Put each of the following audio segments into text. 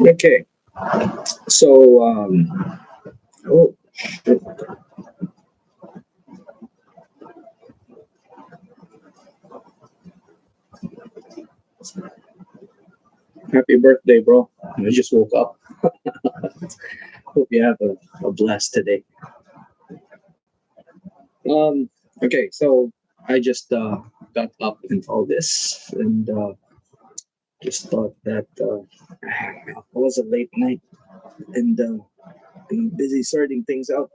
Okay, so oh, shit. Happy birthday, bro! I just woke up. Hope you have a blast today. Um, okay, so I just got up and all this, and just thought that it was a late night, and I'm busy sorting things out.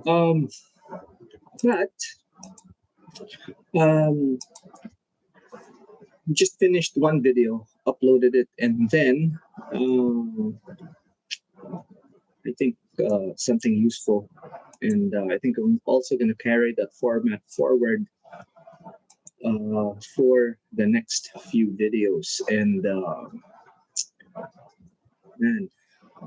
Um, but um, just finished one video, uploaded it, and then I think something useful, and I think I'm also going to carry that format forward for the next few videos. And man,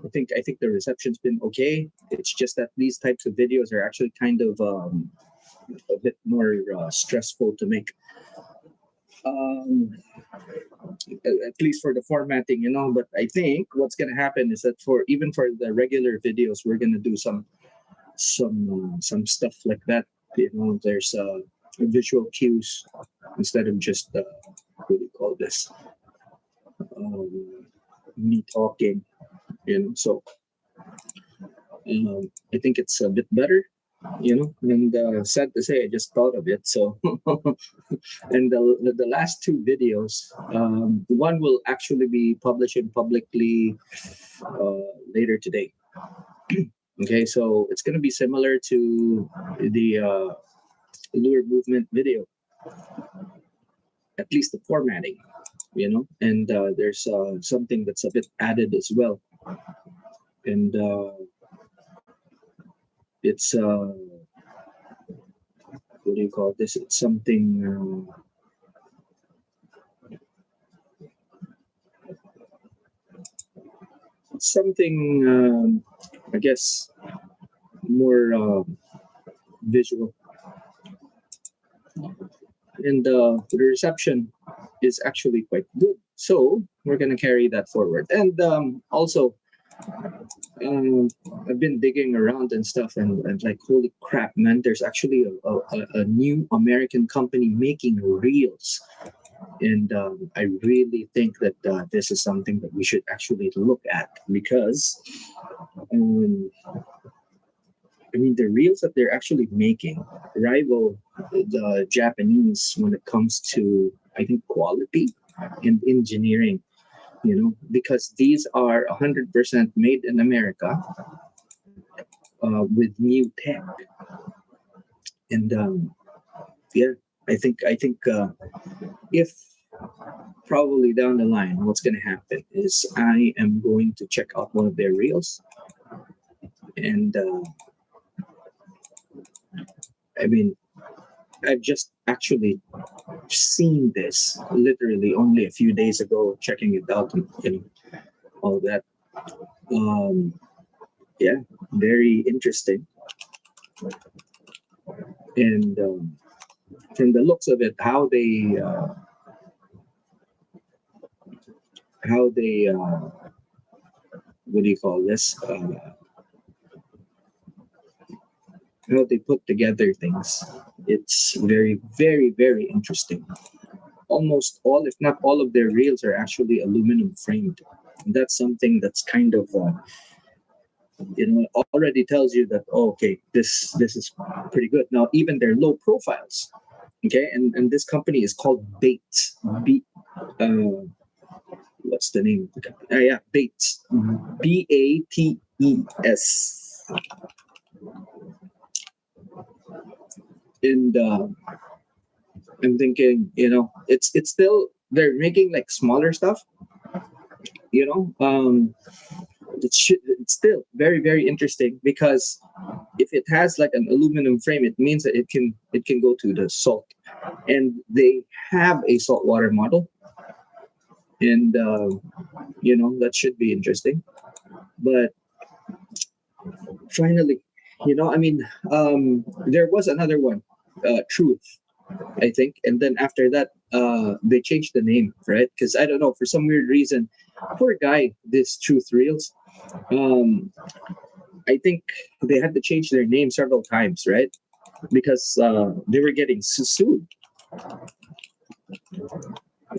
I think the reception's been okay. It's just that these types of videos are actually kind of a bit more stressful to make. Um, at least for the formatting, But I think what's gonna happen is that for even for the regular videos, we're gonna do some stuff like that. There's visual cues instead of just what do you call this? Me talking, So I think it's a bit better, And sad to say, I just thought of it. So, and the last two videos, one will actually be publishing publicly later today. Okay, so it's going to be similar to the lure movement video, at least the formatting, And there's something that's a bit added as well, and it's what do you call this? It's something I guess more visual, and the reception is actually quite good. So we're gonna carry that forward, and also I've been digging around and stuff, and like, holy crap, man! There's actually a new American company making reels, and I really think that this is something that we should actually look at because, I mean, the reels that they're actually making rival the Japanese when it comes to, I think, quality and engineering. Because these are 100% made in America with new tech, and yeah, I think if probably down the line, what's going to happen is I am going to check out one of their reels, and I mean, I've just actually seen this literally only a few days ago, checking it out, and all that. Um, yeah, very interesting, and from the looks of it, how they what do you call this? How they put together things. It's very, very, very interesting. Almost all, if not all, of their reels are actually aluminum framed. And that's something that's kind of, already tells you that, oh, okay, this is pretty good. Now, even their low profiles, okay, and this company is called Bait, B, uh, what's the name of the company? Yeah, Bates. Bates. And I'm thinking, it's still they're making like smaller stuff. You know, it's still very very interesting because if it has like an aluminum frame, it means that it can go to the salt, and they have a saltwater model, and that should be interesting. But finally, I mean, there was another one, Truth, I think, and then after that, they changed the name, right? Because I don't know, for some weird reason, poor guy, this Truth Reels. Um, I think they had to change their name several times, right? Because they were getting sued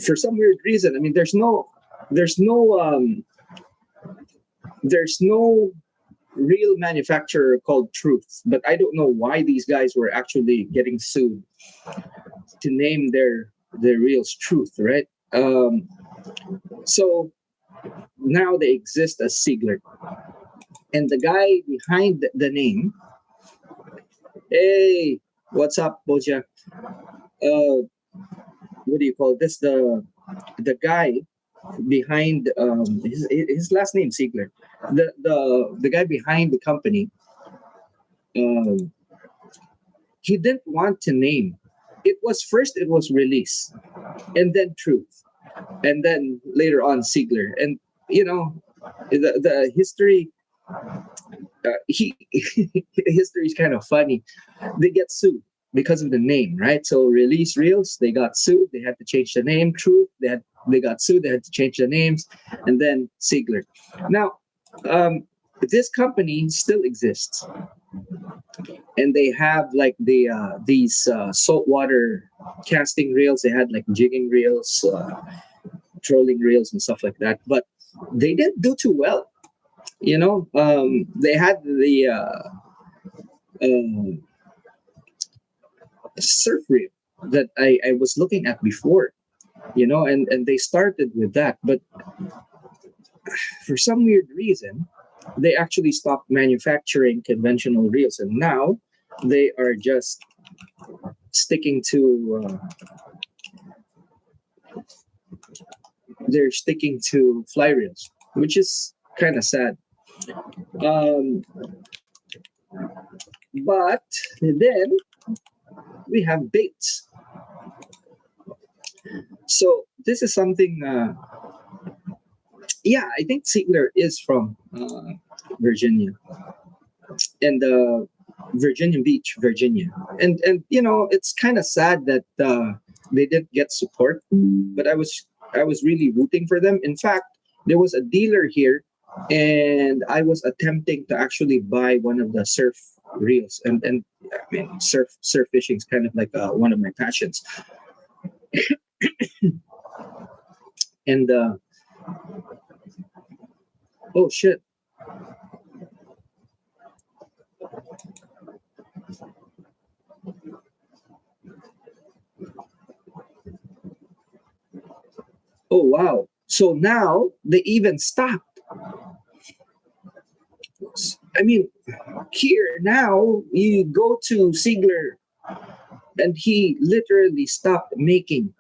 for some weird reason. I mean, there's no, there's no real manufacturer called Truth, but I don't know why these guys were actually getting sued to name their reels Truth, right? So now they exist as Siegler, and the guy behind the name, hey, what's up, Boja? Uh, what do you call this? The guy behind his last name Siegler. The guy behind the company, um, he didn't want to name. It was Release, and then Truth, and then later on Siegler, and you know the history. He history is kind of funny. They get sued because of the name, right? So Release Reels, they got sued. They had to change the name. Truth, they got sued. They had to change the names, and then Siegler. Now, this company still exists, and they have like these saltwater casting reels. They had like jigging reels, trolling reels, and stuff like that. But they didn't do too well. They had the uh, surf reel that I was looking at before, and they started with that. But for some weird reason, they actually stopped manufacturing conventional reels, and now they are just sticking to they're sticking to fly reels, which is kind of sad. Um, but then we have Bates. So this is something. Yeah, I think Ziegler is from Virginia, and Virginia Beach, Virginia, and it's kind of sad that they didn't get support, but I was really rooting for them. In fact, there was a dealer here, and I was attempting to actually buy one of the surf reels, and I mean surf fishing is kind of like one of my passions, and oh shit. Oh wow. So now they even stopped. I mean, here now you go to Ziegler and he literally stopped making.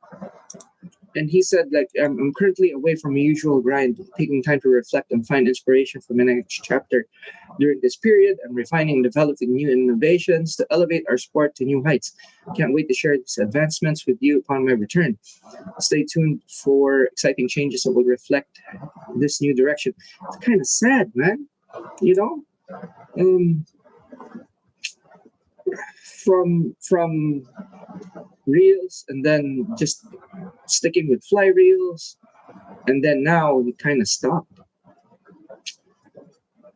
And he said, like, I'm currently away from my usual grind, taking time to reflect and find inspiration for my next chapter. During this period, I'm refining and developing new innovations to elevate our sport to new heights. Can't wait to share these advancements with you upon my return. Stay tuned for exciting changes that will reflect this new direction. It's kind of sad, man. You know, um, from reels and then just sticking with fly reels, and then now we kind of stopped.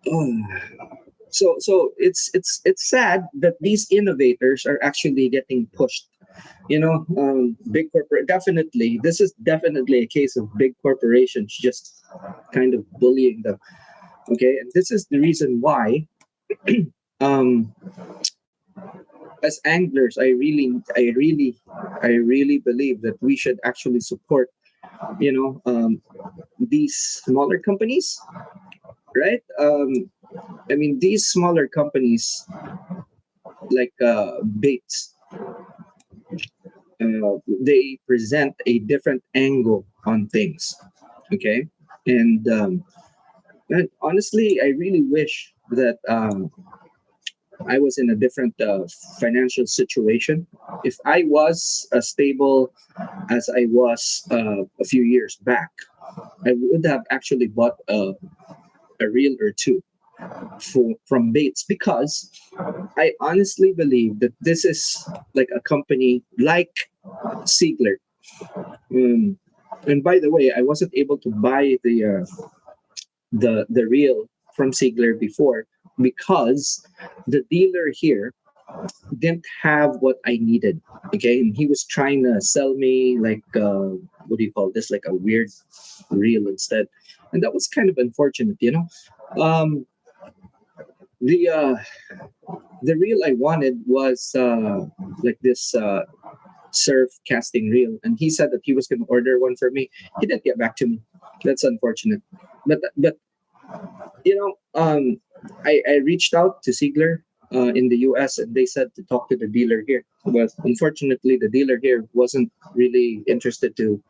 Oh. So it's sad that these innovators are actually getting pushed. Big corporate, definitely. This is definitely a case of big corporations just kind of bullying them. Okay, and this is the reason why. Um, as anglers, I really believe that we should actually support you know, these smaller companies, right? I mean, these smaller companies like Bates, they present a different angle on things. Okay, and honestly, I really wish that I was in a different financial situation. If I was as stable as I was a few years back, I would have actually bought a reel or two from Bates, because I honestly believe that this is like a company like Siegler. Um, and by the way, I wasn't able to buy the reel from Siegler before because the dealer here didn't have what I needed. Okay, and he was trying to sell me like what do you call this? Like a weird reel instead, and that was kind of unfortunate, you know. Um, the the reel I wanted was like this surf casting reel, and he said that he was going to order one for me. He didn't get back to me. That's unfortunate. But you know, I reached out to Siegler in the U.S. and they said to talk to the dealer here. But unfortunately, the dealer here wasn't really interested to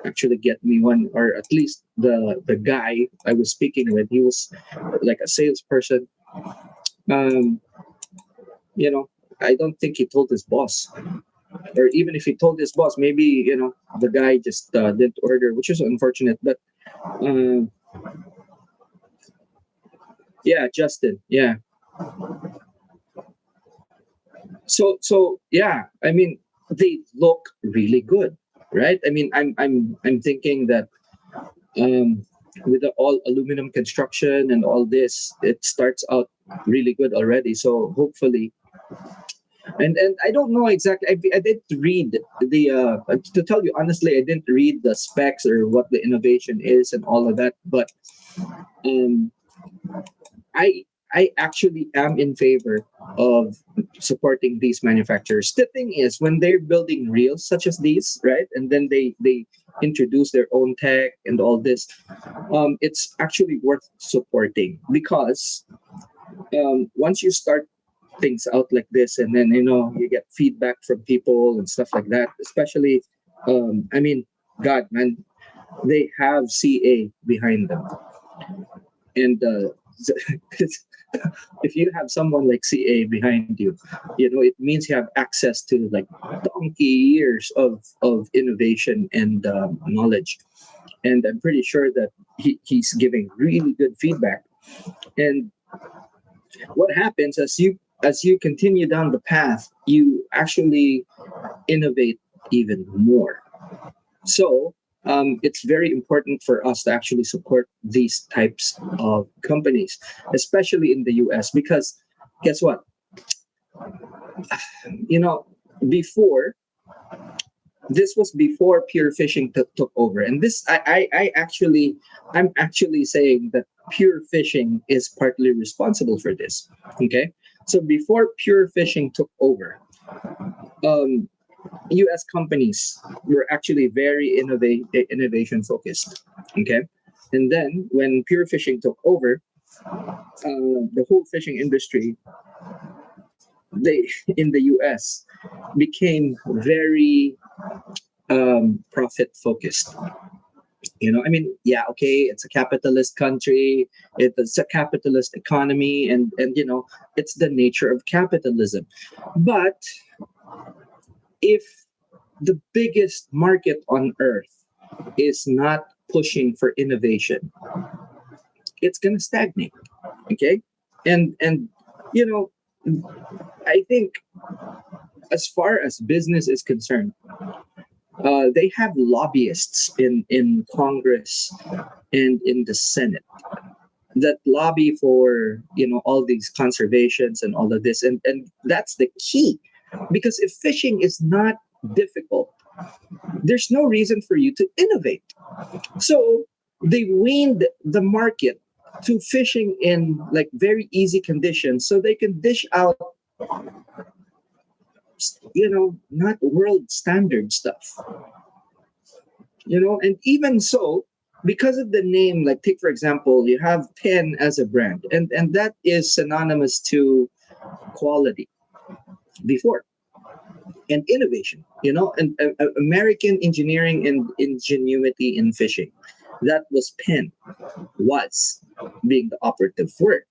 actually get me one, or at least the guy I was speaking with, he was like a salesperson. Um, you know, I don't think he told his boss, or even if he told his boss, maybe the guy just didn't order, which is unfortunate. But um, yeah, Justin, yeah. So yeah, I mean, they look really good, right? I mean, I'm thinking that um, with the all aluminum construction and all this, it starts out really good already. So hopefully, and I don't know exactly. I didn't read the to tell you honestly, I didn't read the specs or what the innovation is and all of that. But um, I I actually am in favor of supporting these manufacturers. The thing is, when they're building reels such as these, right, and then they introduce their own tech and all this, it's actually worth supporting, because once you start things out like this, and then you get feedback from people and stuff like that, especially I mean, God, man, they have CA behind them, and if you have someone like CA behind you, it means you have access to like donkey years of innovation and knowledge. And I'm pretty sure that he's giving really good feedback. And what happens as you continue down the path, you actually innovate even more. So it's very important for us to actually support these types of companies, especially in the US, because guess what? You know, before, this was before pure fishing took over, and this I'm actually saying that pure fishing is partly responsible for this. Okay, so before pure fishing took over, um, US companies were actually very innovation focused. Okay, and then when pure fishing took over, the whole fishing industry, they in the US became very profit focused. I mean, yeah, okay, it's a capitalist country, it's a capitalist economy, and it's the nature of capitalism. But if the biggest market on earth is not pushing for innovation, it's going to stagnate. Okay, and you know I think, as far as business is concerned, they have lobbyists in Congress and in the Senate that lobby for all these conservations and all of this, and that's the key, because if fishing is not difficult, there's no reason for you to innovate. So they weaned the market to fishing in like very easy conditions, so they can dish out not world standard stuff. And even so, because of the name, like take for example, you have Penn as a brand, and that is synonymous to quality before and innovation, and American engineering and ingenuity in fishing. That was Penn, was being the operative word.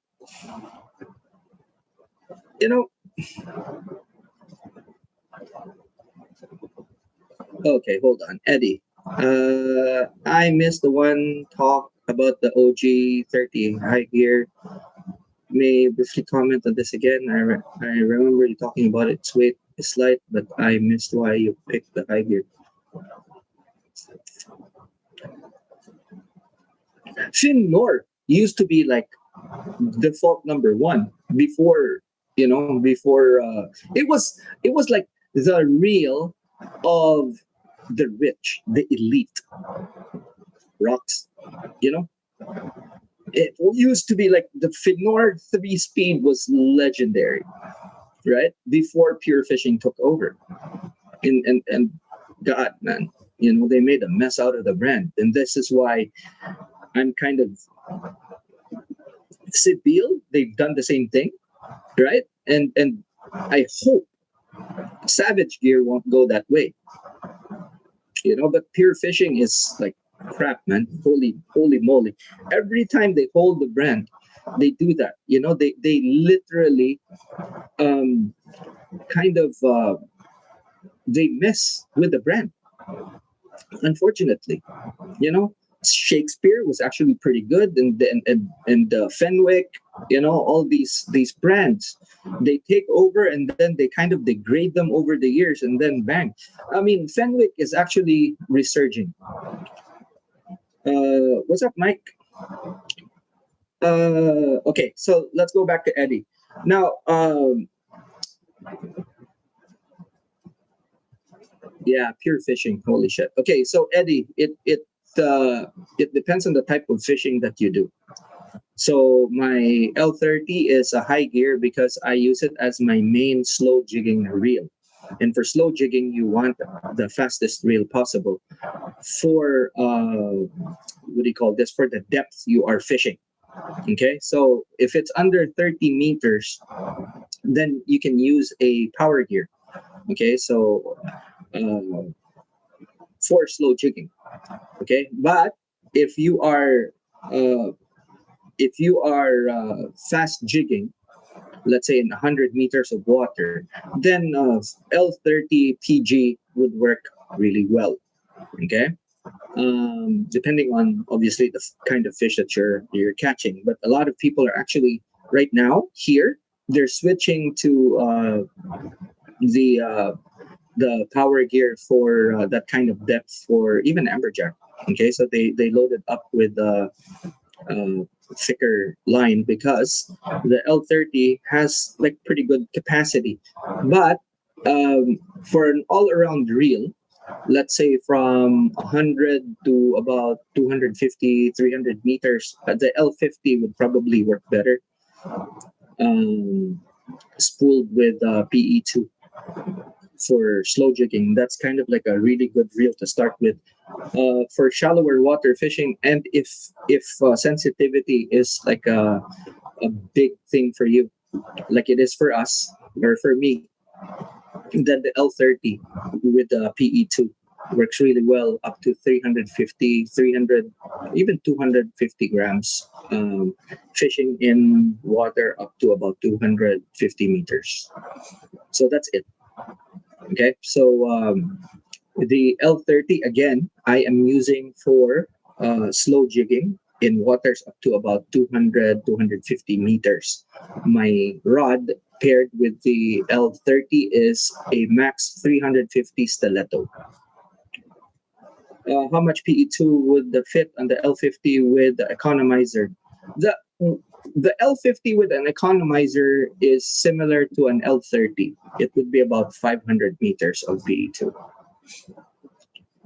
You know, okay, hold on, Eddie. I missed the one talk about the OG30 high gear. May briefly comment on this again. I remember you talking about its weight is slight, but I missed why you picked the high gear. Fin Nor used to be like default number one before, it was like the real of the rich, the elite rocks. You know, it used to be like the Finor 3 speed was legendary, right? Before Pure Fishing took over. And God, man, they made a mess out of the brand. And this is why I'm kind of Sibyl, they've done the same thing, right? And I hope Savage Gear won't go that way. But Pure Fishing is like crap, man. Holy moly. Every time they hold the brand, they do that. They literally um kind of they mess with the brand, unfortunately. you know Shakespeare was actually pretty good, and Fenwick, all these brands, they take over and then they kind of degrade them over the years, and then bang. I mean, Fenwick is actually resurging. What's up, Mike? Okay, so let's go back to Eddie now. Yeah, Pure Fishing, holy shit. Okay, so Eddie, it depends on the type of fishing that you do. So my L30 is a high gear because I use it as my main slow jigging reel. And for slow jigging, you want the fastest reel possible for what do you call this? For the depth you are fishing. Okay, so if it's under 30 meters, then you can use a power gear. Okay, so uh, for slow jigging. Okay, but if you are uh, fast jigging, let's say in 100 meters of water, then L30 PG would work really well. Okay, depending on obviously the kind of fish that you're catching. But a lot of people are actually right now here. They're switching to the power gear for that kind of depth for even amberjack. Okay, so they loaded up with uh, thicker line because the L30 has like pretty good capacity. But for an all-around reel, let's say from 100 to about 250, 300 meters, the L50 would probably work better, um, spooled with PE2 for slow jigging. That's kind of like a really good reel to start with. For shallower water fishing, and if sensitivity is like a big thing for you, like it is for us or for me, then the L30 with the PE2 works really well up to 350, 300, even 250 grams, fishing in water up to about 250 meters. So that's it. Okay, so the L30 again, I am using for slow jigging in waters up to about 200, 250 meters. My rod paired with the L30 is a Max 350 Stiletto. How much PE2 would the fit on the L50 with the economizer? The the L50 with an economizer is similar to an L30. It would be about 500 meters of PE2.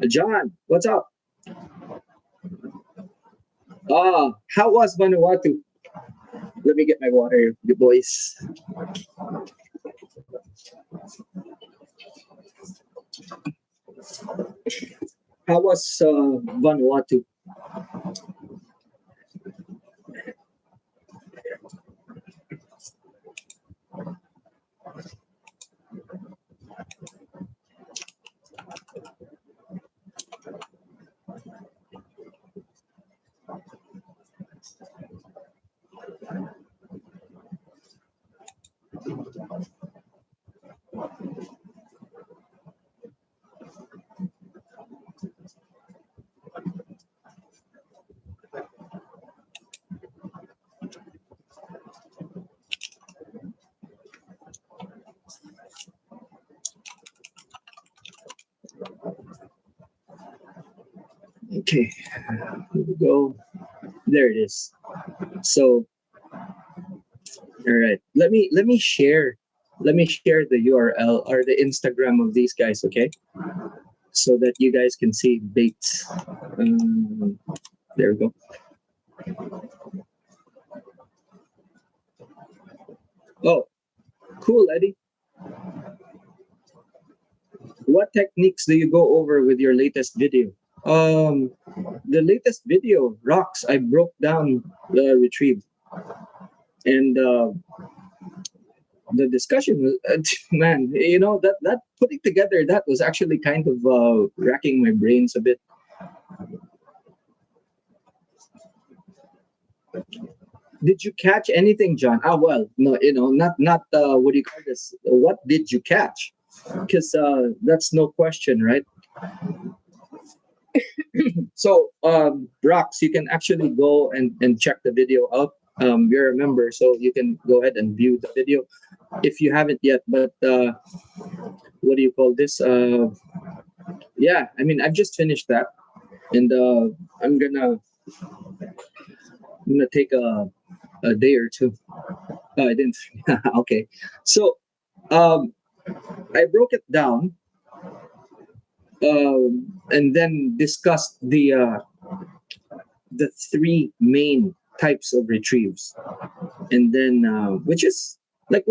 John, what's up? How was Vanuatu? Let me get my water, the boys. How was Vanuatu? Okay, here we go. There it is. So, all right. Let me share the URL or the Instagram of these guys, okay? So that you guys can see baits. There we go. Oh, cool, Eddie. What techniques do you go over with your latest video? Um, the latest video, rocks. I broke down the retrieve, and the discussion was, man, that putting together that was actually kind of racking my brains a bit. Did you catch anything, John? Ah, well, no, not what do you call this? What did you catch? Because that's no question, right? So, Rox, you can actually go and check the video out. You're a member, so you can go ahead and view the video if you haven't yet. But what do you call this? Yeah, I mean, I've just finished that, and I'm gonna take a day or two. I didn't. Okay, so um, I broke it down and then discussed the three main types of retrieves, and then which is like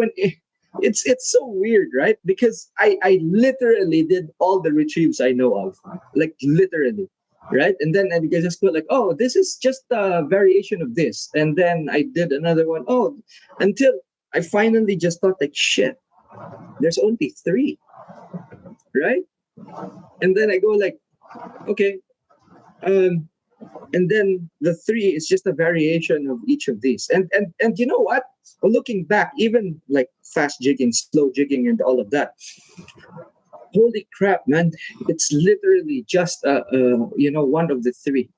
it's so weird, right? Because I literally did all the retrieves I know of, like literally, right? And then I just put like, oh, this is just a variation of this, and then I did another one. Oh, until I finally just thought like, shit, there's only three, right? And then I go like, okay, um, and then the three is just a variation of each of these. And you know what? Looking back, even like fast jigging, slow jigging, and all of that, holy crap, man! It's literally just one of the three,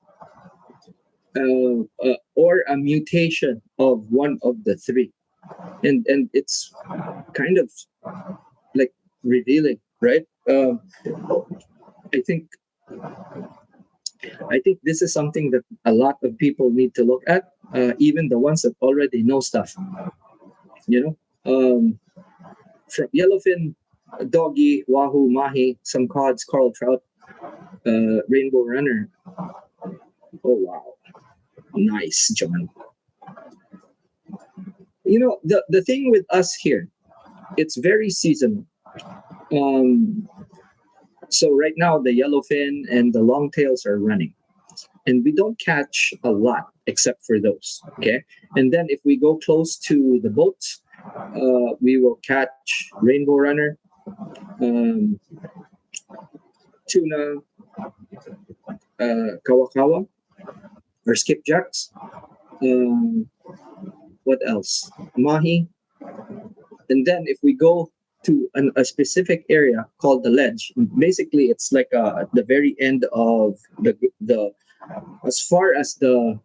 or a mutation of one of the three, and it's kind of like revealing, right? I think I think this is something that a lot of people need to look at, even the ones that already know stuff. You know, from yellowfin, doggy, wahoo, mahi, some cods, coral trout, rainbow runner. Oh wow, nice, John. The thing with us here, it's very seasonal. Um, so right now the yellowfin and the longtails are running, and we don't catch a lot except for those. Okay, and then if we go close to the boats, we will catch rainbow runner, um, tuna, kawakawa or skipjacks. Um, what else? Mahi. And then if we go to a specific area called the ledge, basically it's like at the very end of the as far as the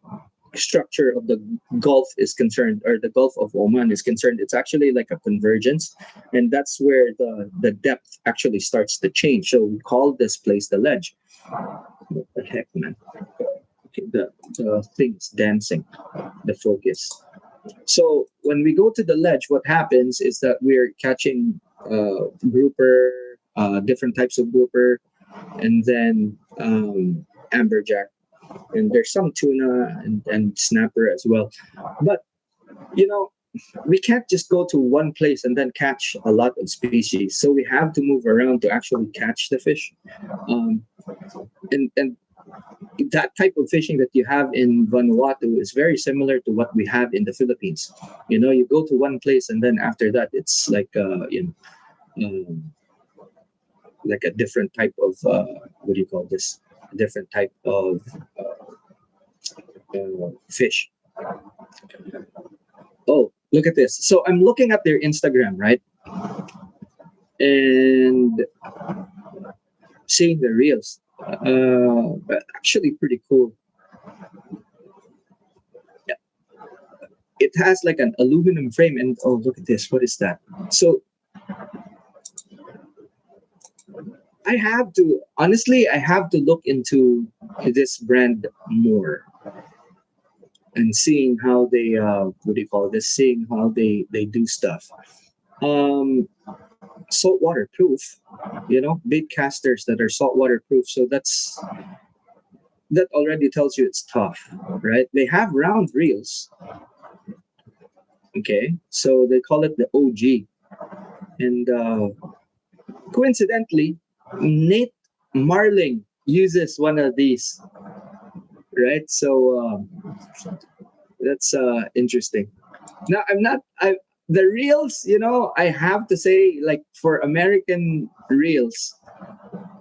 structure of the Gulf is concerned, or the Gulf of Oman is concerned, it's actually like a convergence, and that's where the depth actually starts to change. So we call this place the ledge. What the heck, man? Okay, the thing's dancing, the focus. So when we go to the ledge, what happens is that we're catching grouper, different types of grouper, and then amberjack, and there's some tuna and snapper as well. But you know, we can't just go to one place and then catch a lot of species. So we have to move around to actually catch the fish. And that type of fishing that you have in Vanuatu is very similar to what we have in the Philippines. You go to one place and then after that it's like like a different type of what do you call this? A different type of fish. Oh, look at this. So I'm looking at their Instagram, right? And seeing the reels. Actually pretty cool. Yeah. It has like an aluminum frame and oh, look at this. What is that? So I have to look into this brand more and seeing how they what do you call this? Seeing how they do stuff. Um, Saltwater proof, bait casters that are saltwater proof. So that already tells you it's tough, right? They have round reels. Okay, so they call it the OG, and coincidentally, Nate Marling uses one of these, right? So that's interesting. Now I'm not. The reels, I have to say, like for American reels,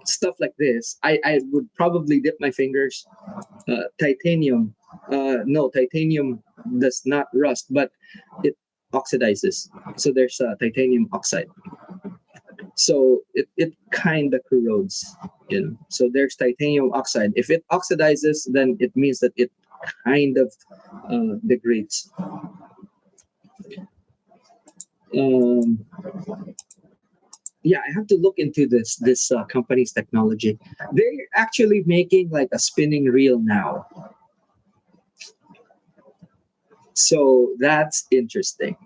stuff like this, I would probably dip my fingers. Titanium, no, titanium does not rust, but it oxidizes. So there's titanium oxide. So it kind of corrodes. So there's titanium oxide. If it oxidizes, then it means that it kind of degrades. Um, yeah, I have to look into this company's technology. They're actually making like a spinning reel now, so that's interesting,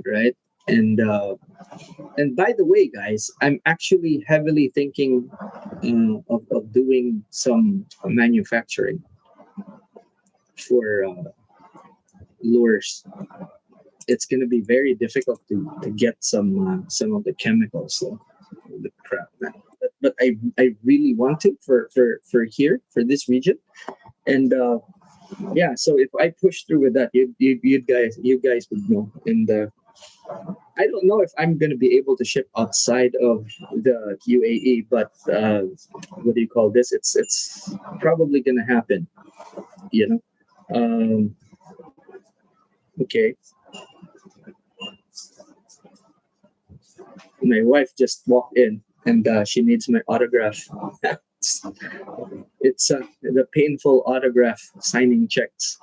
right? And by the way, guys, I'm actually heavily thinking of doing some manufacturing for lures. It's going to be very difficult to get some of the chemicals. So, the crap, man. But I really want to for here for this region, and yeah. So if I push through with that, you guys would know. And I don't know if I'm going to be able to ship outside of the UAE, but what do you call this? It's probably going to happen. You know. Okay. My wife just walked in and she needs my autograph. It's the painful autograph signing checks.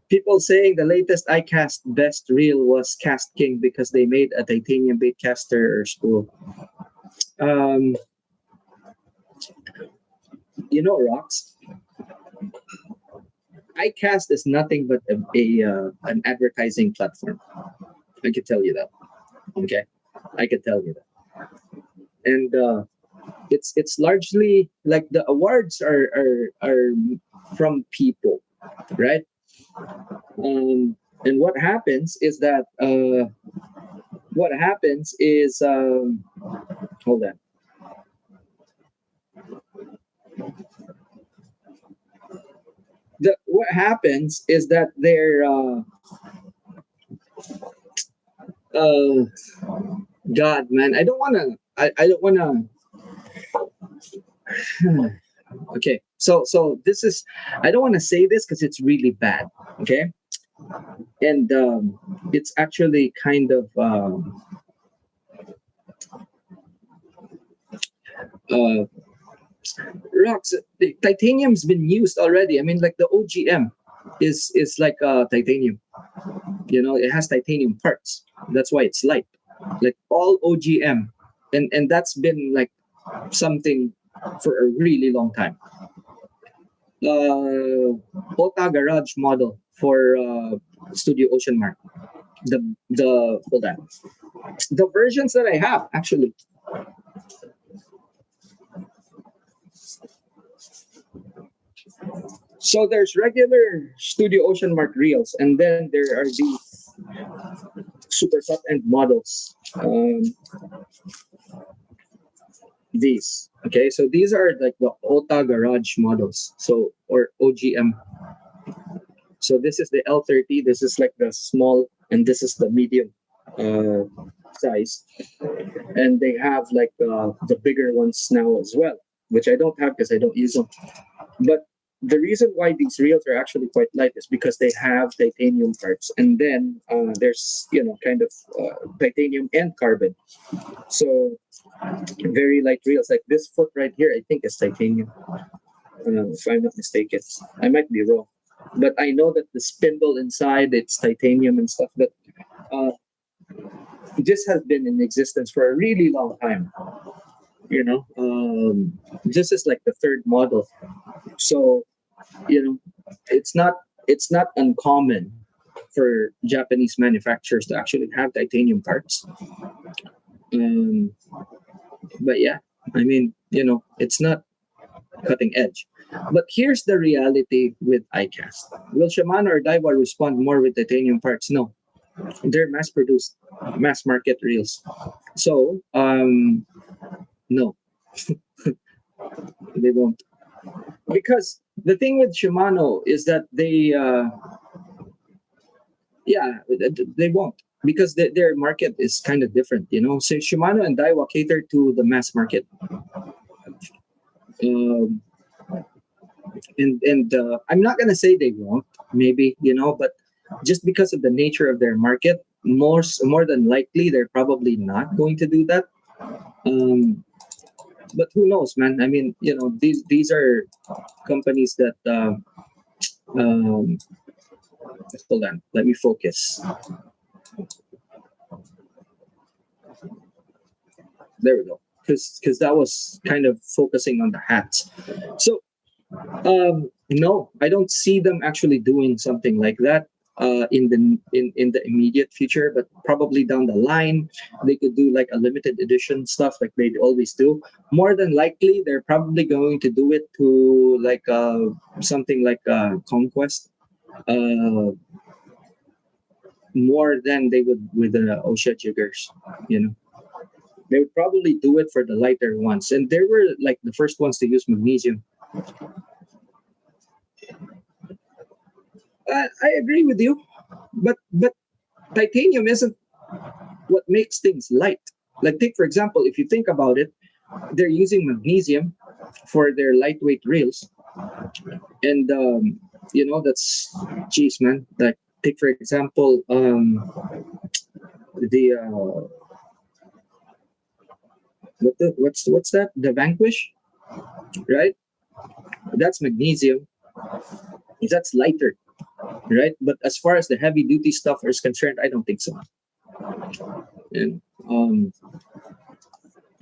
People saying the latest iCast best reel was Cast King because they made a titanium bait caster spool. Um, Rocks. iCast is nothing but an advertising platform. I can tell you that. Okay, I can tell you that. And it's largely like the awards are from people, right? And what happens is that hold on. What happens is that they're uh, God, man, I don't want to. I don't want to. Okay, so this is. I don't want to say this because it's really bad. Okay, and it's actually kind of uh, rocks. The titanium's been used already. I mean, like the OGM is like titanium. It has titanium parts. That's why it's light. Like all OGM, and that's been like something for a really long time. Ota Garage model for Studio Ocean Mark. The hold on. The versions that I have actually. So there's regular Studio Ocean Mark reels, and then there are these super top end models. These. Okay, so these are like the Ota Garage models. So or OGM. So this is the L30. This is like the small, and this is the medium uh, size. And they have like the bigger ones now as well, which I don't have because I don't use them. But the reason why these reels are actually quite light is because they have titanium parts, and then there's kind of titanium and carbon. So very light reels. Like this foot right here, I think is titanium. If I'm not mistaken, I might be wrong, but I know that the spindle inside it's titanium and stuff. But uh, this has been in existence for a really long time. This is like the third model. So it's not it's not uncommon for Japanese manufacturers to actually have titanium parts. Um, but yeah, I mean, it's not cutting edge. But here's the reality with iCast. Will Shimano or Daiwa respond more with titanium parts? No, they're mass produced, mass market reels. So no, they won't. Because the thing with Shimano is that yeah, they won't, because their market is kind of different. So Shimano and Daiwa cater to the mass market. Um, and I'm not gonna say they won't, maybe, but just because of the nature of their market, more than likely they're probably not going to do that. Um, but who knows, man? I mean, these are companies that um, hold on, let me focus. There we go. Because that was kind of focusing on the hats. So no, I don't see them actually doing something like that in the immediate future. But probably down the line, they could do like a limited edition stuff like they always do. More than likely, they're probably going to do it to like something like Conquest, uh, more than they would with the OSHA jiggers. They would probably do it for the lighter ones, and they were like the first ones to use magnesium. I agree with you, but titanium isn't what makes things light. Like take for example, if you think about it, they're using magnesium for their lightweight reels, and that's geez, man. Like take for example, the what's that? The Vanquish, right? That's magnesium. That's lighter, right? But as far as the heavy duty stuff is concerned, I don't think so. And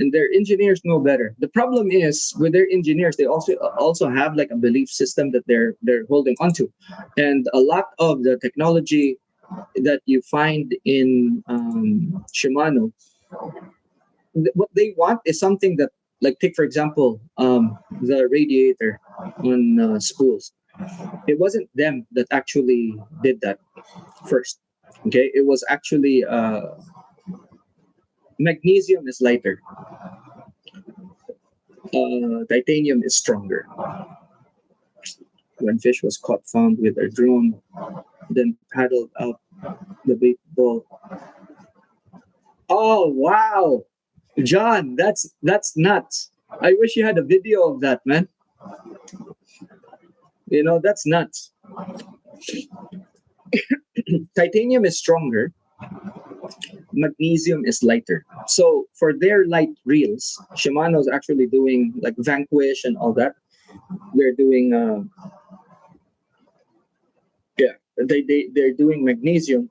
and their engineers know better. The problem is with their engineers, they also have like a belief system that they're holding onto, and a lot of the technology that you find in Shimano, what they want is something that, like take for example, the radiator on spools. It wasn't them that actually did that first. Okay, it was actually magnesium is lighter, titanium is stronger. When fish was caught found with a drone, then paddled out the bait ball. Oh wow, John, that's nuts. I wish you had a video of that, man. That's nuts. Titanium is stronger, magnesium is lighter. So for their light reels, Shimano's actually doing like Vanquish and all that. They're doing yeah, they're doing magnesium.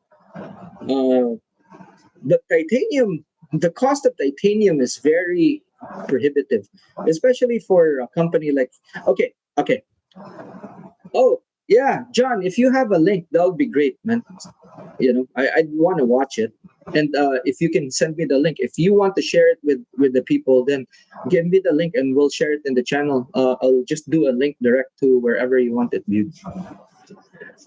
But titanium, the cost of titanium is very prohibitive, especially for a company like okay. Oh yeah, John, if you have a link, that would be great, man. I'd want to watch it. And if you can send me the link, if you want to share it with the people, then give me the link and we'll share it in the channel. I'll just do a link direct to wherever you want it viewed.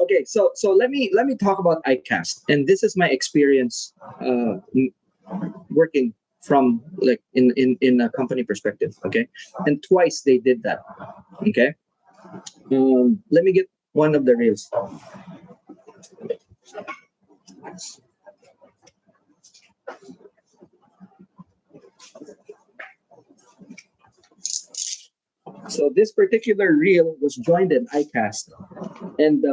Okay, so let me talk about iCast, and this is my experience working from like in a company perspective. Okay, and twice they did that. Okay, let me get one of the reels. So this particular reel was joined in iCast, and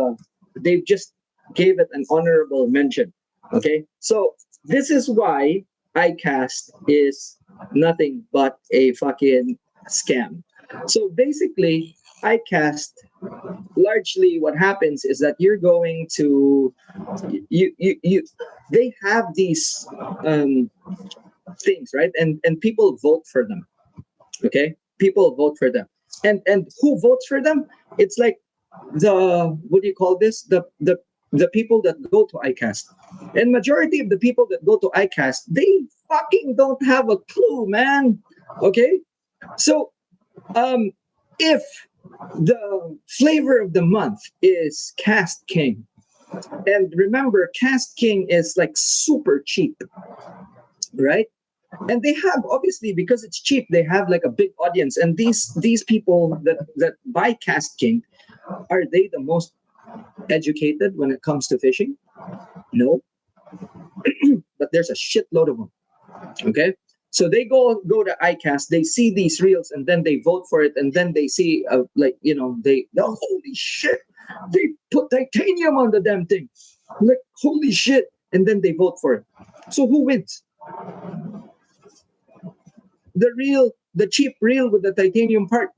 they just gave it an honorable mention. Okay, so this is why iCast is nothing but a fucking scam. So basically, iCast, largely what happens is that you're going to you they have these things, right, and people vote for them. Okay, people vote for them, and who votes for them? It's like the, what do you call this, the people that go to iCast, and majority of the people that go to iCast, they fucking don't have a clue, man. Okay, so if the flavor of the month is Cast King, and remember, Cast King is like super cheap, right? And they have, obviously, because it's cheap, they have like a big audience, and these people that buy Cast King, are they the most educated when it comes to fishing? No, but there's a shitload of them. Okay, so they go to iCast, they see these reels, and then they vote for it, and then they see like, they, oh, holy shit, they put titanium on the damn thing, like holy shit, and then they vote for it. So who wins? The cheap reel with the titanium part,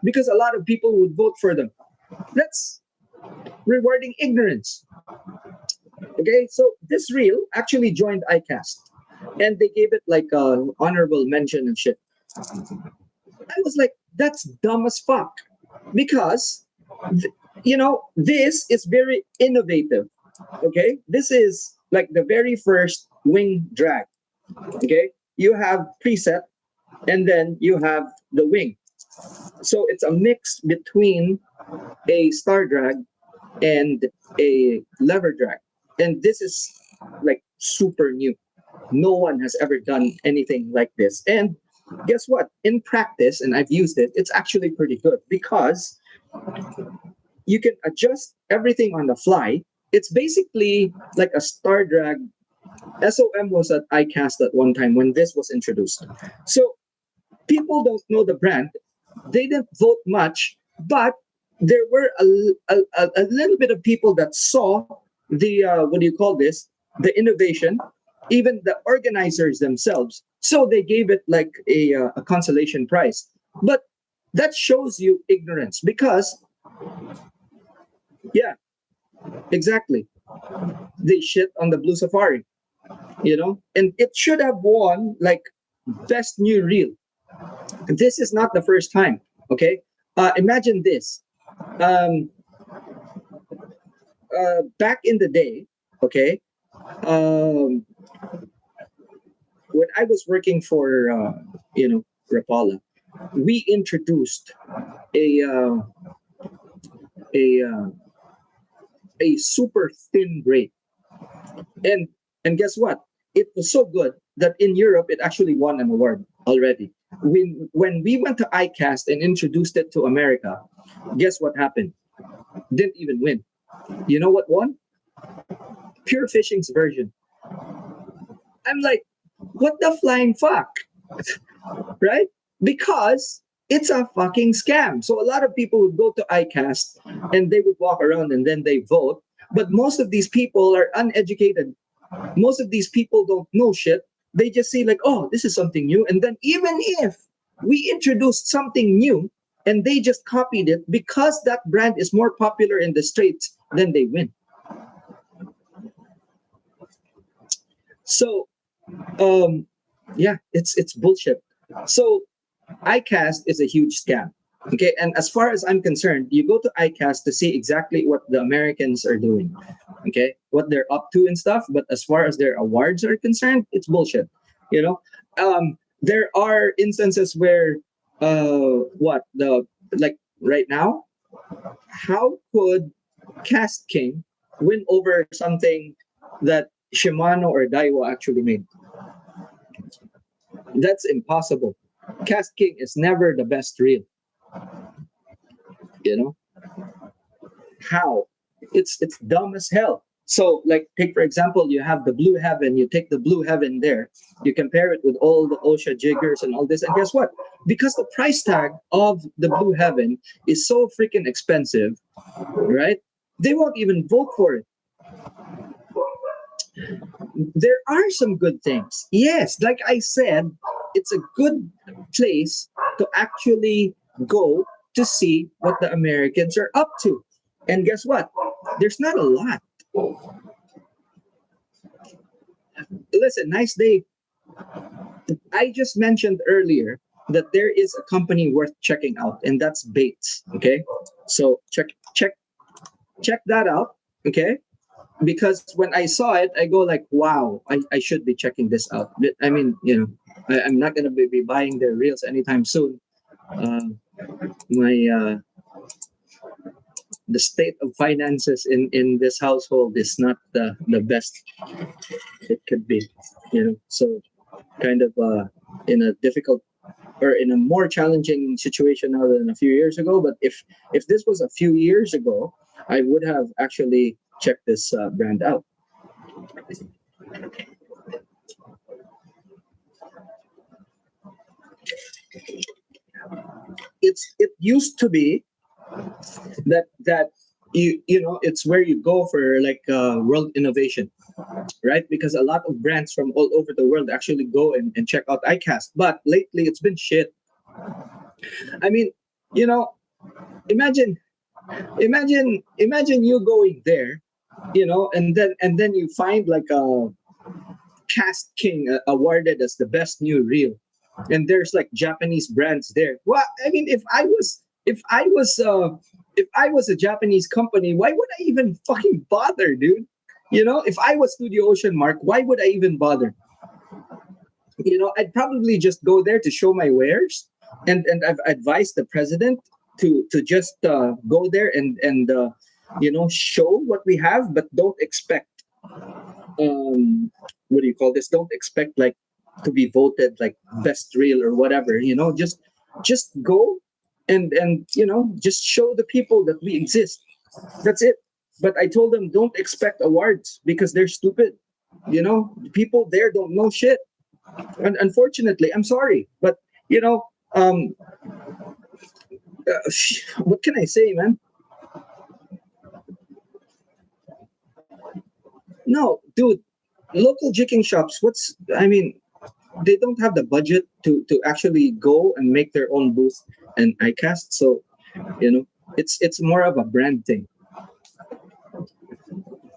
because a lot of people would vote for them. That's rewarding ignorance. Okay, so this reel actually joined iCast, and they gave it like a honorable mention and shit. I was like, that's dumb as fuck, because this is very innovative. Okay, this is like the very first wing drag. Okay, you have preset, and then you have the wing. So it's a mix between a star drag and a lever drag. And this is like super new. No one has ever done anything like this. And guess what? In practice, and I've used it, it's actually pretty good, because you can adjust everything on the fly. It's basically like a star drag. SOM was at iCast at one time when this was introduced. So people don't know the brand. They didn't vote much, but there were a little bit of people that saw the, what do you call this, the innovation, even the organizers themselves. So they gave it like a consolation prize. But that shows you ignorance, because, yeah, exactly. They shit on the Blue Safari, and it should have won like best new reel. This is not the first time. Okay, imagine this. Um, Back in the day, okay, um, when I was working for Rapala, we introduced a uh, a uh, a super thin braid, and guess what? It was so good that in Europe it actually won an award already. When we went to ICAST and introduced it to America, guess what happened? Didn't even win. You know what won? Pure Fishing's version. I'm like, what the flying fuck? Right? Because it's a fucking scam. So a lot of people would go to ICAST and they would walk around and then they vote. But most of these people are uneducated. Most of these people don't know shit. They just say like, oh, this is something new. And then even if we introduced something new and they just copied it, because that brand is more popular in the States, then they win. So yeah, it's bullshit. So iCast is a huge scam. Okay, and as far as I'm concerned, you go to iCast to see exactly what the Americans are doing, okay, what they're up to and stuff. But as far as their awards are concerned, it's bullshit. You know, there are instances where what the like right now, how could Cast King win over something that Shimano or Daiwa actually made? That's impossible. Cast King is never the best reel. You know how? It's dumb as hell. So, like, take for example, you have the Blue Heaven. You take the Blue Heaven there. You compare it with all the OSHA jiggers and all this, and guess what? Because the price tag of the Blue Heaven is so freaking expensive, right? They won't even vote for it. There are some good things. Yes, like I said, it's a good place to actually go to see what the Americans are up to. And guess what? There's not a lot. Listen, nice day. I just mentioned earlier that there is a company worth checking out, and that's Bates. Okay, so check that out. Okay, because when I saw it, I go like, wow, I should be checking this out. I mean, I'm not gonna be buying their reels anytime soon. My the state of finances in this household is not the best it could be. So kind of in a difficult or in a more challenging situation now than a few years ago. But if this was a few years ago, I would have actually checked this brand out. It used to be that it's where you go for like world innovation, right? Because a lot of brands from all over the world actually go and check out iCast. But lately, it's been shit. I mean, you know, imagine, imagine you going there, and then you find like a Cast King awarded as the best new reel, and there's like Japanese brands there. Well, I mean, if I was a Japanese company, why would I even fucking bother, dude? If I was Studio Ocean Mark, why would I even bother? I'd probably just go there to show my wares, and I've advised the president to just go there and show what we have, but don't expect what do you call this? Don't expect like to be voted like best reel or whatever. Just go and just show the people that we exist. That's it. But I told them don't expect awards because they're stupid. People there don't know shit. And unfortunately, I'm sorry, but you know, um, what can I say, man? No, dude, local jigging shops. I mean, they don't have the budget to actually go and make their own booth and iCast. So, it's more of a brand thing.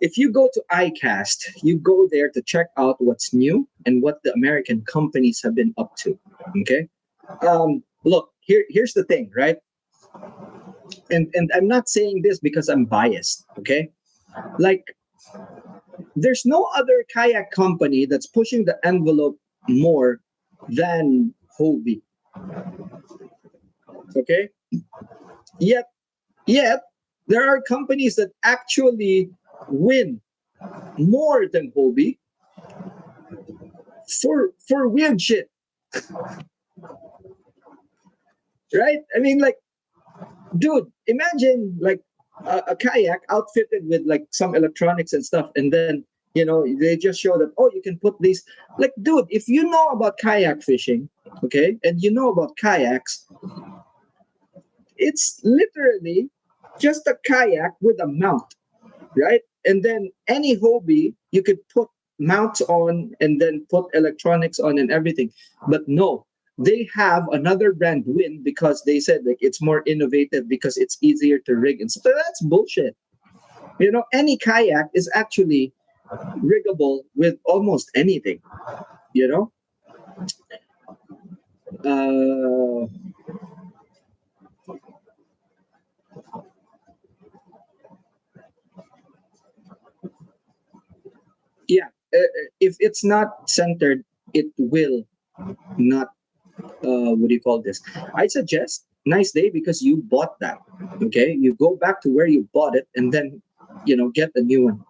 If you go to iCast, you go there to check out what's new and what the American companies have been up to. Okay. Look, here's the thing, right? And I'm not saying this because I'm biased. Okay. Like, there's no other kayak company that's pushing the envelope more than Hobie. Okay. Yet there are companies that actually win more than Hobie for weird shit, right? I mean, like, dude, imagine like a kayak outfitted with like some electronics and stuff, and then they just show that, oh, you can put these. Like, dude, if you know about kayak fishing, okay, and you know about kayaks, it's literally just a kayak with a mount, right? And then any Hobie, you could put mounts on and then put electronics on and everything. But no, they have another brand win because they said like it's more innovative because it's easier to rig. And so that's bullshit. Any kayak is actually riggable with almost anything, you know? Uh, yeah, if it's not centered, it will not, what do you call this? I suggest Nice Day because you bought that. Okay, you go back to where you bought it and then get a new one.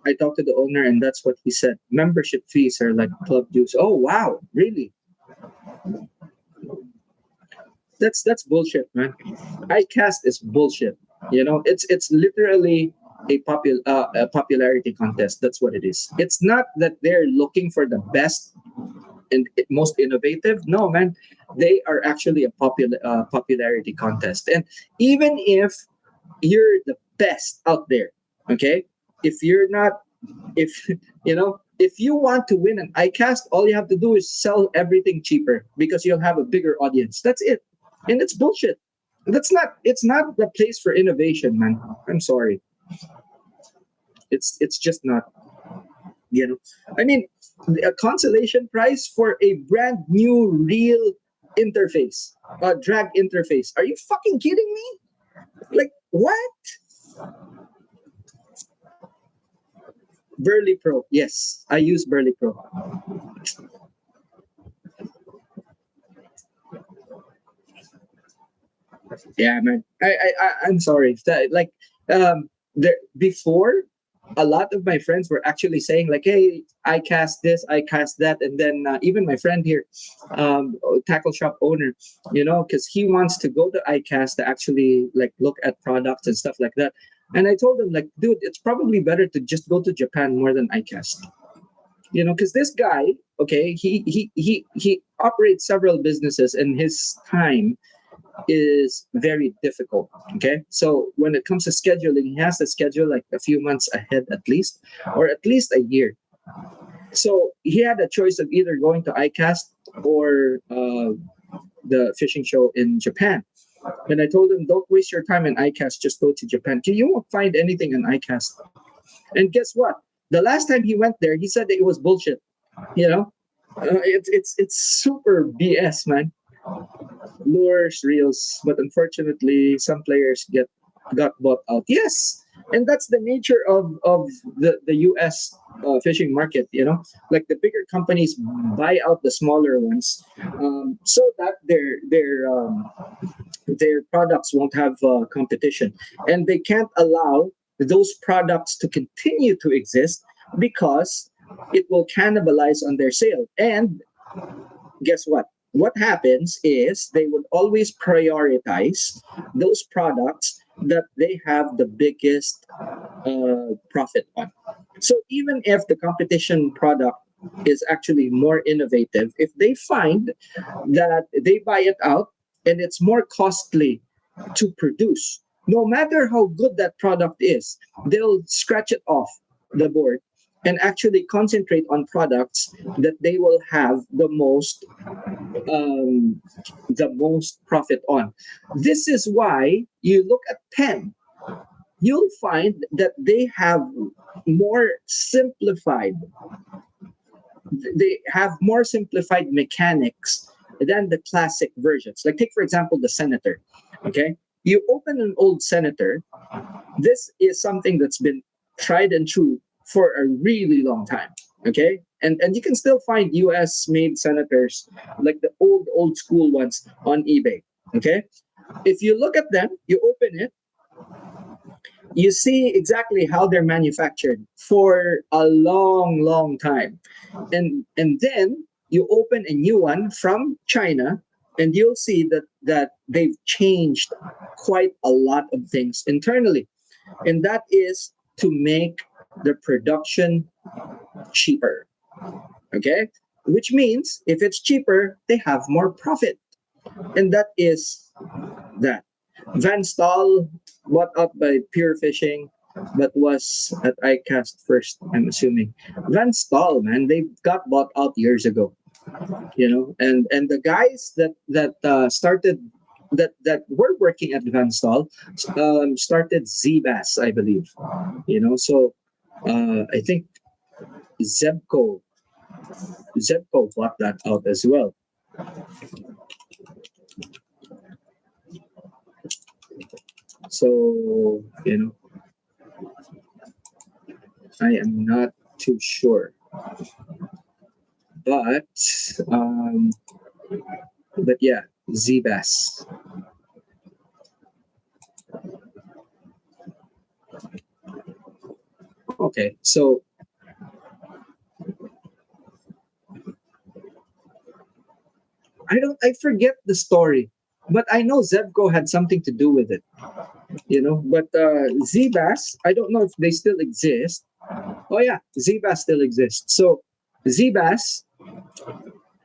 I talked to the owner and that's what he said. Membership fees are like club dues. Oh wow, really? That's bullshit, man. iCast is bullshit. It's literally a popularity contest. That's what it is. It's not that they're looking for the best and most innovative. No, man, they are actually a popularity contest. And even if you're the best out there, okay, if you're not, if if you want to win an iCast, all you have to do is sell everything cheaper because you'll have a bigger audience. That's it, and it's bullshit. It's not the place for innovation, man. I'm sorry. It's just not. I mean, a consolation prize for a brand new real interface, a drag interface. Are you fucking kidding me? Like what? Burley Pro. Yes, I use Burley Pro. Yeah, man. I'm sorry. Like, there before, a lot of my friends were actually saying like, "Hey, I cast this, I cast that," and then even my friend here, tackle shop owner, because he wants to go to iCast to actually like look at products and stuff like that. And I told him like, dude, it's probably better to just go to Japan more than iCast. Because this guy, okay, he operates several businesses, and his time is very difficult. Okay. So when it comes to scheduling, he has to schedule like a few months ahead at least, or at least a year. So he had a choice of either going to iCast or the fishing show in Japan. And I told him, don't waste your time in iCast, just go to Japan. You won't find anything in iCast. And guess what? The last time he went there, he said that it was bullshit. You know, it's super BS, man. Lures, reels, but unfortunately, some players got bought out. Yes, and that's the nature of the U.S. Fishing market. Like the bigger companies buy out the smaller ones, so that their products won't have competition, and they can't allow those products to continue to exist because it will cannibalize on their sale. And guess what? What happens is they would always prioritize those products that they have the biggest profit on. So even if the competition product is actually more innovative, if they find that they buy it out and it's more costly to produce, no matter how good that product is, they'll scratch it off the board and actually concentrate on products that they will have um, the most profit on. This is why you look at Penn, you'll find that more simplified more simplified mechanics than the classic versions. Like take for example the Senator. Okay, you open an old Senator. This is something that's been tried and true for a really long time. Okay, and you can still find U.S. made Senators like the old school ones on eBay. Okay, if you look at them, you open it, you see exactly how they're manufactured for a long time, and then you open a new one from China, and you'll see that they've changed quite a lot of things internally, and that is to make the production cheaper. Okay, which means if it's cheaper, they have more profit, and that is that. Van Staal, bought up by Pure Fishing, but was at iCast first, I'm assuming. Van Staal, man, they got bought out years ago. And the guys that were working at Van Staal started Zbass, I believe. So I think Zebco Zebco bought that out as well. So I am not too sure, but um, but yeah, Zbass. Okay, so I forget the story, but I know Zevco had something to do with it, But Zbass, I don't know if they still exist. Oh yeah, Zbass still exists. So Zbass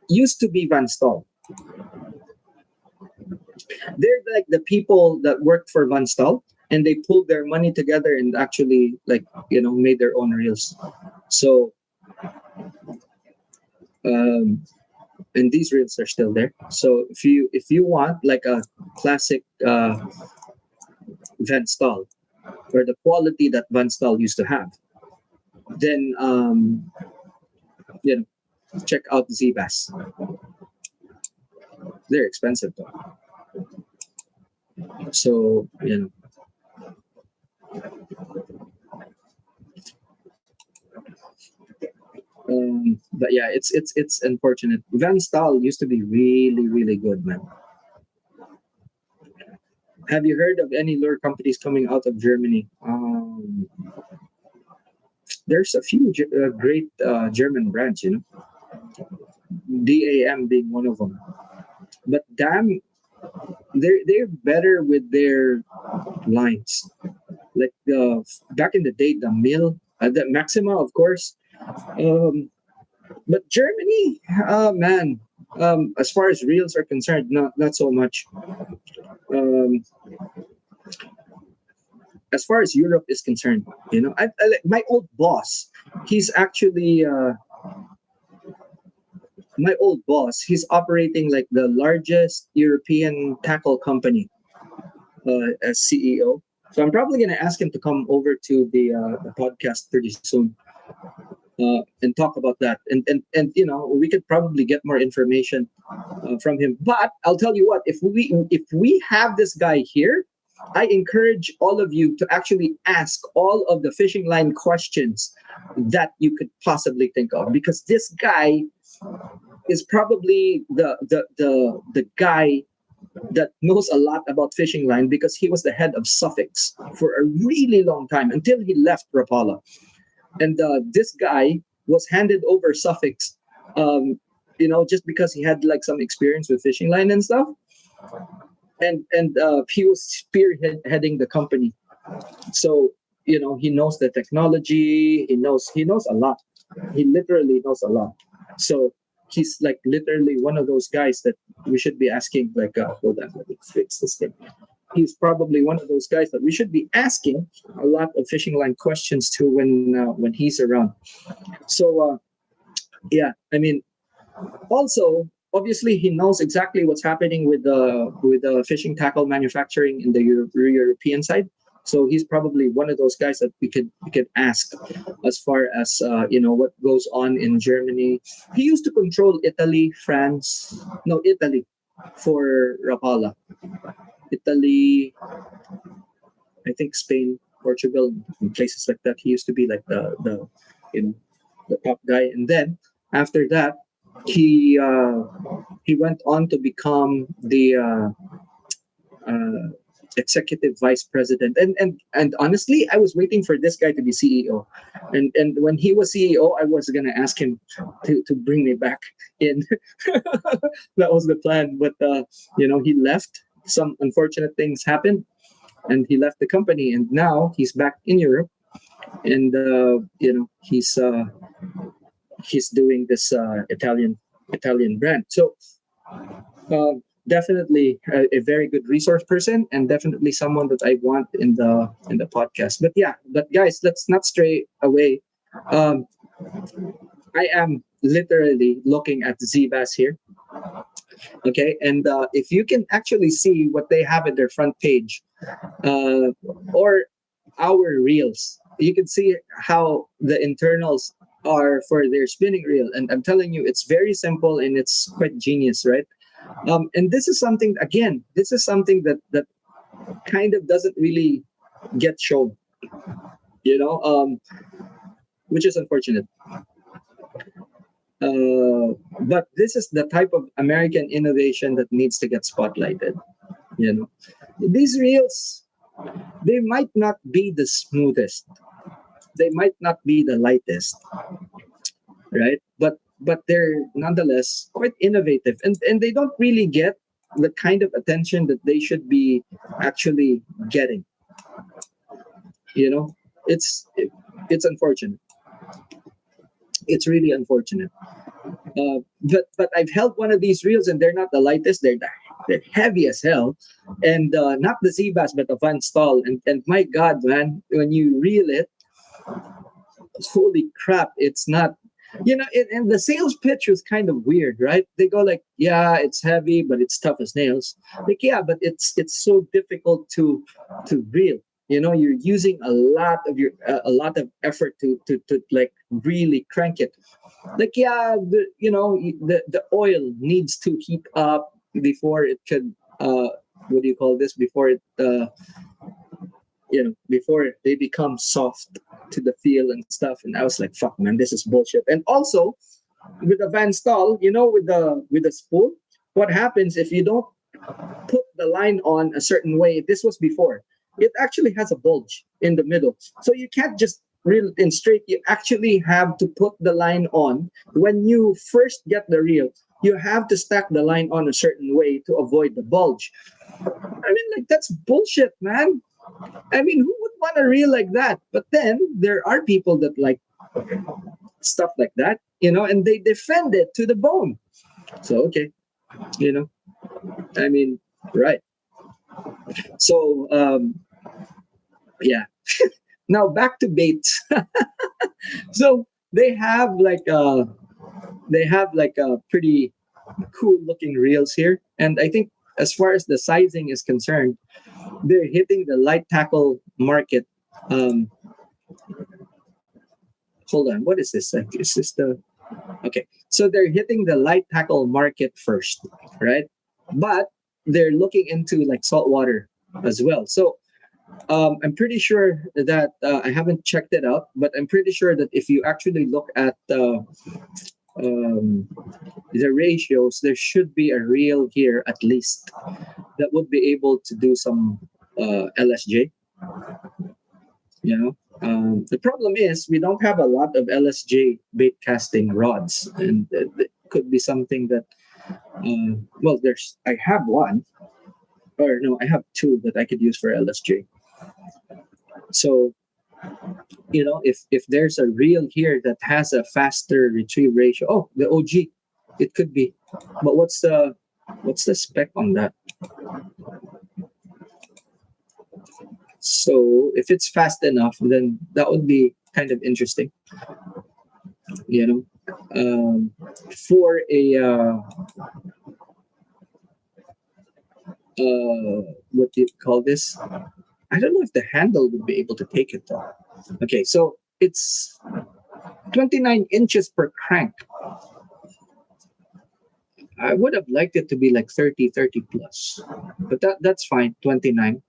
used to be Van Staal. They're like the people that worked for Van Staal, and they pulled their money together and actually made their own reels. So um, and these reels are still there. So if you want like a classic Van Staal or the quality that Van Staal used to have, then check out Zbass. They're expensive though. So but yeah, it's unfortunate. Van Staal used to be really really good, man. Have you heard of any lure companies coming out of Germany? There's a few great German brands, DAM being one of them. But damn, they're better with their lines. Like back in the day, the Mill, the Maxima, of course. But Germany, man, as far as reels are concerned, not so much. Um, as far as Europe is concerned, my old boss, he's actually my old boss. He's operating like the largest European tackle company as CEO. So I'm probably going to ask him to come over to the podcast pretty soon and talk about that. And we could probably get more information from him. But I'll tell you what, if we have this guy here, I encourage all of you to actually ask all of the fishing line questions that you could possibly think of, because this guy is probably the guy that knows a lot about fishing line, because he was the head of Suffix for a really long time until he left Rapala. And this guy was handed over Suffix, just because he had like some experience with fishing line and stuff. And he was spearheading the company. So he knows the technology. He knows a lot. He literally knows a lot. So he's like literally one of those guys that we should be asking. Like, hold on, let me fix this thing. He's probably one of those guys that we should be asking a lot of fishing line questions to when he's around. So yeah, I mean, also obviously he knows exactly what's happening with the fishing tackle manufacturing in the European side. So he's probably one of those guys that we could ask as far as what goes on in Germany. He used to control Italy for Rapala. Italy, I think Spain, Portugal, and places like that. He used to be like the top guy, and then after that, he went on to become the executive vice president. And honestly, I was waiting for this guy to be CEO, and when he was CEO, I was gonna ask him to bring me back in. That was the plan, but he left. Some unfortunate things happened, and he left the company, and now he's back in Europe, and he's doing this Italian brand. So uh, definitely a very good resource person, and definitely someone that I want in the podcast. But guys, let's not stray away. Um, I am literally looking at Zbass here. Okay, and if you can actually see what they have at their front page, uh, or our reels, you can see how the internals are for their spinning reel. And I'm telling you, it's very simple and it's quite genius, right? And this is something, again, that kind of doesn't really get shown, which is unfortunate. But this is the type of American innovation that needs to get spotlighted. These reels, they might not be the smoothest, They might not be the lightest, right? But they're nonetheless quite innovative, and they don't really get the kind of attention that they should be actually getting. You know, it's it's unfortunate. It's really unfortunate. But I've held one of these reels, and they're not the lightest. They're heavy as hell, and not the sea bass, but the Van Stall. And my God, man, when you reel it, holy crap, it's not. And the sales pitch was kind of weird, right? They go like, "Yeah, it's heavy, but it's tough as nails." Like, yeah, but it's so difficult to reel. You're using a lot of effort to like really crank it. Like, yeah, the oil needs to heat up before it could what do you call this, before they become soft to the feel and stuff. And I was like, fuck, man, this is bullshit. And also with the Van Stall, with the spool, what happens if you don't put the line on a certain way? This was before. It actually has a bulge in the middle. So you can't just reel it in straight. You actually have to put the line on. When you first get the reel, you have to stack the line on a certain way to avoid the bulge. I mean, like, that's bullshit, man. I mean, who would want a reel like that? But then there are people that like stuff like that, and they defend it to the bone. So, okay, you know, I mean, right. So, yeah. Now back to baits. So they have like a pretty cool looking reels here, and I think as far as the sizing is concerned, they're hitting the light tackle market. Um, Hold on, what is this? Like, is this the okay? So they're hitting the light tackle market first, right? But they're looking into like saltwater as well. So I'm pretty sure that I haven't checked it out, but I'm pretty sure that if you actually look at um, the ratios, there should be a reel here at least that would be able to do some LSJ. The problem is we don't have a lot of LSJ bait casting rods, and it could be something that well, I have one, or no, I have two that I could use for LSJ. So if there's a reel here that has a faster retrieve ratio, oh, the OG, it could be. But what's the spec on that? So if it's fast enough, then that would be kind of interesting. You know, for a what do you call this? I don't know if the handle would be able to take it though. Okay, so it's 29 inches per crank. I would have liked it to be like 30 plus, but that's fine. 29.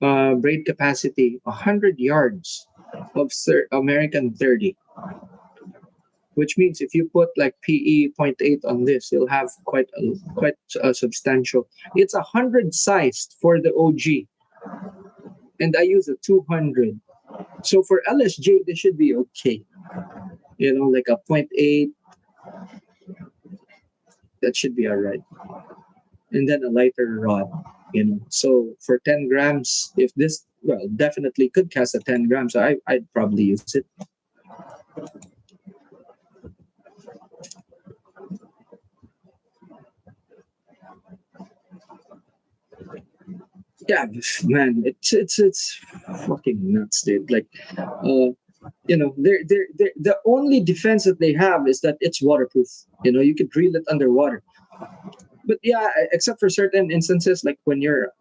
Braid capacity 100 yards of American 30, which means if you put like PE point 0.8 on this, you'll have quite a substantial. It's 100 sized for the OG, and I use a 200. So for LSJ, this should be okay. Like a point 0.8, that should be all right. And then a lighter rod. So for 10 grams, if this, well, definitely could cast at 10 grams, so I'd probably use it. Yeah, man, it's fucking nuts, dude. Like, they're the only defense that they have is that it's waterproof. You could reel it underwater. But yeah, except for certain instances, like when you're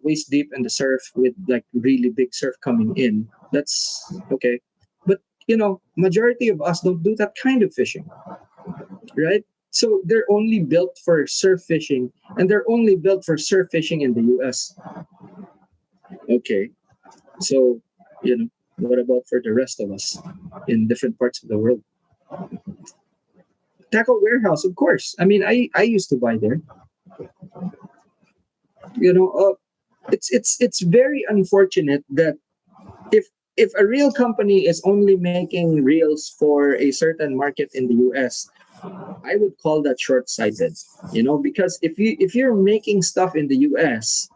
waist deep in the surf with like really big surf coming in, that's okay. But majority of us don't do that kind of fishing, right? So they're only built for surf fishing, and they're only built for surf fishing in the US. Okay, so what about for the rest of us in different parts of the world? Tackle Warehouse, of course. I mean, I used to buy there. It's very unfortunate that if if a real company is only making reels for a certain market in the US, I would call that short-sighted. Because if you're making stuff in the US,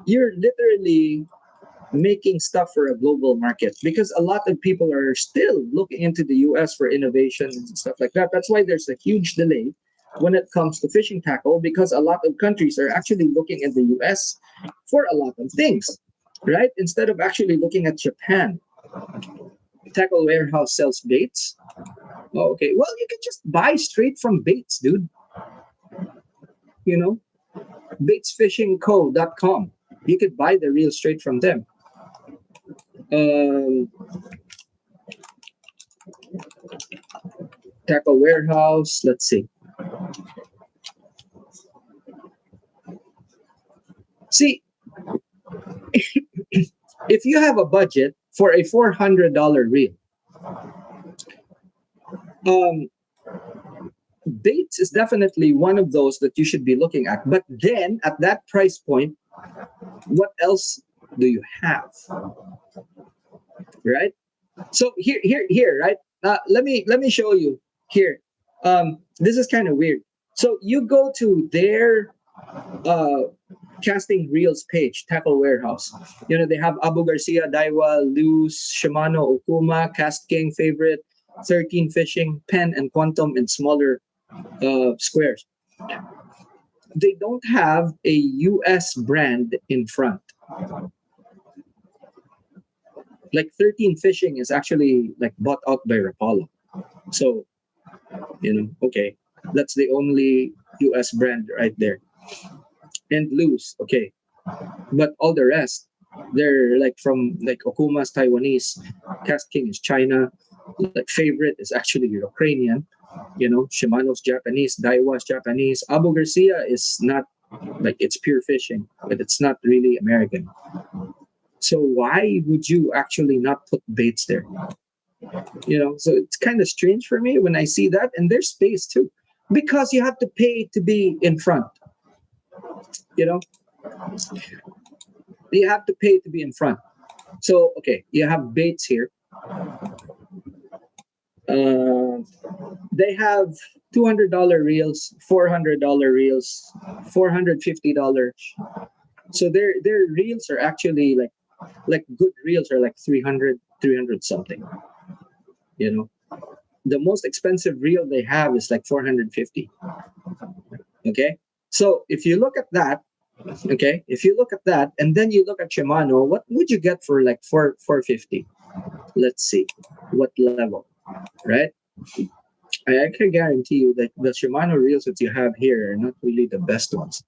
you're literally making stuff for a global market, because a lot of people are still looking into the US for innovations and stuff like that. That's why there's a huge delay when it comes to fishing tackle, because a lot of countries are actually looking at the US for a lot of things, right? Instead of actually looking at Japan. Tackle Warehouse sells baits. Oh, okay. Well, you can just buy straight from Baits, dude. You know, baitsfishingco.com. You could buy the reel straight from them. Um, Tackle Warehouse. Let's see. See, if you have a budget for a $400 reel, um, Baits is definitely one of those that you should be looking at. But then at that price point, what else do you have? Right? So here, right? Let me show you here. This is kind of weird. So you go to their uh, casting reels page, Tackle Warehouse. They have Abu Garcia, Daiwa, Luz, Shimano, Okuma, Cast King, Favorite, 13 Fishing, Pen, and Quantum in smaller squares. They don't have a US brand in front. Like 13 Fishing is actually like bought out by Rapala. So, okay, that's the only US brand right there. And Luz, okay. But all the rest, they're like from like Okuma's Taiwanese, Cast King is China, like Favorite is actually Ukrainian, Shimano's Japanese, Daiwa's Japanese. Abu Garcia is not, like, it's pure fishing, but it's not really American. So why would you actually not put baits there? So it's kind of strange for me when I see that, and there's space too, because you have to pay to be in front. You know, you have to pay to be in front. So okay, you have baits here. They have $200 reels, $400 reels, $450. So their reels are actually like good reels are like 300 something. The most expensive reel they have is like 450. Okay, so if you look at that, and then you look at Shimano, what would you get for like 450? Let's see what level, right? I can guarantee you that the Shimano reels that you have here are not really the best ones.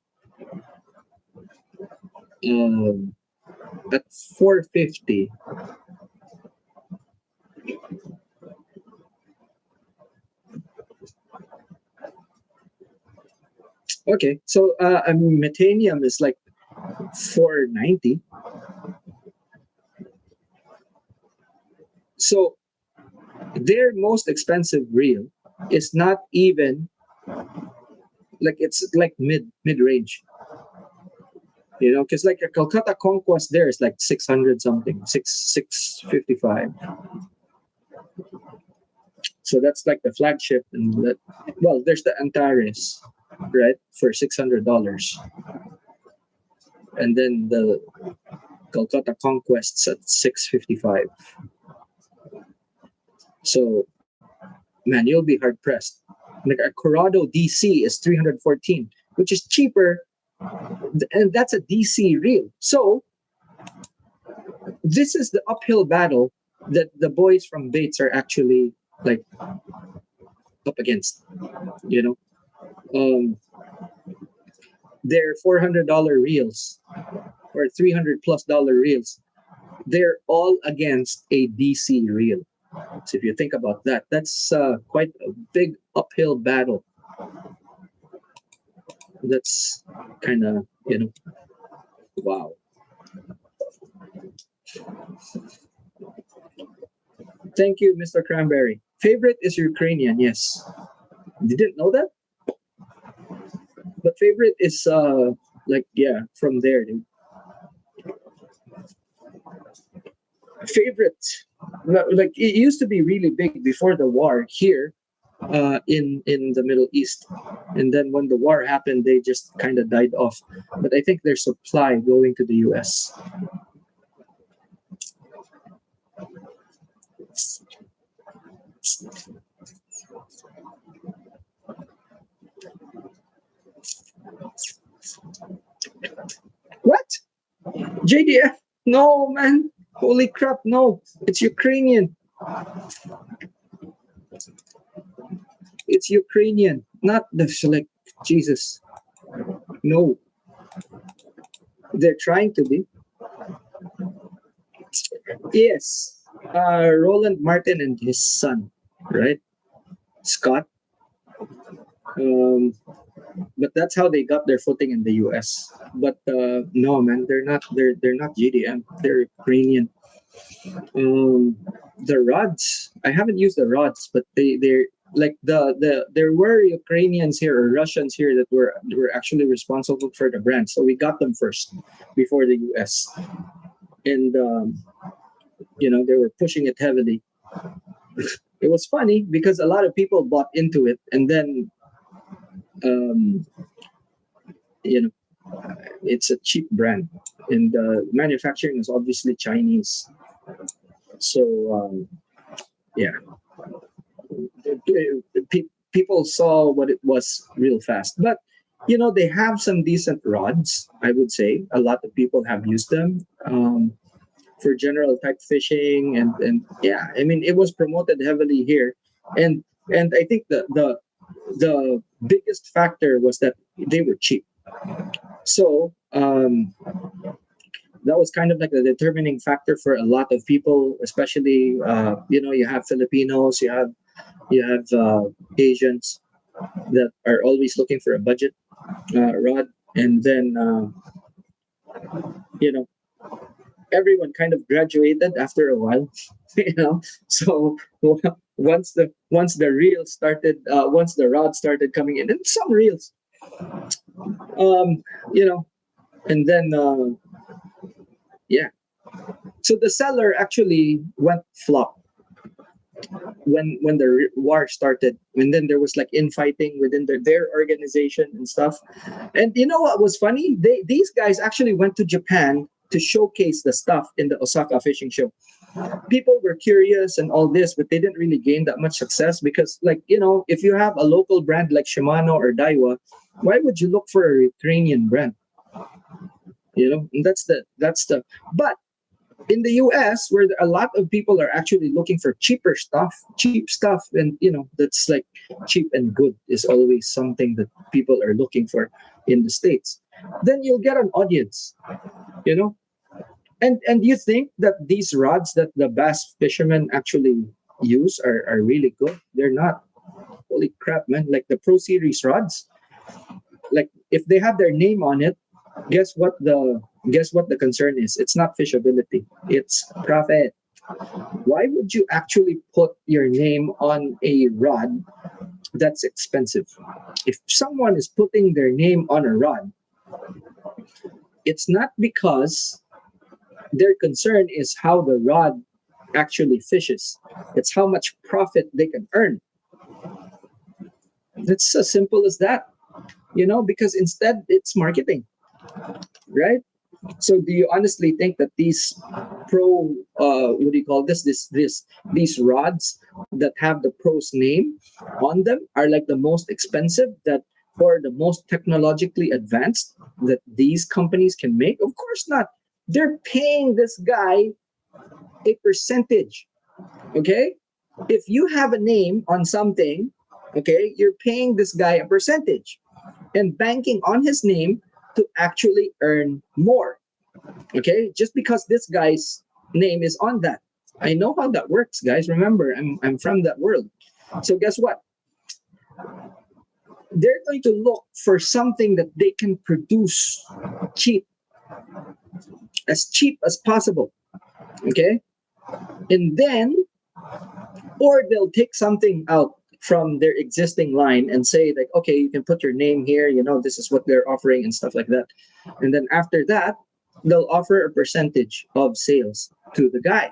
At 450, okay, so Metanium is like 490. So their most expensive reel is not even like, it's like mid range. Because like a Calcutta Conquest there is like 600 something, 655. So that's like the flagship, and that, well, there's the Antares, right, for $600, and then the Calcutta Conquests at 655. So, man, you'll be hard pressed. Like a Corrado DC is 314, which is cheaper, and that's a DC reel. So this is the uphill battle that the boys from Baits are actually like up against. Their $400 reels or $300+ reels, they're all against a DC reel. So if you think about that, that's quite a big uphill battle. That's kind of, wow. Thank you, Mr. Cranberry. Favorite is Ukrainian, yes. You didn't know that? But Favorite is from there, dude. favorite. Like it used to be really big before the war here in the Middle East, and then when the war happened, they just kind of died off. But I think their supply going to the U.S. What? JDF? No, man. Holy crap! No, it's Ukrainian. It's Ukrainian, not the like Jesus. No, they're trying to be. Yes, Roland Martin and his son, right? Scott. Um, but that's how they got their footing in the U.S. But no, man, they're not. They're not GDM. They're Ukrainian. Um, the rods. I haven't used the rods, but they're like there were Ukrainians here or Russians here that were actually responsible for the brand. So we got them first before the U.S. And they were pushing it heavily. It was funny because a lot of people bought into it, and then um, you know it's a cheap brand, and manufacturing is obviously Chinese. So yeah, people saw what it was real fast. But they have some decent rods. I would say a lot of people have used them for general type fishing, and yeah, I mean it was promoted heavily here, and I think the biggest factor was that they were cheap. So that was kind of like the determining factor for a lot of people, especially you have Filipinos, you have Asians that are always looking for a budget rod, and then you know everyone kind of graduated after a while. So once the reel started, once the rod started coming in, and some reels, um, you know, and then yeah. So the seller actually went flop when the war started, and then there was like infighting within their organization and stuff. And you know what was funny? These guys actually went to Japan to showcase the stuff in the Osaka fishing show. People were curious and all this, but they didn't really gain that much success because, like, if you have a local brand like Shimano or Daiwa, why would you look for a Ukrainian brand? And that's the. But in the US, where a lot of people are actually looking for cheap stuff, and that's like cheap and good is always something that people are looking for in the States. Then you'll get an audience, you know. And you think that these rods that the bass fishermen actually use are really good? They're not. Holy crap, man! Like the Pro Series rods, like if they have their name on it, guess what the concern is? It's not fishability, it's profit. Why would you actually put your name on a rod that's expensive? If someone is putting their name on a rod, it's not because their concern is how the rod actually fishes. It's how much profit they can earn. It's as simple as that, because instead it's marketing, right? So do you honestly think that these what do you call these rods that have the pro's name on them are like the most expensive, that or the most technologically advanced that these companies can make? Of course not. They're paying this guy a percentage. Okay? If you have a name on something, okay, you're paying this guy a percentage and banking on his name to actually earn more. Okay, just because this guy's name is on that. I know how that works, guys. Remember, I'm from that world. So guess what? They're going to look for something that they can produce cheap, as cheap as possible. Okay, and then, or they'll take something out from their existing line and say like, okay, you can put your name here. This is what they're offering and stuff like that. And then after that, they'll offer a percentage of sales to the guy.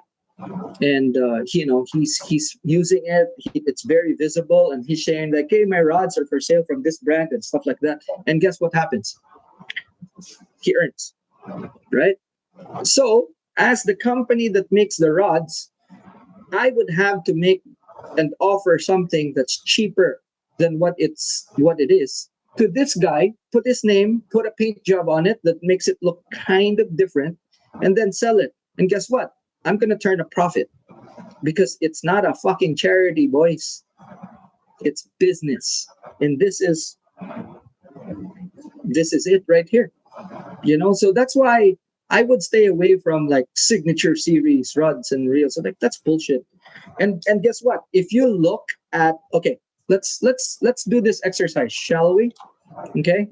and he's using it. It's very visible, and he's sharing like, "Hey, my rods are for sale from this brand," and stuff like that. And guess what happens? He earns, right? So, as the company that makes the rods, I would have to make and offer something that's cheaper than what it is to this guy, put his name, put a paint job on it that makes it look kind of different, and then sell it. And guess what? I'm gonna turn a profit because it's not a fucking charity, boys. It's business. And this is it right here. So that's why I would stay away from like signature series rods and reels. So like that's bullshit. And guess what? If you look at, okay, let's do this exercise, shall we? Okay.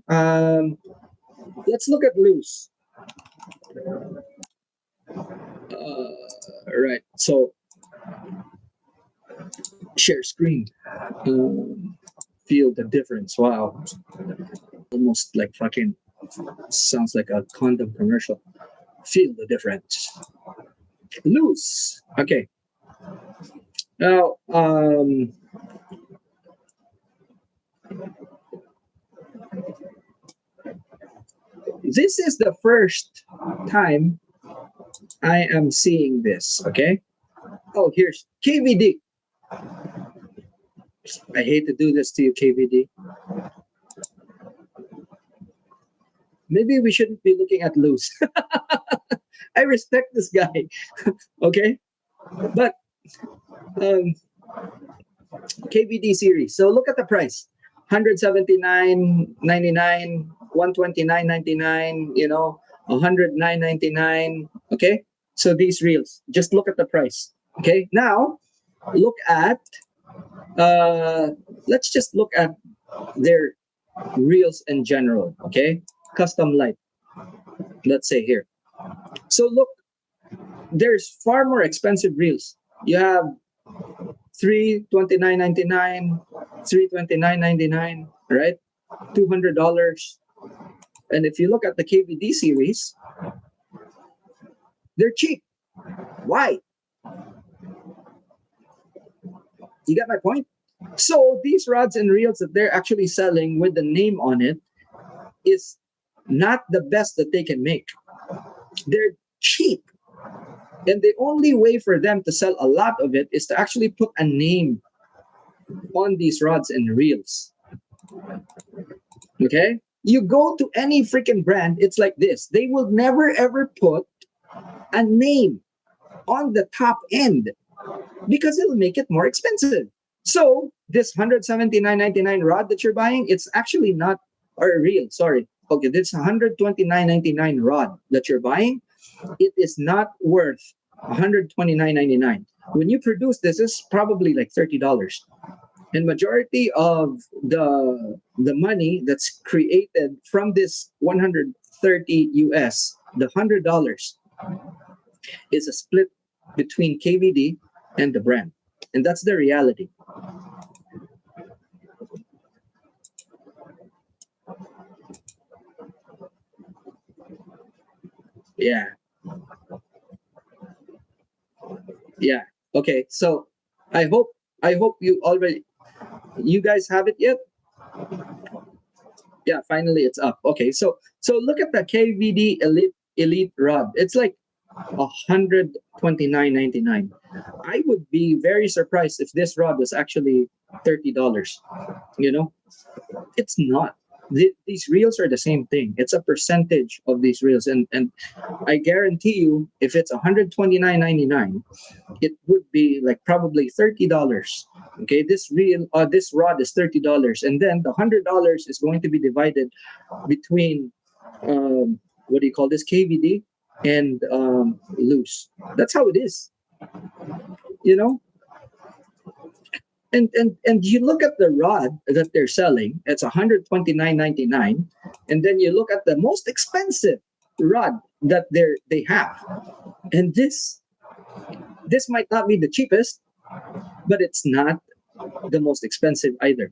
Let's look at loose. Right. So share screen. Feel the difference. Wow. Almost like fucking sounds like a condom commercial. Feel the difference. Loose. Okay. Now, this is the first time I am seeing this. Okay. Oh, here's KVD. I hate to do this to you, KVD. Maybe we shouldn't be looking at loose. I respect this guy. Okay. But KVD series. So look at the price. 179.99, 129.99, 109.99. Okay. So these reels, just look at the price. Okay. Now look at let's just look at their reels in general. Okay. Custom light. Let's say here. So look, there's far more expensive reels. You have $329.99, $329.99, right? $200. And if you look at the KVD series, they're cheap. Why? You get my point? So these rods and reels that they're actually selling with the name on it is not the best that they can make. They're cheap. And the only way for them to sell a lot of it is to actually put a name on these rods and reels. Okay? You go to any freaking brand, it's like this. They will never ever put a name on the top end because it'll make it more expensive. So this $179.99 rod that you're buying, it's actually not, or reel, sorry. Okay, this $129.99 rod that you're buying, it is not worth $129.99. When you produce this, it's probably like $30. And majority of the money that's created from this 130 US, the $100 is a split between KVD and the brand. And that's the reality. Yeah. Yeah. Okay. So I hope you guys have it yet. Yeah, finally it's up. Okay. So look at the KVD Elite rod. It's like $129.99. I would be very surprised if this rod was actually $30. It's not. These reels are the same thing. It's a percentage of these reels, and I guarantee you, if it's $129.99, it would be like probably $30. Okay, this rod is $30, and then the $100 is going to be divided between what do you call this, KVD and loose. That's how it is. You know, and you look at the rod that they're selling, it's $129.99, and then you look at the most expensive rod that they have, and this might not be the cheapest, but it's not the most expensive either.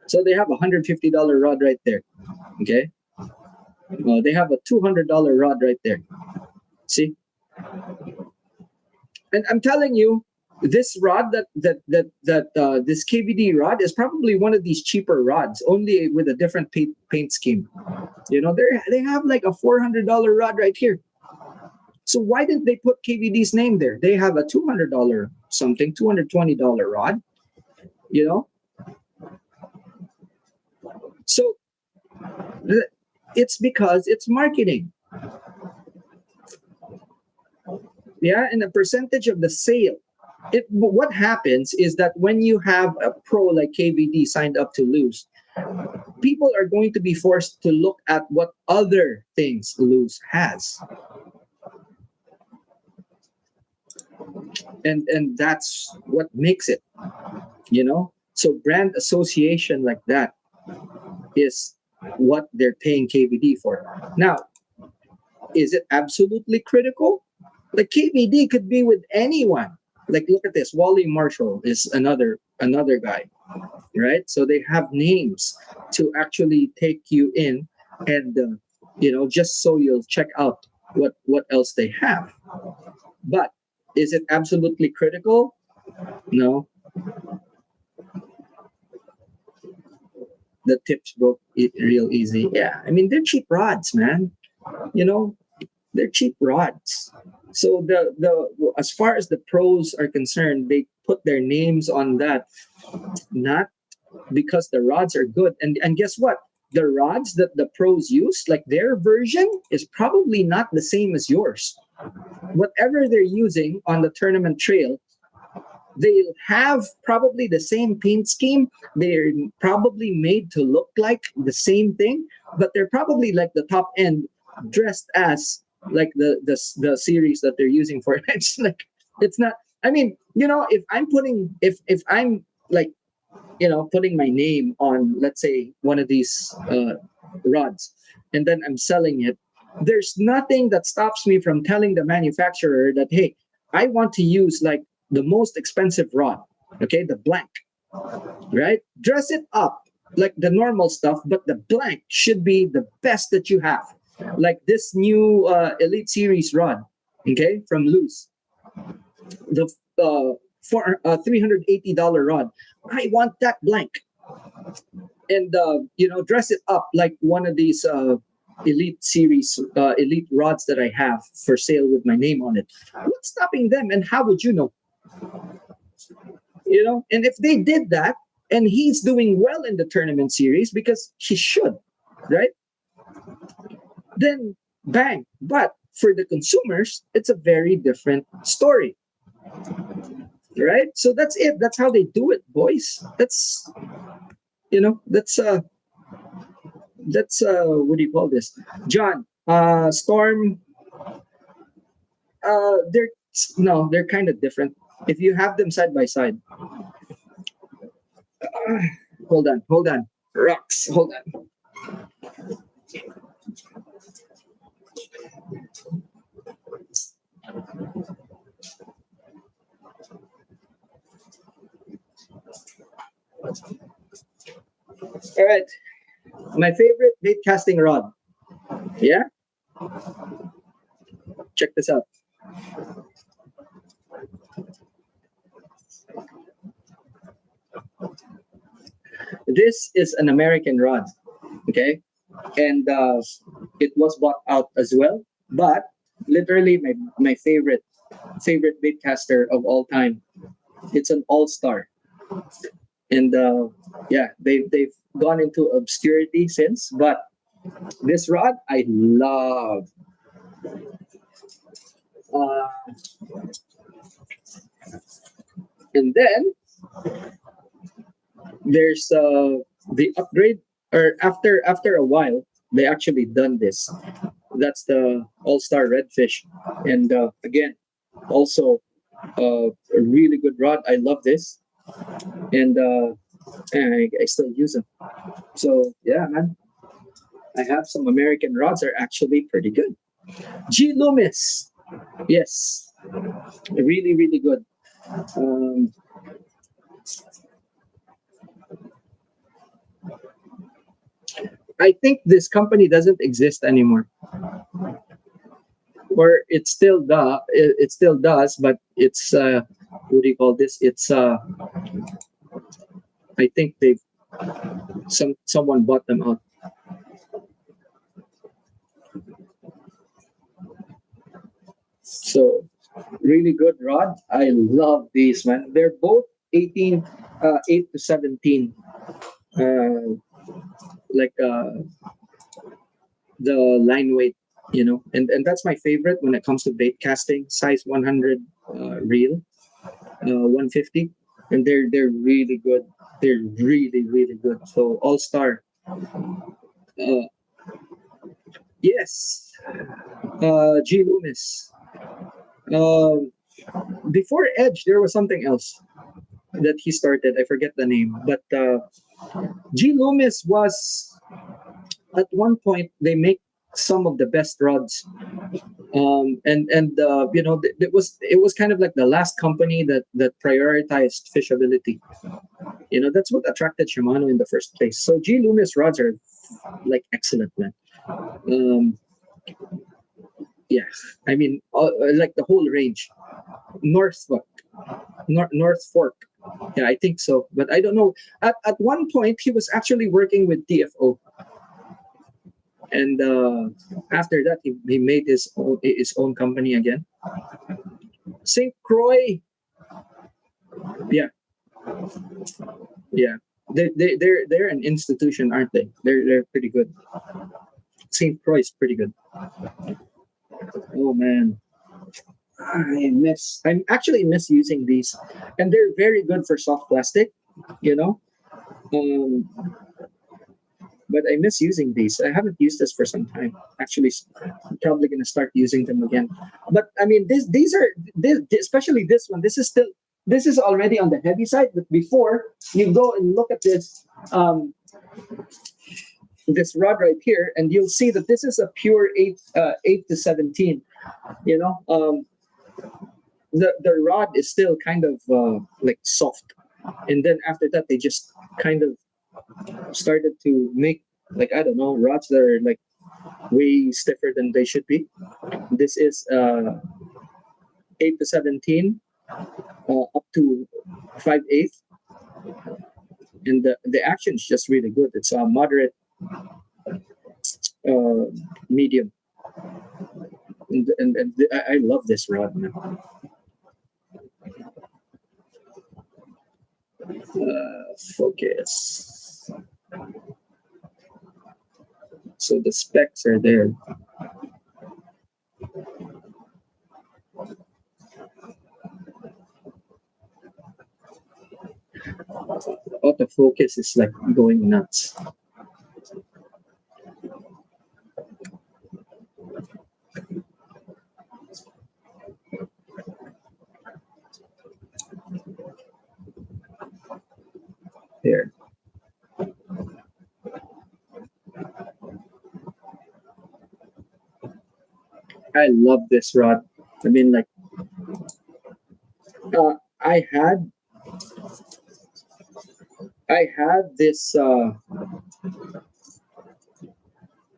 So they have a $150 rod right there. Okay, they have a $200 rod right there. See, And I'm telling you, this rod this KVD rod is probably one of these cheaper rods, only with a different paint scheme. They have like a $400 rod right here. So why didn't they put KVD's name there? They have a $200 something, $220 rod. You know, so it's because it's marketing. Yeah, and a percentage of the sale. What happens is that when you have a pro like KVD signed up to lose, people are going to be forced to look at what other things lose has, and that's what makes it. So brand association like that is what they're paying KVD for. Now, is it absolutely critical? Like KVD could be with anyone. Like look at this, Wally Marshall is another guy, right? So they have names to actually take you in, and just so you'll check out what else they have. But is it absolutely critical? No. The tips book real easy. Yeah, I mean they're cheap rods, man. You know, they're cheap rods. So the as far as the pros are concerned, they put their names on that, not because the rods are good. And guess what? The rods that the pros use, like their version, is probably not the same as yours. Whatever they're using on the tournament trail, they'll have probably the same paint scheme. They're probably made to look like the same thing, but they're probably like the top end dressed as like the series that they're using for it. It's like it's not. I mean, if I'm like putting my name on, let's say, one of these rods, and then I'm selling it, there's nothing that stops me from telling the manufacturer that, hey, I want to use like the most expensive rod, okay, the blank, right? Dress it up like the normal stuff, but the blank should be the best that you have. Like this new Elite Series rod, okay, from Loose, the for $380 rod. I want that blank, and dress it up like one of these Elite Series Elite rods that I have for sale with my name on it. What's stopping them? And how would you know? And if they did that, and he's doing well in the tournament series because he should, right? Then bang. But for the consumers, it's a very different story, right? So that's it. That's how they do it, boys. That's what do you call this, John? Storm. They're no, they're kind of different. If you have them side by side, hold on, rocks, hold on. All right, my favorite bait casting rod. Yeah, check this out. This is an American rod, okay, and it was bought out as well. But literally, my favorite bait caster of all time. It's an all star, and yeah, they've gone into obscurity since. But this rod I love. Uh, and then there's the upgrade, or after a while they actually done this. That's the All Star Redfish, and again, also a really good rod. I love this, and I still use them. So yeah, man, I have some American rods are actually pretty good. G Loomis, yes, really really good. Um, I think this company doesn't exist anymore. or it still does, but it's what do you call this? It's I think they've someone bought them out. So really good rod. I love these, man. They're both 18, 8 to 17. Uh, like the line weight, and that's my favorite when it comes to bait casting. Size 100 reel, 150, and they're really good. They're really good. So All Star, uh, yes, G Loomis. Um, Before Edge, there was something else that he started. I forget the name, but G Loomis was at one point they make some of the best rods, and it was kind of like the last company that prioritized fishability. That's what attracted Shimano in the first place. So G Loomis rods are like excellent, man. Um, yeah, I mean, like the whole range, North Fork, North Fork. Yeah, I think so, but I don't know. At one point, he was actually working with TFO, and after that, he made his own company again. St. Croix, yeah, yeah. They're an institution, aren't they? They're pretty good. St. Croix is pretty good. Oh man, I'm actually miss using these, and they're very good for soft plastic. You know, um, but I miss using these. I haven't used this for some time. Actually, I'm probably gonna start using them again. But I mean, these are especially this one. This is already on the heavy side. But before you go and look at this rod right here, and you'll see that this is a pure 8 to 17. You know, the rod is still kind of like soft, and then after that they just kind of started to make, like, I don't know, rods that are like way stiffer than they should be. This is 8 to 17, up to 5/8, and the action is just really good. It's a moderate, uh, medium, and I love this rod, man. Focus. So the specs are there. Autofocus is like going nuts. Here. I love this rod. I mean, like, uh, I had I had this.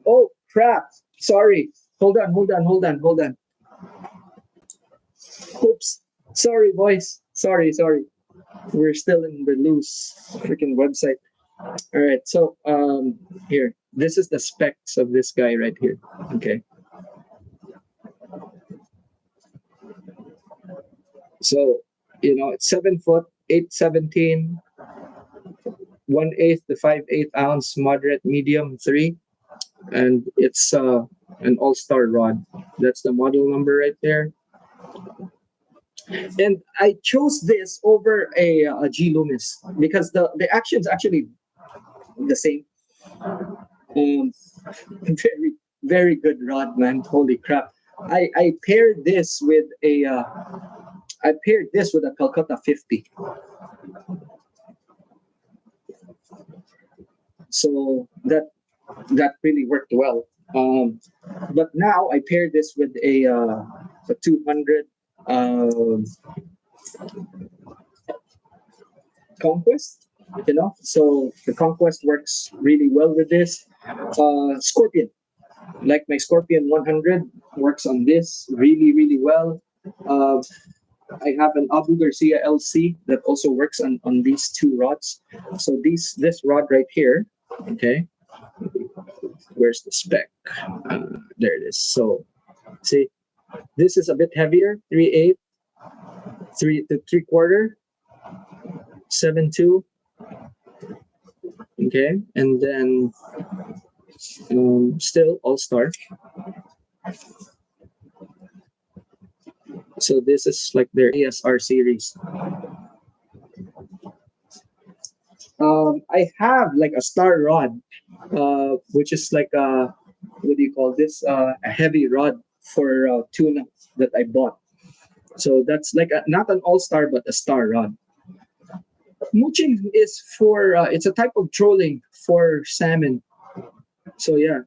Oh crap! Sorry. Hold on. Oops. Sorry, boys. Sorry. We're still in the loose freaking website. All right. So here. This is the specs of this guy right here. Okay. So it's 7 foot, 817, 1/8 to 5/8 ounce, moderate, medium, three, and it's an all-star rod. That's the model number right there. And I chose this over a G Loomis because the action's actually the same. Very very good rod, man. Holy crap! I paired this with a Calcutta 50. So that really worked well. But now I paired this with a 200 uh, Conquest. So the Conquest works really well with this. Scorpion. Like my Scorpion 100 works on this really, really well. Uh, I have an Abu Garcia LC that also works on these two rods. So this rod right here, okay, where's the spec? There it is. So see, this is a bit heavier, 3/8, 3 3/4, 7/2, okay, and then still All Star. So this is like their ASR series. I have like a star rod, which is like a, what do you call this? A heavy rod for tuna that I bought. So that's like not an all star, but a star rod. Mooching is for it's a type of trolling for salmon. So yeah,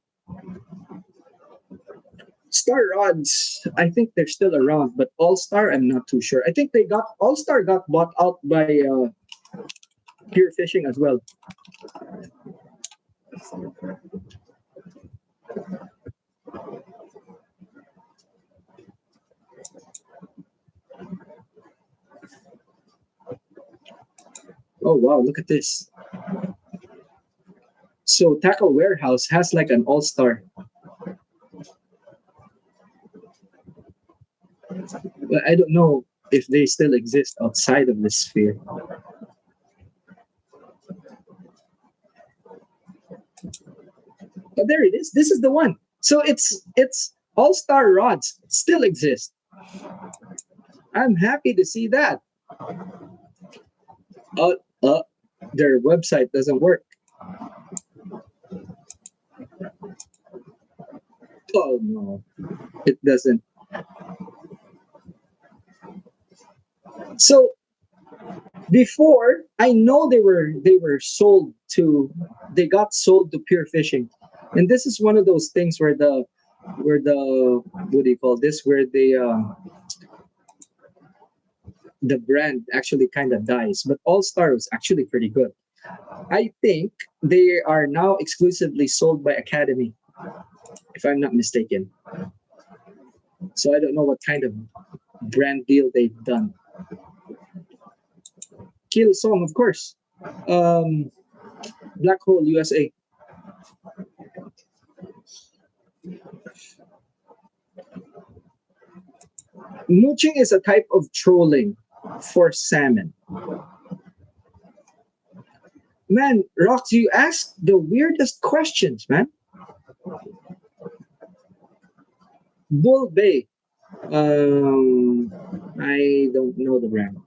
star rods. I think they're still around, but all star, I'm not too sure. I think they got all star got bought out by Pure Fishing as well. Oh wow, look at this. So Tackle Warehouse has like an all star. But I don't know if they still exist outside of this sphere. But there it is. This is the one. So it's all star rods still exist. I'm happy to see that. Uh, uh, their website doesn't work. Oh no, it doesn't. So before, I know they were sold to, they got sold to Pure Fishing, and this is one of those things where the what do you call this? Where the brand actually kind of dies. But All Star was actually pretty good. I think they are now exclusively sold by Academy, if I'm not mistaken. So I don't know what kind of brand deal they've done. Kill Song, of course. Um, Black Hole USA. Mooching is a type of trolling for salmon. Man, Rox, you ask the weirdest questions, man. Bull Bay. I don't know the brand.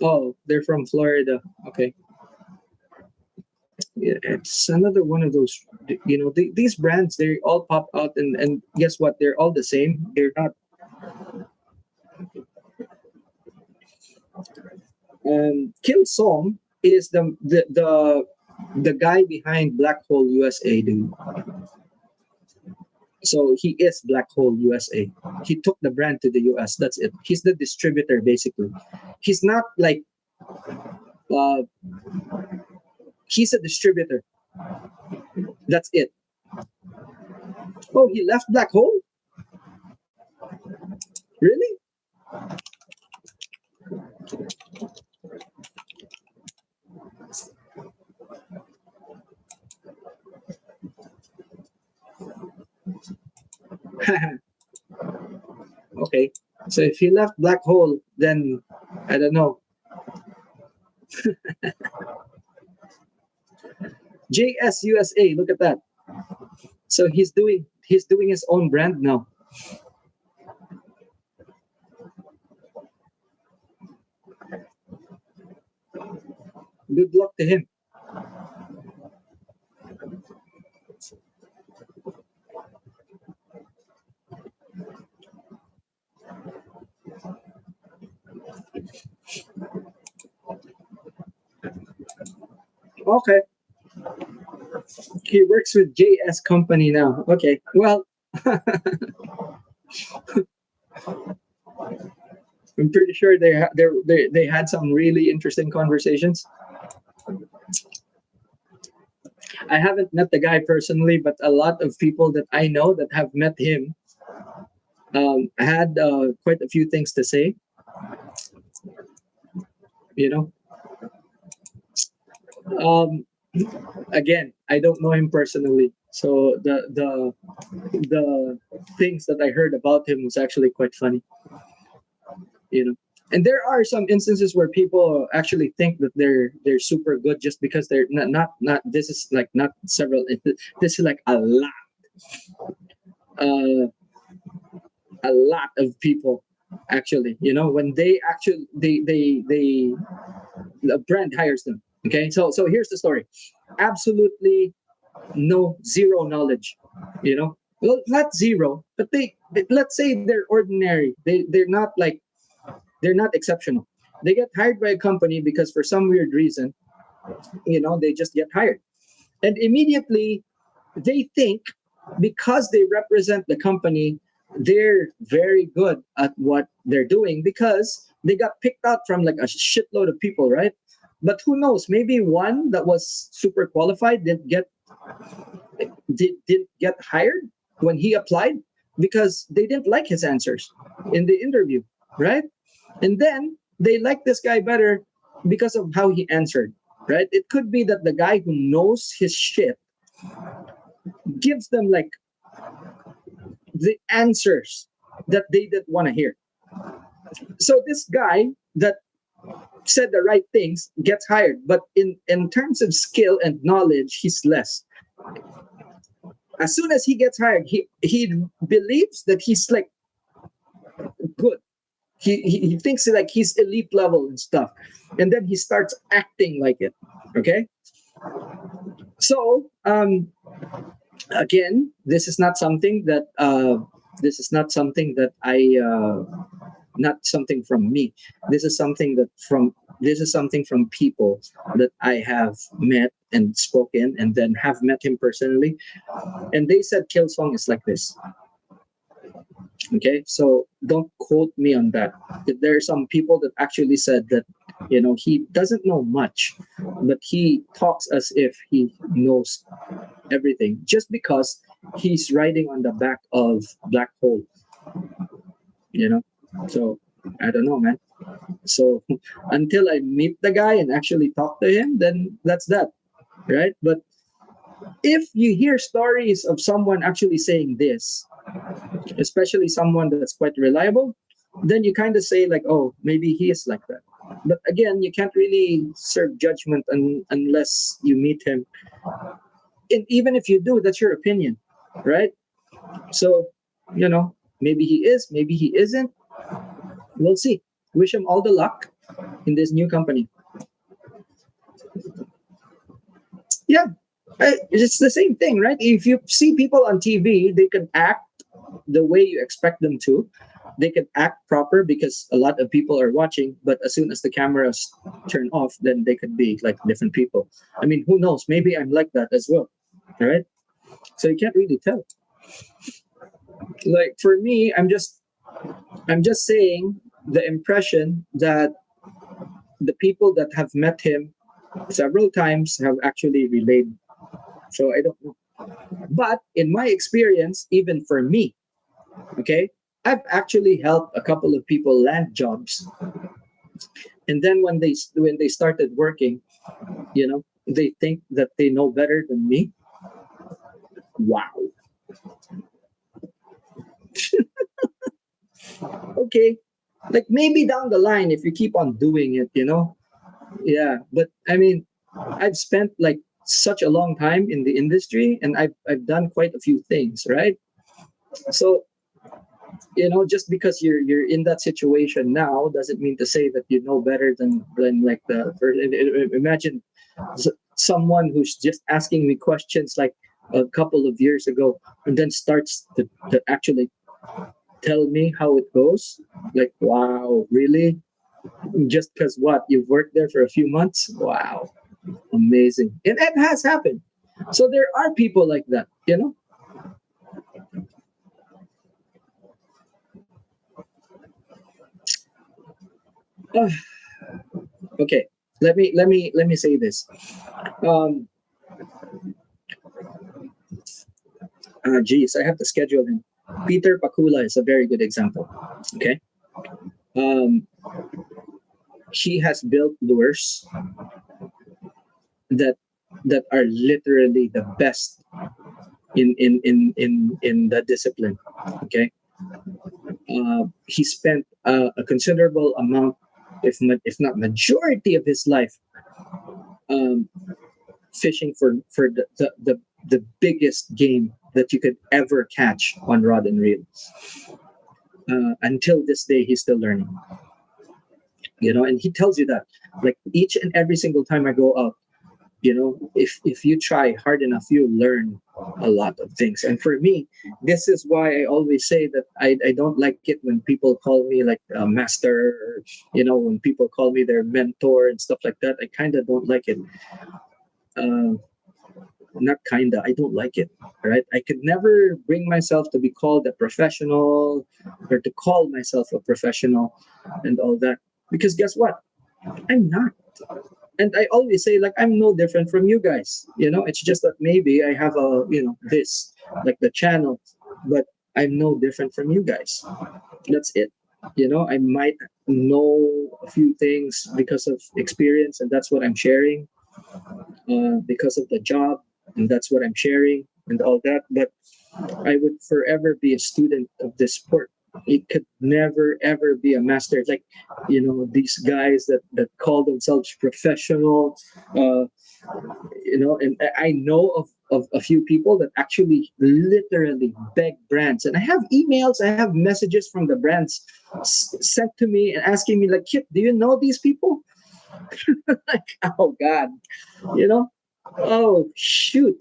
Oh, they're from Florida. Okay. Yeah, it's another one of those, these brands, they all pop out, and guess what? They're all the same. They're not. Kim Song is the guy behind Black Hole USA, dude. So he is Black Hole USA. He took the brand to the US. That's it. He's the distributor, basically. He's not like uh, he's a distributor. That's it. Oh, he left Black Hole? Really? Okay. So if he left Black Hole, then I don't know. JS USA, look at that. So he's doing his own brand now. Good luck to him. Okay, he works with JS company now. Okay, well, I'm pretty sure they had some really interesting conversations. I haven't met the guy personally, but a lot of people that I know that have met him had quite a few things to say. You know, um, again, I don't know him personally, so the things that I heard about him was actually quite funny. You know, and there are some instances where people actually think that they're super good just because they're not. This is like not several. This is like uh, a lot of people actually. You know, when they actually they the brand hires them. Okay, so here's the story. Absolutely no zero knowledge. You know, well, not zero, but let's say they're ordinary. They're not like they're not exceptional. They get hired by a company because for some weird reason, you know, they just get hired. And immediately they think because they represent the company, they're very good at what they're doing because they got picked out from like a shitload of people, right? But who knows? Maybe one that was super qualified didn't get hired when he applied because they didn't like his answers in the interview, right? And then they like this guy better because of how he answered, right? It could be that the guy who knows his shit gives them like the answers that they didn't want to hear. So this guy that said the right things gets hired, but in terms of skill and knowledge, he's less. As soon as he gets hired, he believes that he's like good. He thinks like he's elite level and stuff, and then he starts acting like it. Okay, so again, this is not something that I not something from me. This is something that from this is something from people that I have met and spoken, and then have met him personally, and they said Killsong is like this. Okay, so don't quote me on that. There are some people that actually said that, you know, he doesn't know much, but he talks as if he knows everything just because he's riding on the back of black hole, you know. So I don't know, man. So until I meet the guy and actually talk to him, then that's that, right? But if you hear stories of someone actually saying this, especially someone that's quite reliable, then you kind of say like, oh, maybe he is like that. But again, you can't really serve judgment unless you meet him. And even if you do, that's your opinion, right? So, you know, maybe he is, maybe he isn't. We'll see. Wish him all the luck in this new company. Yeah, it's the same thing, right? If you see people on TV, they can act the way you expect them to. They can act proper because a lot of people are watching, but as soon as the cameras turn off, then they could be like different people. I mean, who knows? Maybe I'm like that as well, right? So you can't really tell. Like for me, I'm just saying the impression that the people that have met him several times have actually relayed. So I don't know. But in my experience, even for me, okay, I've actually helped a couple of people land jobs, and then when they started working, you know, they think that they know better than me. Wow. Okay, like maybe down the line if you keep on doing it, you know. Yeah, but I mean, I've spent like such a long time in the industry, and I've done quite a few things, right? So you know, just because you're in that situation now doesn't mean to say that you know better than like the imagine someone who's just asking me questions like a couple of years ago and then starts to actually tell me how it goes. Like, wow, really? Just because what you've worked there for a few months? Wow. Amazing. And it has happened. So there are people like that, you know? Ah, okay. Let me say this. Um Geez, I have to schedule him. Peter Pakula is a very good example. Okay. Um he has built lures that are literally the best in the discipline. Okay. He spent a considerable amount, if not majority of his life, um, fishing for the biggest game that you could ever catch on rod and reel. Until this day, he's still learning. And he tells you that, like, each and every single time I go out, if you try hard enough, you learn a lot of things. And for me, this is why I always say that I don't like it when people call me like a master, or when people call me their mentor and stuff like that. I kind of don't like it. um, Not kinda, I don't like it. Right, I could never bring myself to be called a professional, or to call myself a professional and all that, because guess what, I'm not. And I always say, like, I'm no different from you guys. It's just that maybe I have a, this, like the channel, but I'm no different from you guys. That's it. I might know a few things because of experience, and that's what I'm sharing, because of the job, and that's what I'm sharing and all that. But I would forever be a student of this sport. It could never ever be a master. Like, these guys that call themselves professional. Uh, and I know of a few people that actually literally beg brands, and I have emails, I have messages from the brands sent to me and asking me, like, Kip, do you know these people? Like, oh God, you know oh shoot,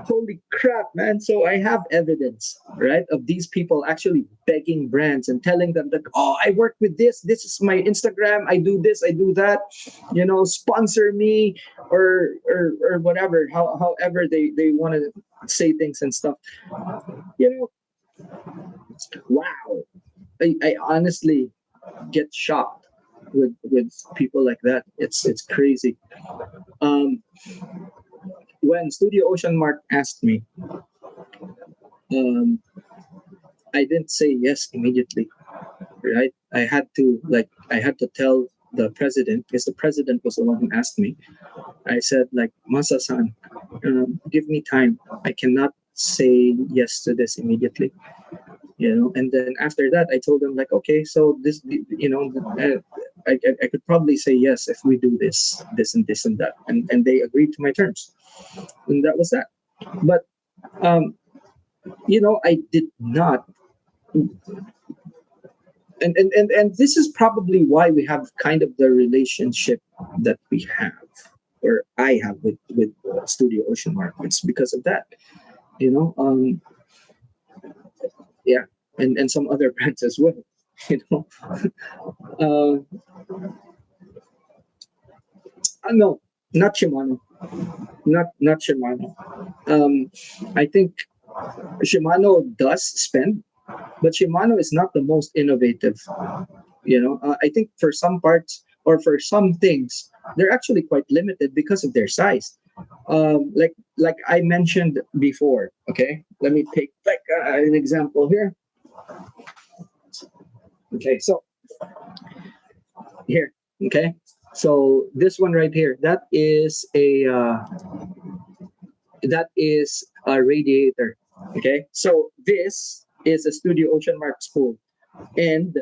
holy crap, man. So I have evidence, right, of these people actually begging brands and telling them that, oh, I work with this is my Instagram, I do this, I do that, sponsor me, or whatever, however they want to say things and stuff. you know wow, I honestly get shocked with people like that. It's crazy. um when Studio Ocean Mark asked me, um, I didn't say yes immediately, right? I had to tell the president, because the president was the one who asked me. I said, like, Masa-san, give me time. I cannot say yes to this immediately. And then after that, I told them, like, okay, so this, I could probably say yes if we do this and this and that, and they agreed to my terms, and that was that. But um, I did not, and this is probably why we have kind of the relationship that we have, or I have with Studio Ocean Mark. It's because of that, you know. Yeah, and some other brands as well, you know. Uh, no, not Shimano, not Shimano. Um, I think Shimano does spend, but Shimano is not the most innovative. I think for some parts, or for some things, they're actually quite limited because of their size. Like I mentioned before. Okay, let me take like an example here. Okay, so here. Okay, so this one right here, that is a radiator. Okay, so this is a Studio Ocean Mark spool, and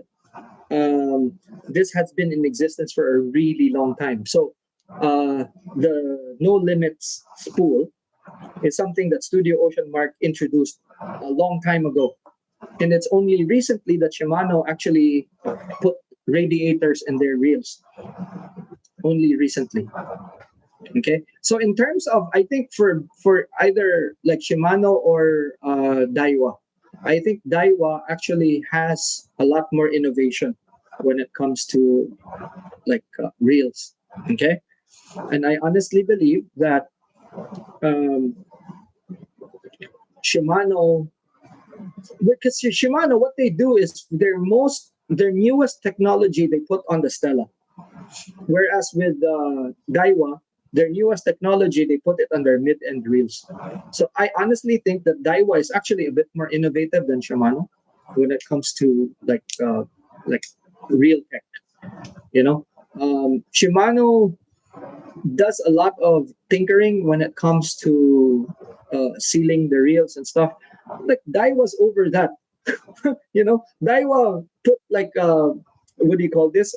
this has been in existence for a really long time. So the No Limits spool is something that Studio Ocean Mark introduced a long time ago. And it's only recently that Shimano actually put radiators in their reels. Only recently. Okay. So in terms of, I think for either like Shimano or Daiwa, I think Daiwa actually has a lot more innovation when it comes to like reels. Okay. And I honestly believe that um, Shimano, because Shimano, what they do is their newest technology they put on the Stella, whereas with Daiwa, their newest technology they put it on their mid-end reels. So I honestly think that Daiwa is actually a bit more innovative than Shimano when it comes to like reel tech. You know, Shimano does a lot of tinkering when it comes to sealing the reels and stuff. Like Daiwa's over that. Daiwa put like what do you call this?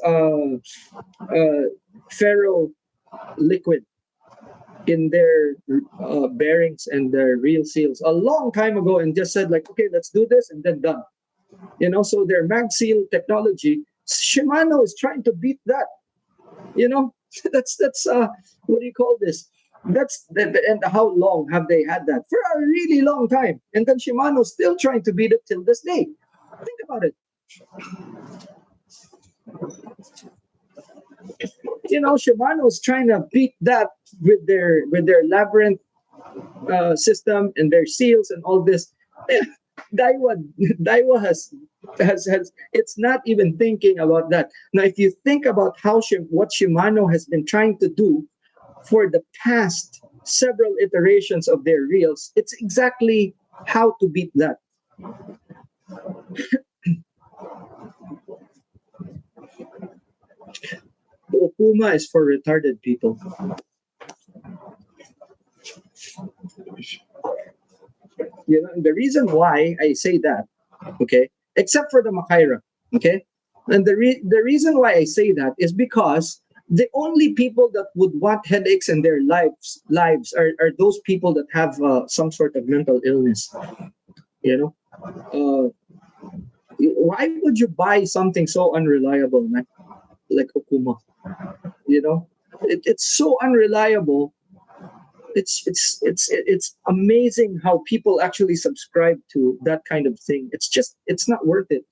Ferro liquid in their bearings and their reel seals a long time ago, and just said like, okay, let's do this, and then done. So their mag seal technology, Shimano is trying to beat that. You know, that's what do you call this? And how long have they had that? For a really long time. And then Shimano's still trying to beat it till this day. Think about it. Shimano's trying to beat that with their labyrinth system and their seals and all this. Daiwa Daiwa has it's not even thinking about that. Now, if you think about what Shimano has been trying to do for the past several iterations of their reels, it's exactly how to beat that. Okuma is for retarded people. The reason why I say that, okay, except for the Makaira, okay, and the reason why I say that is because the only people that would want headaches in their lives are those people that have some sort of mental illness. You know, why would you buy something so unreliable, man, like Okuma? It's so unreliable. It's amazing how people actually subscribe to that kind of thing. It's not worth it.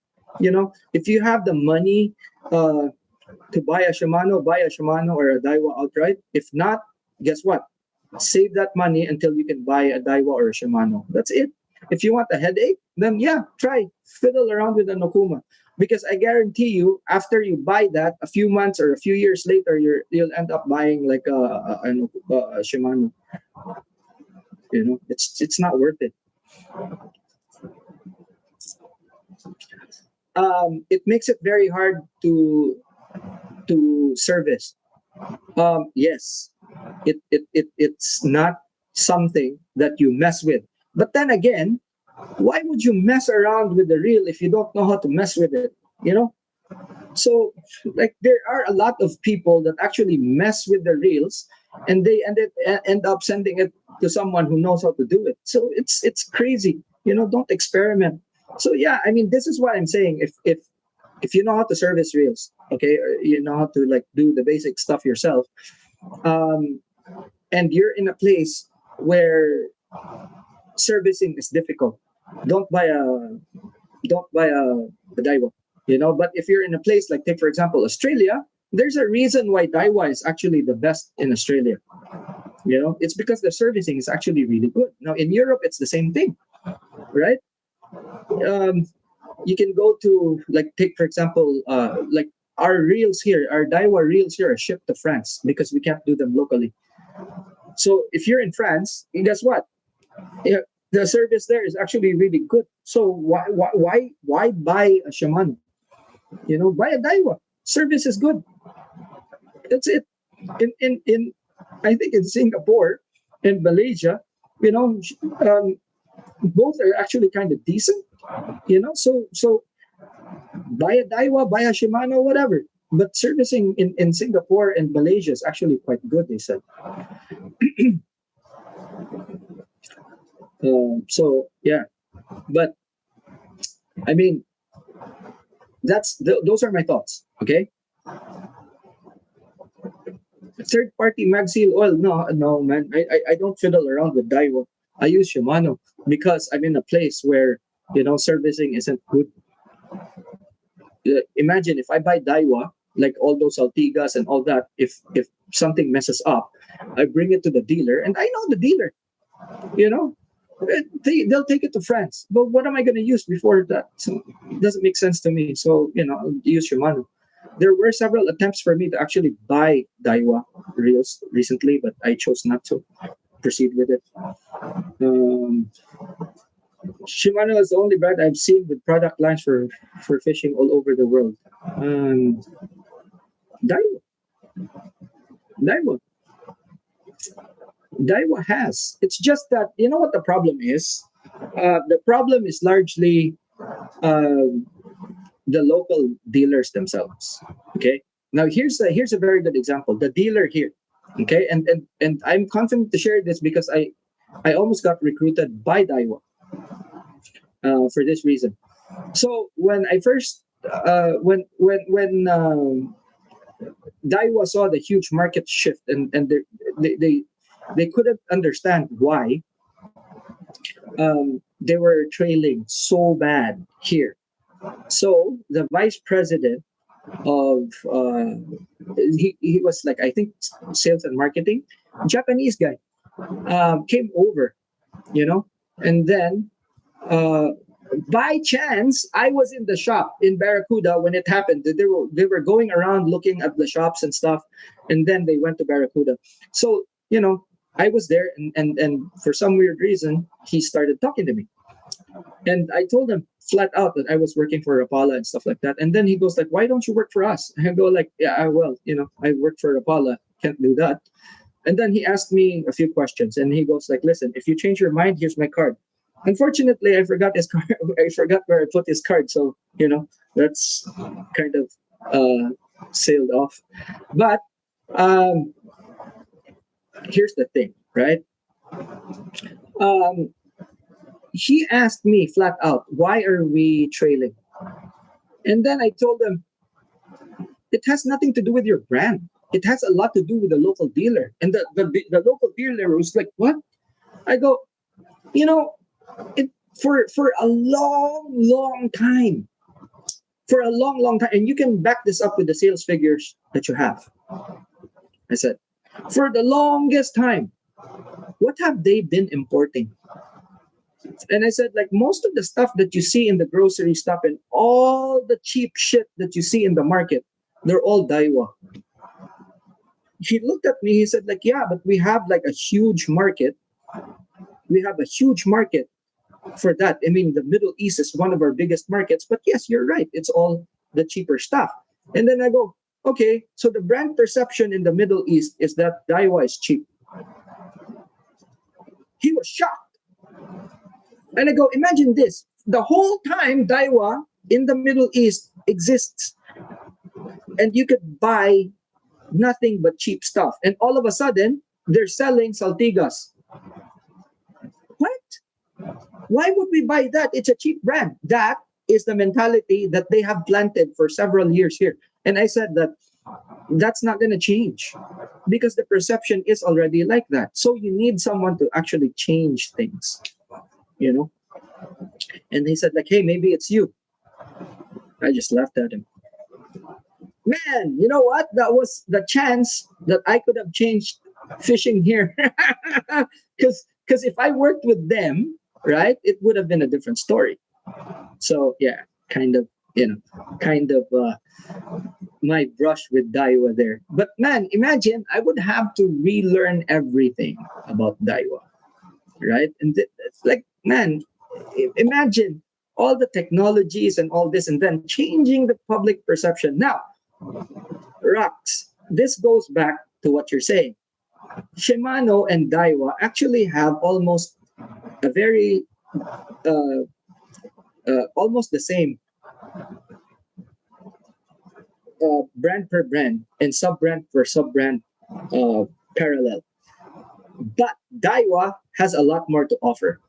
If you have the money to buy a Shimano or a Daiwa outright. If not, guess what? Save that money until you can buy a Daiwa or a Shimano. That's it. If you want a headache, then yeah, try fiddle around with a Nokuma. Because I guarantee you, after you buy that, a few months or a few years later, you'll end up buying like a Shimano. It's not worth it. It makes it very hard to service. Yes, it's not something that you mess with. But then again, why would you mess around with the reel if you don't know how to mess with it? So like there are a lot of people that actually mess with the reels, and they end up sending it to someone who knows how to do it. So it's crazy. Don't experiment. So yeah, I mean, this is what I'm saying. If you know how to service reels, okay, or you know how to like do the basic stuff yourself, and you're in a place where servicing is difficult, don't buy a Daiwa. But if you're in a place like, take for example, Australia, there's a reason why Daiwa is actually the best in Australia. It's because the servicing is actually really good. Now in Europe, it's the same thing, right? You can go to, like, take for example, like our reels here, our Daiwa reels here are shipped to France because we can't do them locally. So if you're in France, guess what? Yeah, the service there is actually really good. So why buy a Shimano? Buy a Daiwa. Service is good. That's it. In I think in Singapore and Malaysia, both are actually kind of decent. So buy a Daiwa, buy a Shimano, whatever. But servicing in Singapore and Malaysia is actually quite good, they said. So yeah, but I mean, those are my thoughts. Okay. Third party mag seal oil, no man, I don't fiddle around with Daiwa. I use Shimano because I'm in a place where servicing isn't good. Imagine if I buy Daiwa like all those Altigas and all that, if something messes up, I bring it to the dealer, and I know the dealer. You know, they'll take it to France. But what am I going to use before that? So it doesn't make sense to me. So I'll use Shimano. There were several attempts for me to actually buy Daiwa reels recently, but I chose not to proceed with it. Um, Shimano is the only brand I've seen with product lines for fishing all over the world. Um, Daiwa, Daiwa, Daiwa has. It's just that you know what the problem is. The problem is largely um the local dealers themselves. Okay. Now here's a very good example. The dealer here. Okay, and I'm confident to share this because I almost got recruited by Daiwa for this reason. So when I first when Daiwa saw the huge market shift and they couldn't understand why they were trailing so bad here. So the vice president of he was like I think sales and marketing, Japanese guy, came over, and then uh, by chance I was in the shop in Barracuda when it happened. They were going around looking at the shops and stuff, and then they went to Barracuda. So I was there, and for some weird reason he started talking to me. And I told him flat out that I was working for Rapala and stuff like that. And then he goes like, "Why don't you work for us?" And I go like, "Yeah, well, I work for Rapala. Can't do that." And then he asked me a few questions, and he goes like, "Listen, if you change your mind, here's my card." Unfortunately, I forgot his card. I forgot where I put his card, so that's kind of sailed off. But um, here's the thing, right? Um, he asked me flat out, "Why are we trailing?" And then I told him, it has nothing to do with your brand. It has a lot to do with the local dealer. And the local dealer was like, "What?" I go, you know, it for a long time, for a long time, and you can back this up with the sales figures that you have. I said, for the longest time, what have they been importing? And I said, like most of the stuff that you see in the grocery stuff and all the cheap shit that you see in the market, they're all Daiwa. He looked at me, he said, like, yeah, but we have like a huge market. We have a huge market for that. I mean, the Middle East is one of our biggest markets, but yes, you're right. It's all the cheaper stuff. And then I go, okay, so the brand perception in the Middle East is that Daiwa is cheap. He was shocked. And I go, imagine this. The whole time Daiwa in the Middle East exists, and you could buy nothing but cheap stuff. And all of a sudden, they're selling Saltigas. What? Why would we buy that? It's a cheap brand. That is the mentality that they have planted for several years here. And I said that that's not going to change because the perception is already like that. So you need someone to actually change things, you know? And he said, like, hey, maybe it's you. I just laughed at him. Man, you know what? That was the chance that I could have changed fishing here. Because if I worked with them, right, it would have been a different story. So yeah, kind of, my brush with Daiwa there. But man, imagine I would have to relearn everything about Daiwa, right? And it's like, man, imagine all the technologies and all this, and then changing the public perception. Now, Rocks, this goes back to what you're saying. Shimano and Daiwa actually have almost a very, uh, almost the same brand per brand and sub brand per sub brand uh, parallel. But Daiwa has a lot more to offer.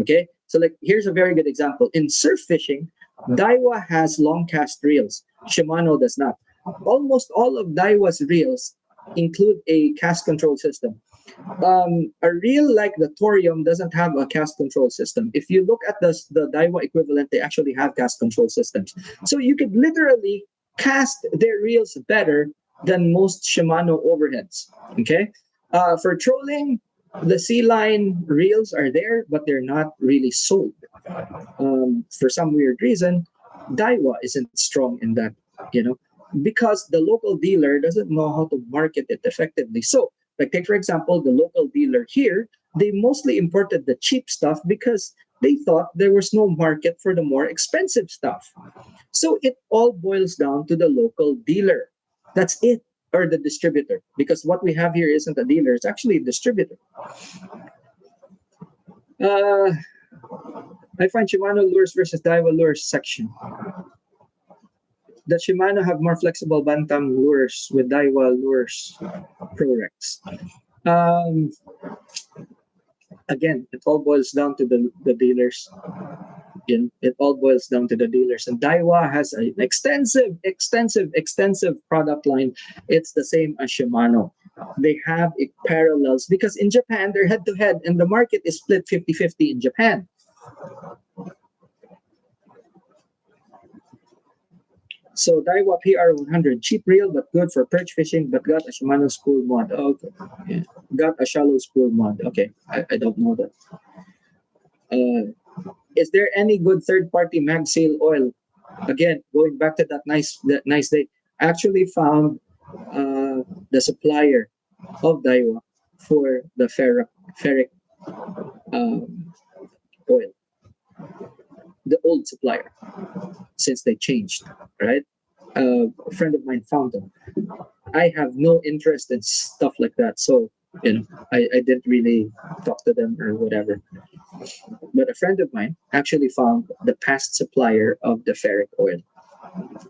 Okay, so like here's a very good example. In surf fishing, Daiwa has long cast reels. Shimano does not. Almost all of Daiwa's reels include a cast control system. A reel like the Thorium doesn't have a cast control system. If you look at the Daiwa equivalent, they actually have cast control systems. So you could literally cast their reels better than most Shimano overheads. Okay, for trolling, the C line reels are there, but they're not really sold. For some weird reason, Daiwa isn't strong in that, you know, because the local dealer doesn't know how to market it effectively. So, like, take for example, the local dealer here, they mostly imported the cheap stuff because they thought there was no market for the more expensive stuff. So it all boils down to the local dealer. That's it, or the distributor, because what we have here isn't a dealer; it's actually a distributor. Uh, I find Shimano lures versus Daiwa lures section. Does Shimano have more flexible bantam lures with Daiwa lures Prorex? Um, Again, it all boils down to the dealers. It all boils down to the dealers. And Daiwa has an extensive product line. It's the same as Shimano. They have it parallels because in Japan, they're head to head, and the market is split 50-50 in Japan. So Daiwa PR100, cheap reel but good for perch fishing, but got a Shimano spool mod. Oh, okay, yeah. Got a shallow spool mod. Okay, I don't know that. Is there any good third-party mag seal oil? Again, going back to that nice day, I actually found the supplier of Daiwa for the ferric um, oil, the old supplier, since they changed, right? A friend of mine found them. I have no interest in stuff like that, so I didn't really talk to them or whatever. But a friend of mine actually found the past supplier of the ferric oil,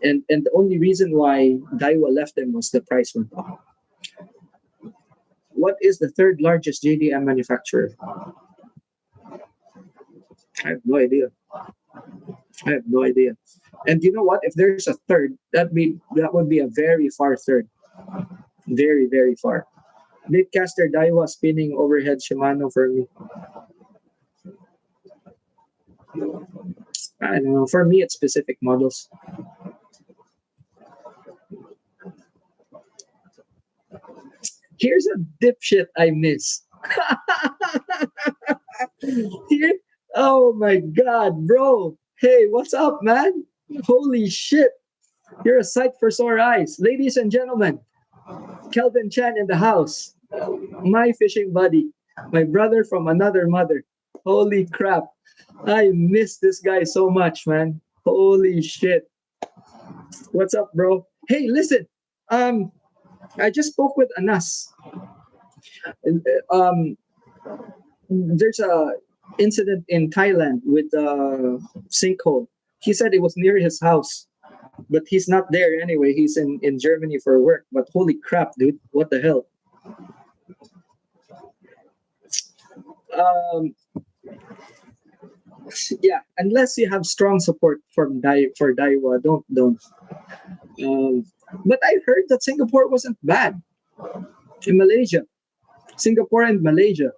and the only reason why Daiwa left them was the price went up. What is the third largest JDM manufacturer? I have no idea. I have no idea. And you know what? If there's a third, that would be a very far third, very far. Bitcaster Daiwa spinning overhead Shimano for me. I don't know. For me, it's specific models. Here's a dipshit I miss. Here, oh my god, bro. Hey, what's up, man? Holy shit. You're a sight for sore eyes. Ladies and gentlemen, Kelvin Chan in the house. My fishing buddy. My brother from another mother. Holy crap. I miss this guy so much, man. Holy shit. What's up, bro? Hey, listen. Um, I just spoke with Anas. Um, there's a incident in Thailand with a sinkhole. He said it was near his house, but he's not there anyway. He's in Germany for work. But holy crap, dude! What the hell? Um, yeah, unless you have strong support for Daiwa, don't. Um, but I heard that Singapore wasn't bad in Malaysia. Singapore and Malaysia,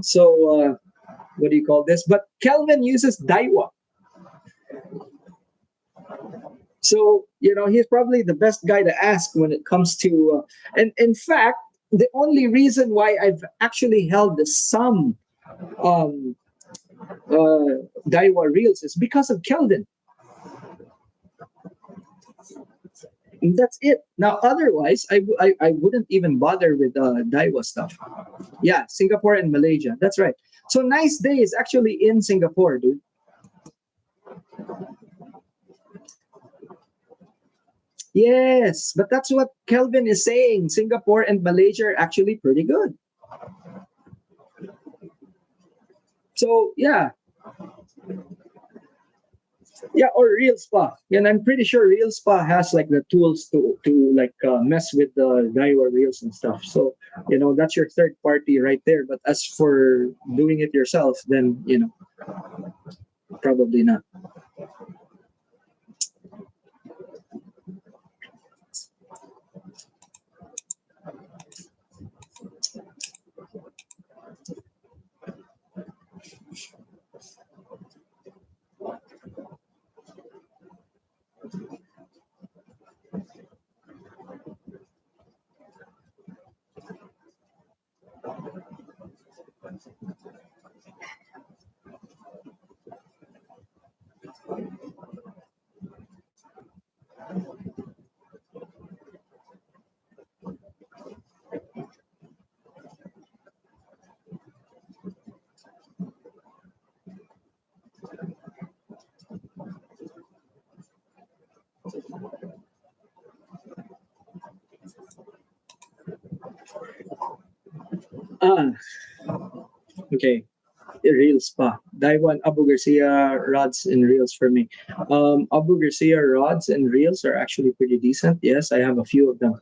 So what do you call this? But Kelvin uses Daiwa, so he's probably the best guy to ask when it comes to. And in fact, the only reason why I've actually held some um, Daiwa reels is because of Kelvin. And that's it. Now, otherwise, I wouldn't even bother with Daiwa stuff. Yeah, Singapore and Malaysia. That's right. So Nice Day is actually in Singapore, dude. Yes, but that's what Kelvin is saying. Singapore and Malaysia are actually pretty good. So yeah, or Real Spa. And I'm pretty sure Real Spa has like the tools to like mess with the Daiwa reels and stuff. So that's your third party right there. But as for doing it yourself, then probably not. Ah, okay. Reels pa. Daiwan Abu Garcia rods and reels for me. Abu Garcia rods and reels are actually pretty decent. Yes, I have a few of them.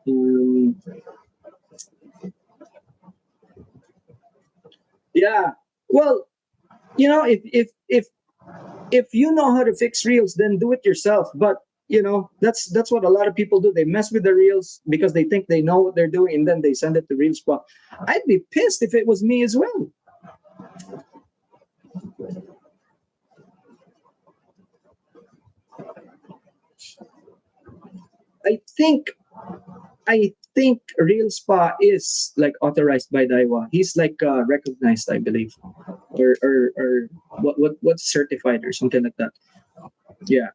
Um, yeah. Well, if you know how to fix reels, then do it yourself. But that's what a lot of people do. They mess with the reels because they think they know what they're doing, and then they send it to Reels Spa. I'd be pissed if it was me as well. I think I think Real Spa is like authorized by Daiwa. He's like recognized, I believe, or what's certified or something like that. Yeah,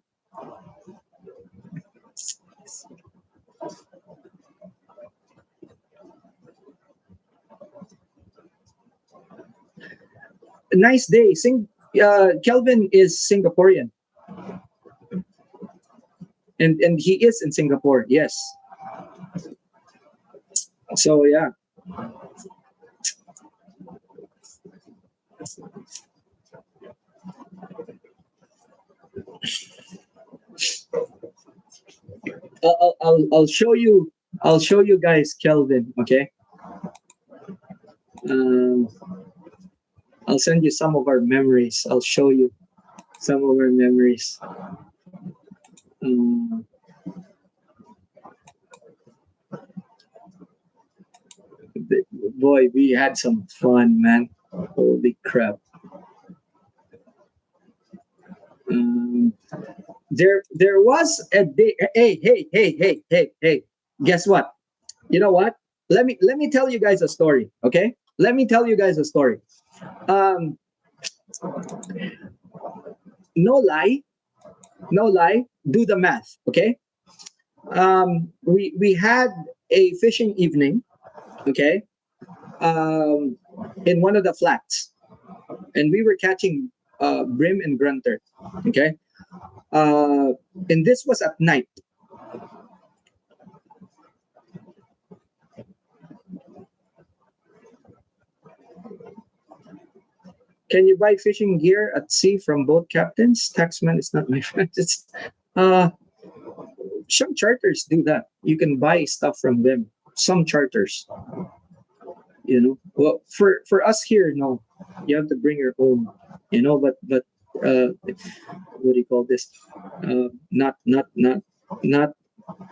a nice day. Kelvin is Singaporean, and he is in Singapore. Yes. So yeah, I'll show you. I'll show you guys Kelvin. Okay. Um, I'll send you some of our memories. I'll show you some of our memories. Um, Boy, we had some fun, man. Holy crap. Um, there was a day. Hey. Guess what? You know what? Let me tell you guys a story. Okay. Let me tell you guys a story. Um, no lie, no lie. Do the math. Okay. We had a fishing evening. Okay. Um, in one of the flats, and we were catching brim and grunter. Okay. Uh, and this was at night. Can you buy fishing gear at sea from boat captains? Taxman is not my friend. It's uh, some charters do that. You can buy stuff from them. Some charters, Well, for us here, no, you have to bring your own. But what do you call this? Not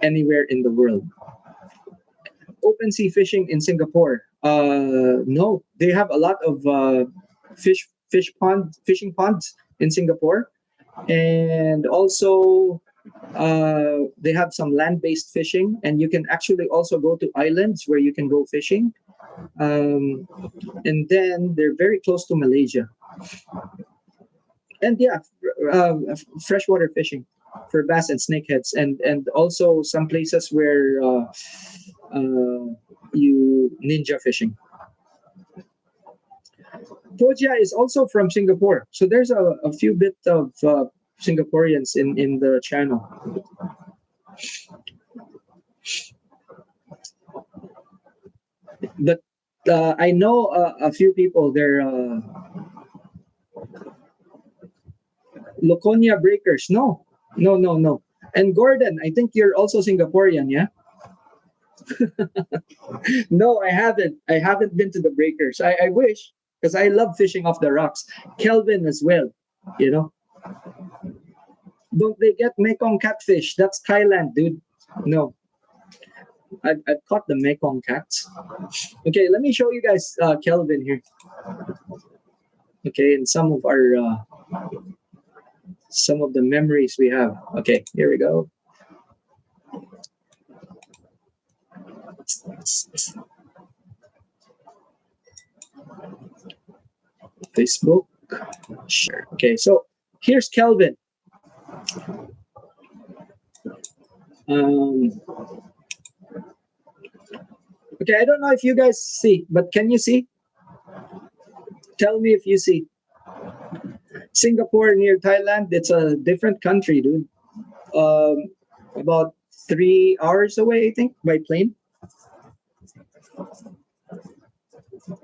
anywhere in the world. Open sea fishing in Singapore. No, they have a lot of fishing ponds in Singapore, and also they have some land-based fishing, and you can actually also go to islands where you can go fishing. Um, and then they're very close to Malaysia, and yeah, freshwater fishing for bass and snakeheads, and also some places where you ninja fishing. Toja is also from Singapore, so there's a few bit of Singaporeans in the channel. But I know a few people. They're Loconia Breakers. No, no, no, no. And Gordon, I think you're also Singaporean, yeah? No, I haven't. I haven't been to the Breakers. I wish, because I love fishing off the rocks. Kelvin as well, you know. Don't they get Mekong catfish? That's Thailand, dude. No, I've caught the Mekong cats. Okay, let me show you guys Kelvin here. Okay, and some of the memories we have. Okay, here we go. Facebook. Sure. Okay, so here's Kelvin. Um, okay, I don't know if you guys see, but can you see? Tell me if you see. Singapore near Thailand, it's a different country, dude. Um, about 3 hours away, I think, by plane. Uh,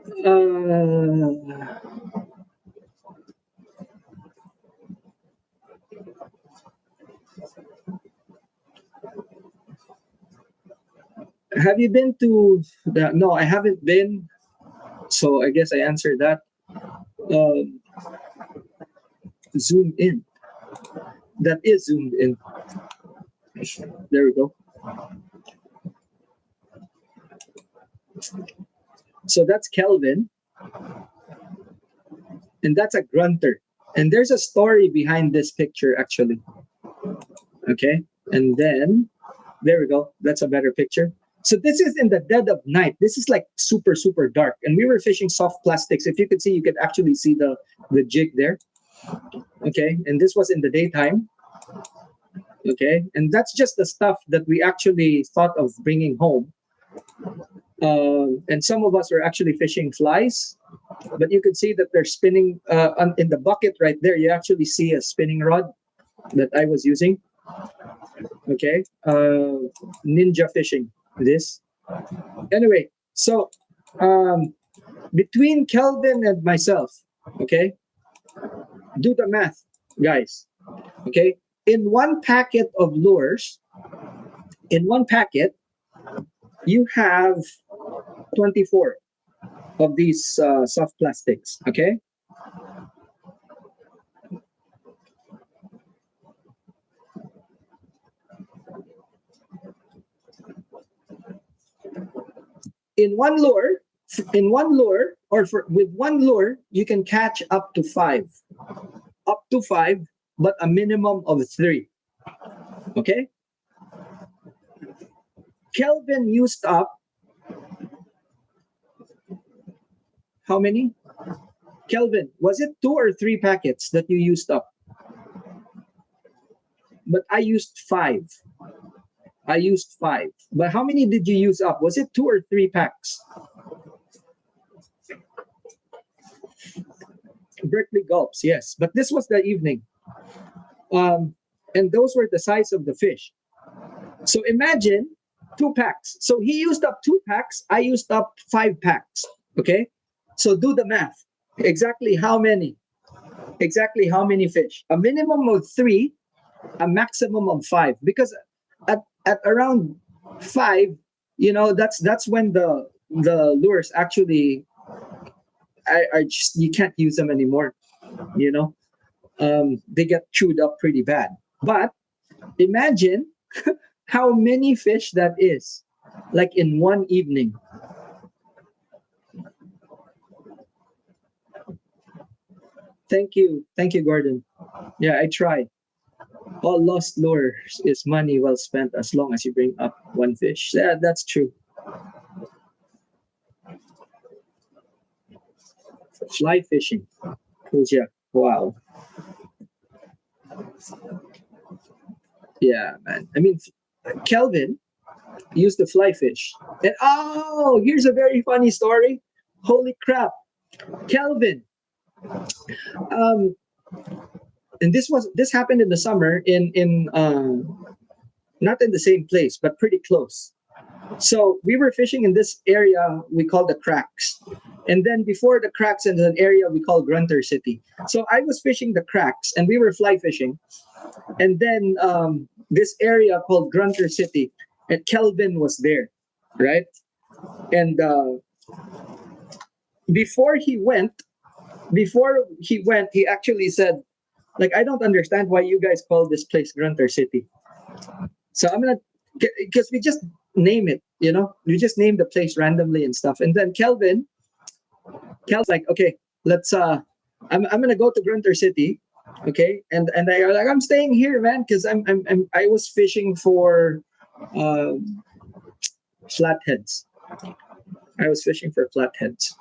have you been to the? No, I haven't been. So I guess I answered that. Um, zoom in. That is zoomed in. There we go. So that's Kelvin, and that's a grunter. And there's a story behind this picture, actually. Okay, and then there we go. That's a better picture. So this is in the dead of night. This is like super, super dark. And we were fishing soft plastics. If you could see, you could actually see the jig there. Okay, and this was in the daytime. Okay, and that's just the stuff that we actually thought of bringing home. And some of us were actually fishing flies, but you could see that they're spinning in the bucket right there. You actually see a spinning rod that I was using. Okay, ninja fishing this. Anyway, so um, between Kelvin and myself, okay, do the math, guys. Okay, in one packet of lures, in one packet, you have 24 of these soft plastics. Okay, in one lure, with one lure, you can catch up to five, but a minimum of three. Okay, Kelvin used up how many? Kelvin, was it 2 or 3 packets that you used up? But I used five. I used five. But how many did you use up? Was it 2 or 3 packs? Berkeley gulps, yes. But this was the evening. Um, and those were the size of the fish. So imagine 2 packs. So he used up 2 packs. I used up 5 packs. Okay. So do the math. Exactly how many? Exactly how many fish? A minimum of three, a maximum of five. Because at around five, that's when the lures actually are just, you can't use them anymore. You know, they get chewed up pretty bad. But imagine how many fish that is, like in one evening. Thank you, Gordon. Yeah, I try. All lost lures is money well spent as long as you bring up one fish. Yeah, that's true. Fly fishing. Puja. Wow. Yeah, man. I mean, Kelvin used to fly fish. And oh, here's a very funny story. Holy crap. Kelvin. Um, and this happened in the summer in not in the same place, but pretty close. So we were fishing in this area we call the cracks. And then before the cracks is an area we call Grunter City. So I was fishing the cracks and we were fly fishing. And then this area called Grunter City, and Kelvin was there, right? And before he went, he actually said, like, I don't understand why you guys call this place Grunter City. So I'm gonna, because we just name it, we just name the place randomly and stuff. And then Kel's like, okay, let's I'm gonna go to Grunter City, okay, and I like I'm staying here, man, because I was fishing for uh, flatheads. I was fishing for flatheads.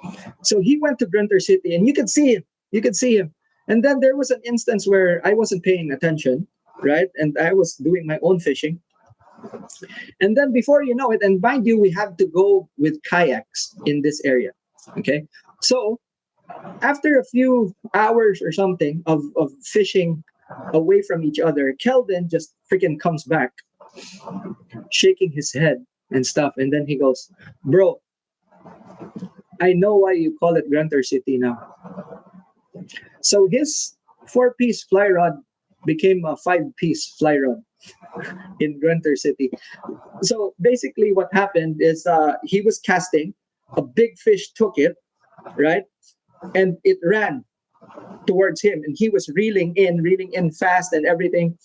So he went to Grunter City, and you could see him. You could see him. And then there was an instance where I wasn't paying attention, right? And I was doing my own fishing. And then before you know it, and mind you, we have to go with kayaks in this area. Okay. So after a few hours or something of fishing away from each other, Kelvin just freaking comes back, shaking his head and stuff. And then he goes, bro, I know why you call it Grunter City now. So his four-piece fly rod became a five-piece fly rod in Grunter City. So basically, what happened is he was casting, a big fish took it, right, and it ran towards him, and he was reeling in fast and everything.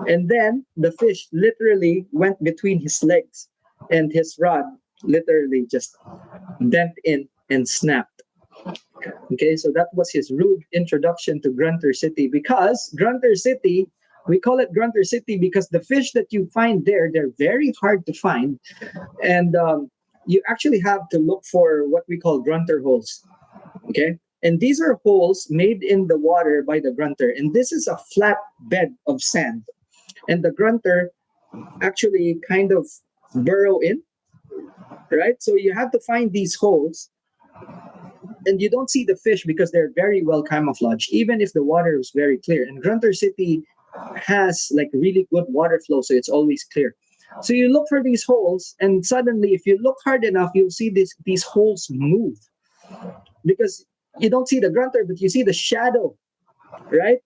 And then the fish literally went between his legs, and his rod literally just bent in and snapped. Okay, so that was his rude introduction to Grunter City. Because Grunter City, we call it Grunter City because the fish that you find there, they're very hard to find. And you actually have to look for what we call grunter holes. Okay, and these are holes made in the water by the grunter. And this is a flat bed of sand. And the grunter actually kind of burrow in, right? So you have to find these holes, and you don't see the fish because they're very well camouflaged, even if the water is very clear. And Grunter City has like really good water flow, so it's always clear. So you look for these holes, and suddenly, if you look hard enough, you'll see these holes move because you don't see the grunter, but you see the shadow, right?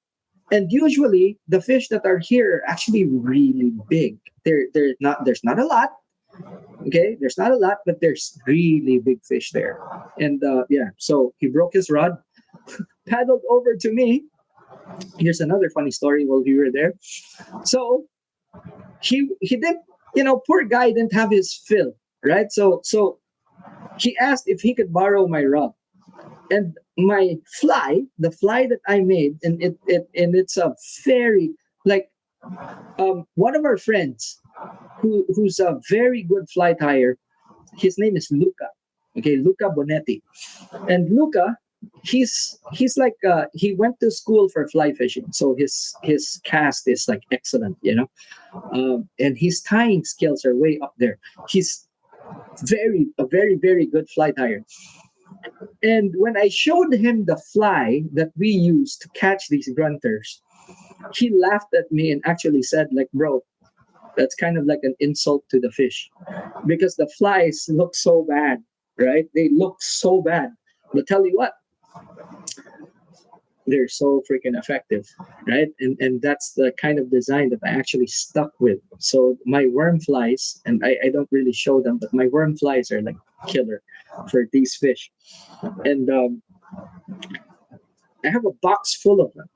And usually, the fish that are here are actually really big. They're not. There's not a lot. Okay, there's not a lot, but there's really big fish there. And yeah, so he broke his rod, paddled over to me. Here's another funny story while we were there. So he did, poor guy didn't have his fill, right? So he asked if he could borrow my rod. And my fly, the fly that I made, and it's a very like one of our friends who's a very good fly tyer. His name is Luca. Okay, Luca Bonetti. And Luca, he's like he went to school for fly fishing, so his cast is like excellent. And his tying skills are way up there. He's very good fly tyer. And when I showed him the fly that we use to catch these grunters, he laughed at me and actually said, like, bro, that's kind of like an insult to the fish because the flies look so bad, right? They look so bad. But tell you what, they're so freaking effective, right? And that's the kind of design that I actually stuck with. So my worm flies, and I don't really show them, but my worm flies are like killer for these fish. And I have a box full of them.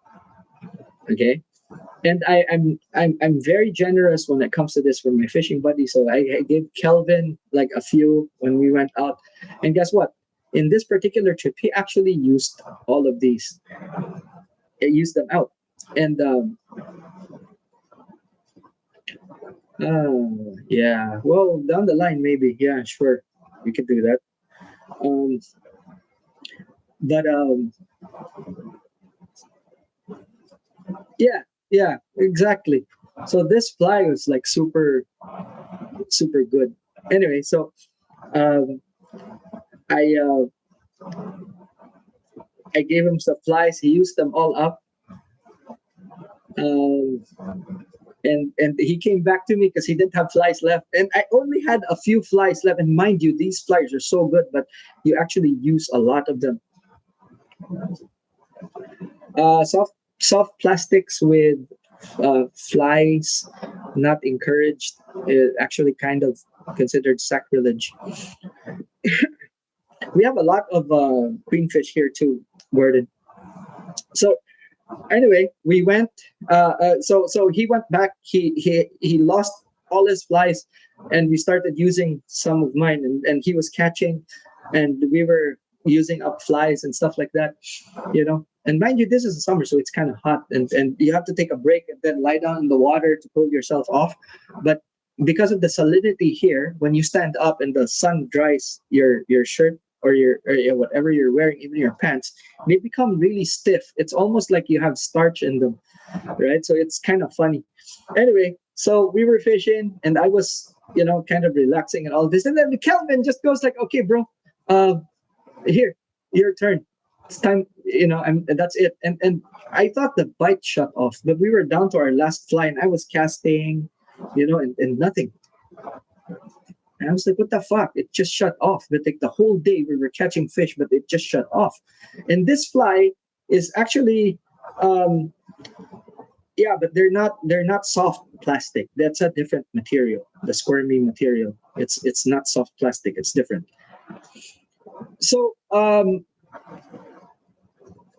Okay, and I'm very generous when it comes to this from my fishing buddy. So I gave Kelvin like a few when we went out, and guess what? In this particular trip, he actually used all of these. He used them out, and yeah. Well, down the line, maybe. Yeah, sure, we could do that. Um, but yeah, yeah, exactly. So this fly was like super good. Anyway, so um, I I gave him some flies. He used them all up, um, and he came back to me because he didn't have flies left, and I only had a few flies left. And mind you, these flies are so good, but you actually use a lot of them. Soft plastics with flies not encouraged. Actually, kind of considered sacrilege. We have a lot of queenfish here too, Gordon. So anyway, we went. So he went back. He lost all his flies, and we started using some of mine, and he was catching, and we were using up flies and stuff like that. And mind you, this is the summer, so it's kind of hot, and you have to take a break and then lie down in the water to cool yourself off. But because of the salinity here, when you stand up and the sun dries your shirt or whatever you're wearing, even your pants, they become really stiff. It's almost like you have starch in them, right? So it's kind of funny. Anyway, so we were fishing, and I was, kind of relaxing and all this, and then Kelvin just goes like, "Okay, bro, uh, here, your turn. It's time, and that's it." And I thought the bite shut off, but we were down to our last fly, and I was casting, and nothing. And I was like, what the fuck? It just shut off. But like the whole day we were catching fish, but it just shut off. And this fly is actually yeah, but they're not soft plastic. That's a different material. The squirmy material. It's not soft plastic. It's different. So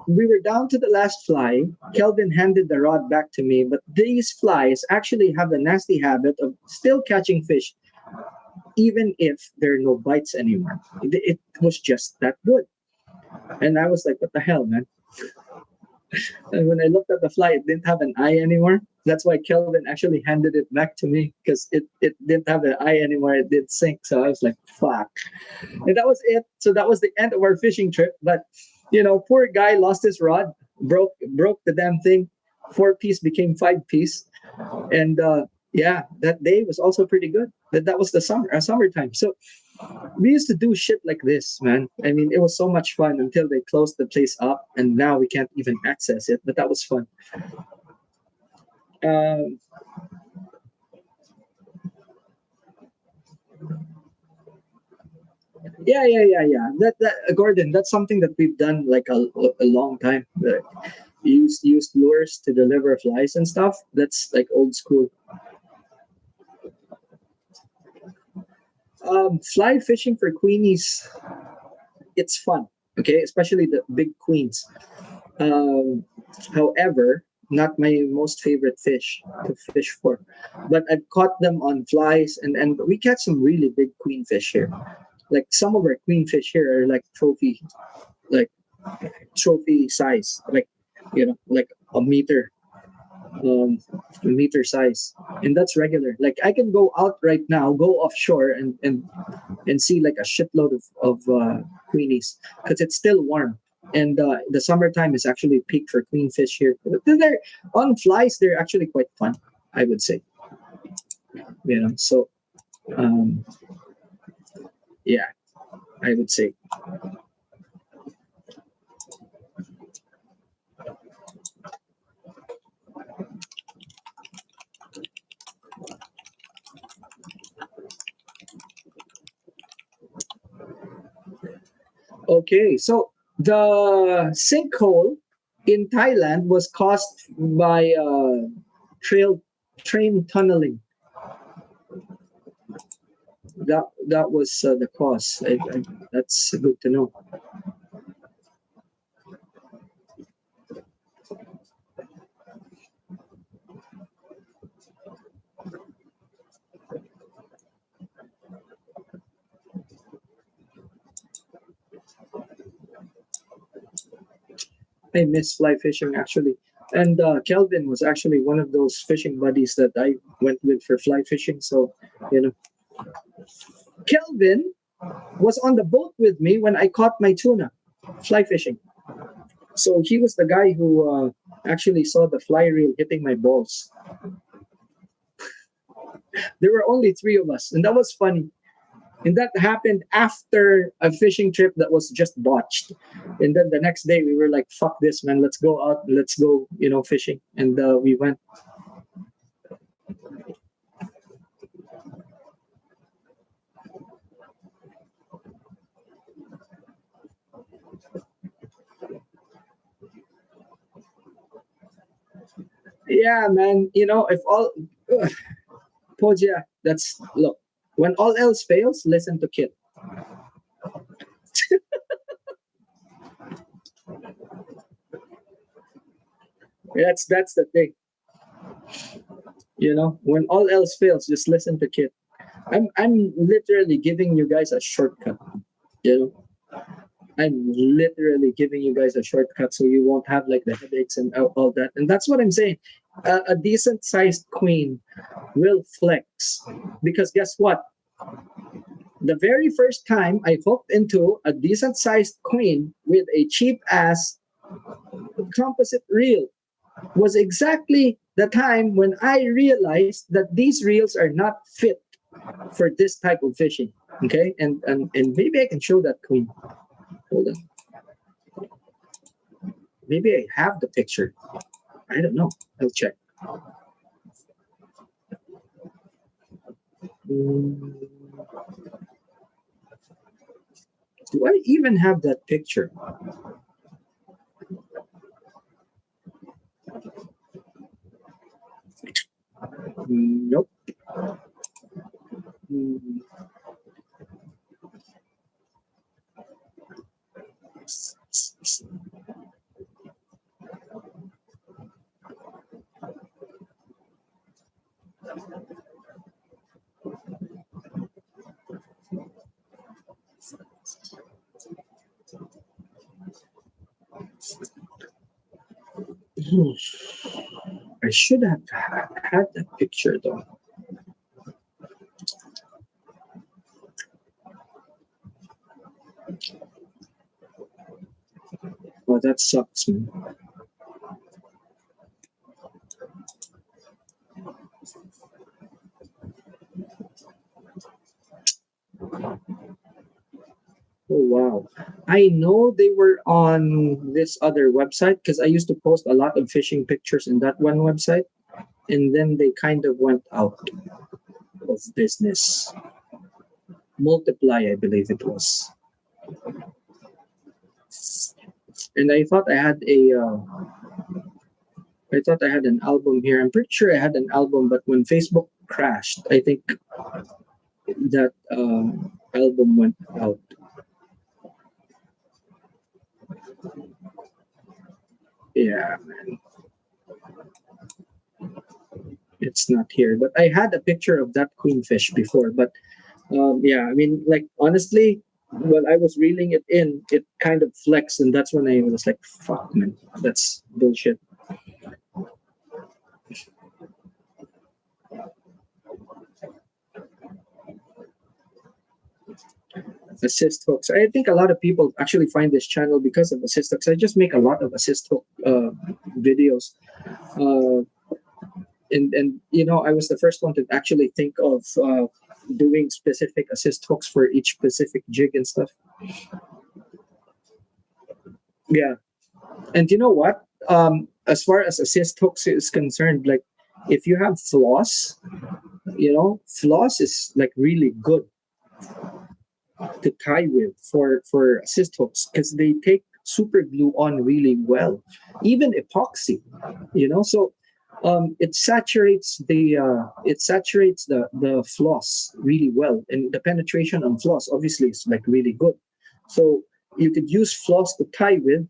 we were down to the last fly. Kelvin handed the rod back to me, but these flies actually have a nasty habit of still catching fish, even if there are no bites anymore. It was just that good. And I was like, what the hell, man? And when I looked at the fly, it didn't have an eye anymore. That's why Kelvin actually handed it back to me because it didn't have an eye anymore. It did sink. So I was like, fuck. And that was it. So that was the end of our fishing trip. But, poor guy lost his rod, broke the damn thing. 4-piece became 5-piece. And yeah, that day was also pretty good. That was the summertime. So we used to do shit like this, man. I mean, it was so much fun until they closed the place up, and now we can't even access it. But that was fun. Um, yeah. That Gordon, that's something that we've done like a long time. Used lures to deliver flies and stuff. That's like old school. Fly fishing for queenies, it's fun. Okay, especially the big queens. Um, However, not my most favorite fish to fish for. But I've caught them on flies, and we catch some really big queen fish here. Like some of our queen fish here are like trophy size, like um, a meter size, and that's regular. Like I can go out right now, go offshore, and see like a shitload of queenies because it's still warm. And the summertime is actually peak for queen fish here. They're on flies. They're actually quite fun, I would say. So um, yeah, I would say. Okay, so the sinkhole in Thailand was caused by trail train tunneling. That was the cause. That's good to know. I miss fly fishing actually. And Kelvin was actually one of those fishing buddies that I went with for fly fishing. So, you know, Kelvin was on the boat with me when I caught my tuna fly fishing. So he was the guy who actually saw the fly reel hitting my balls. There were only three of us, and that was funny. And that happened after a fishing trip that was just botched. And then the next day we were like, fuck this, man. Let's go out. Let's go, fishing. And we went. Yeah, man. If all, Poja, look, when all else fails, listen to Kit. That's the thing. When all else fails, just listen to Kit. I'm literally giving you guys a shortcut. You know, I'm literally giving you guys a shortcut so you won't have like the headaches and all that. And that's what I'm saying. A decent sized queen will flex because guess what? The very first time I hooked into a decent sized queen with a cheap ass composite reel was exactly the time when I realized that these reels are not fit for this type of fishing. Okay, and maybe I can show that queen. Hold on. Maybe I have the picture. I don't know. I'll check. Do I even have that picture? Nope. Mm, I should have had that picture though. Oh, that sucks, man. Oh wow. I know they were on this other website because I used to post a lot of fishing pictures in that one website, and then they kind of went out of business. Multiply, I believe it was. And I thought I had an album here. I'm pretty sure I had an album, but when Facebook crashed, I think that album went out. Yeah, man, it's not here. But I had a picture of that queenfish before. But yeah, I mean, like honestly, when I was reeling it in, it kind of flexed, and that's when I was like, "Fuck, man, that's bullshit." Assist hooks. I think a lot of people actually find this channel because of assist hooks. I just make a lot of assist hook videos. Uh, and I was the first one to actually think of doing specific assist hooks for each specific jig and stuff. Yeah, and you know what? As far as assist hooks is concerned, like if you have floss, floss is like really good to tie with for assist hooks because they take super glue on really well, even epoxy. So it saturates the floss really well, and the penetration on floss obviously is like really good. So you could use floss to tie with,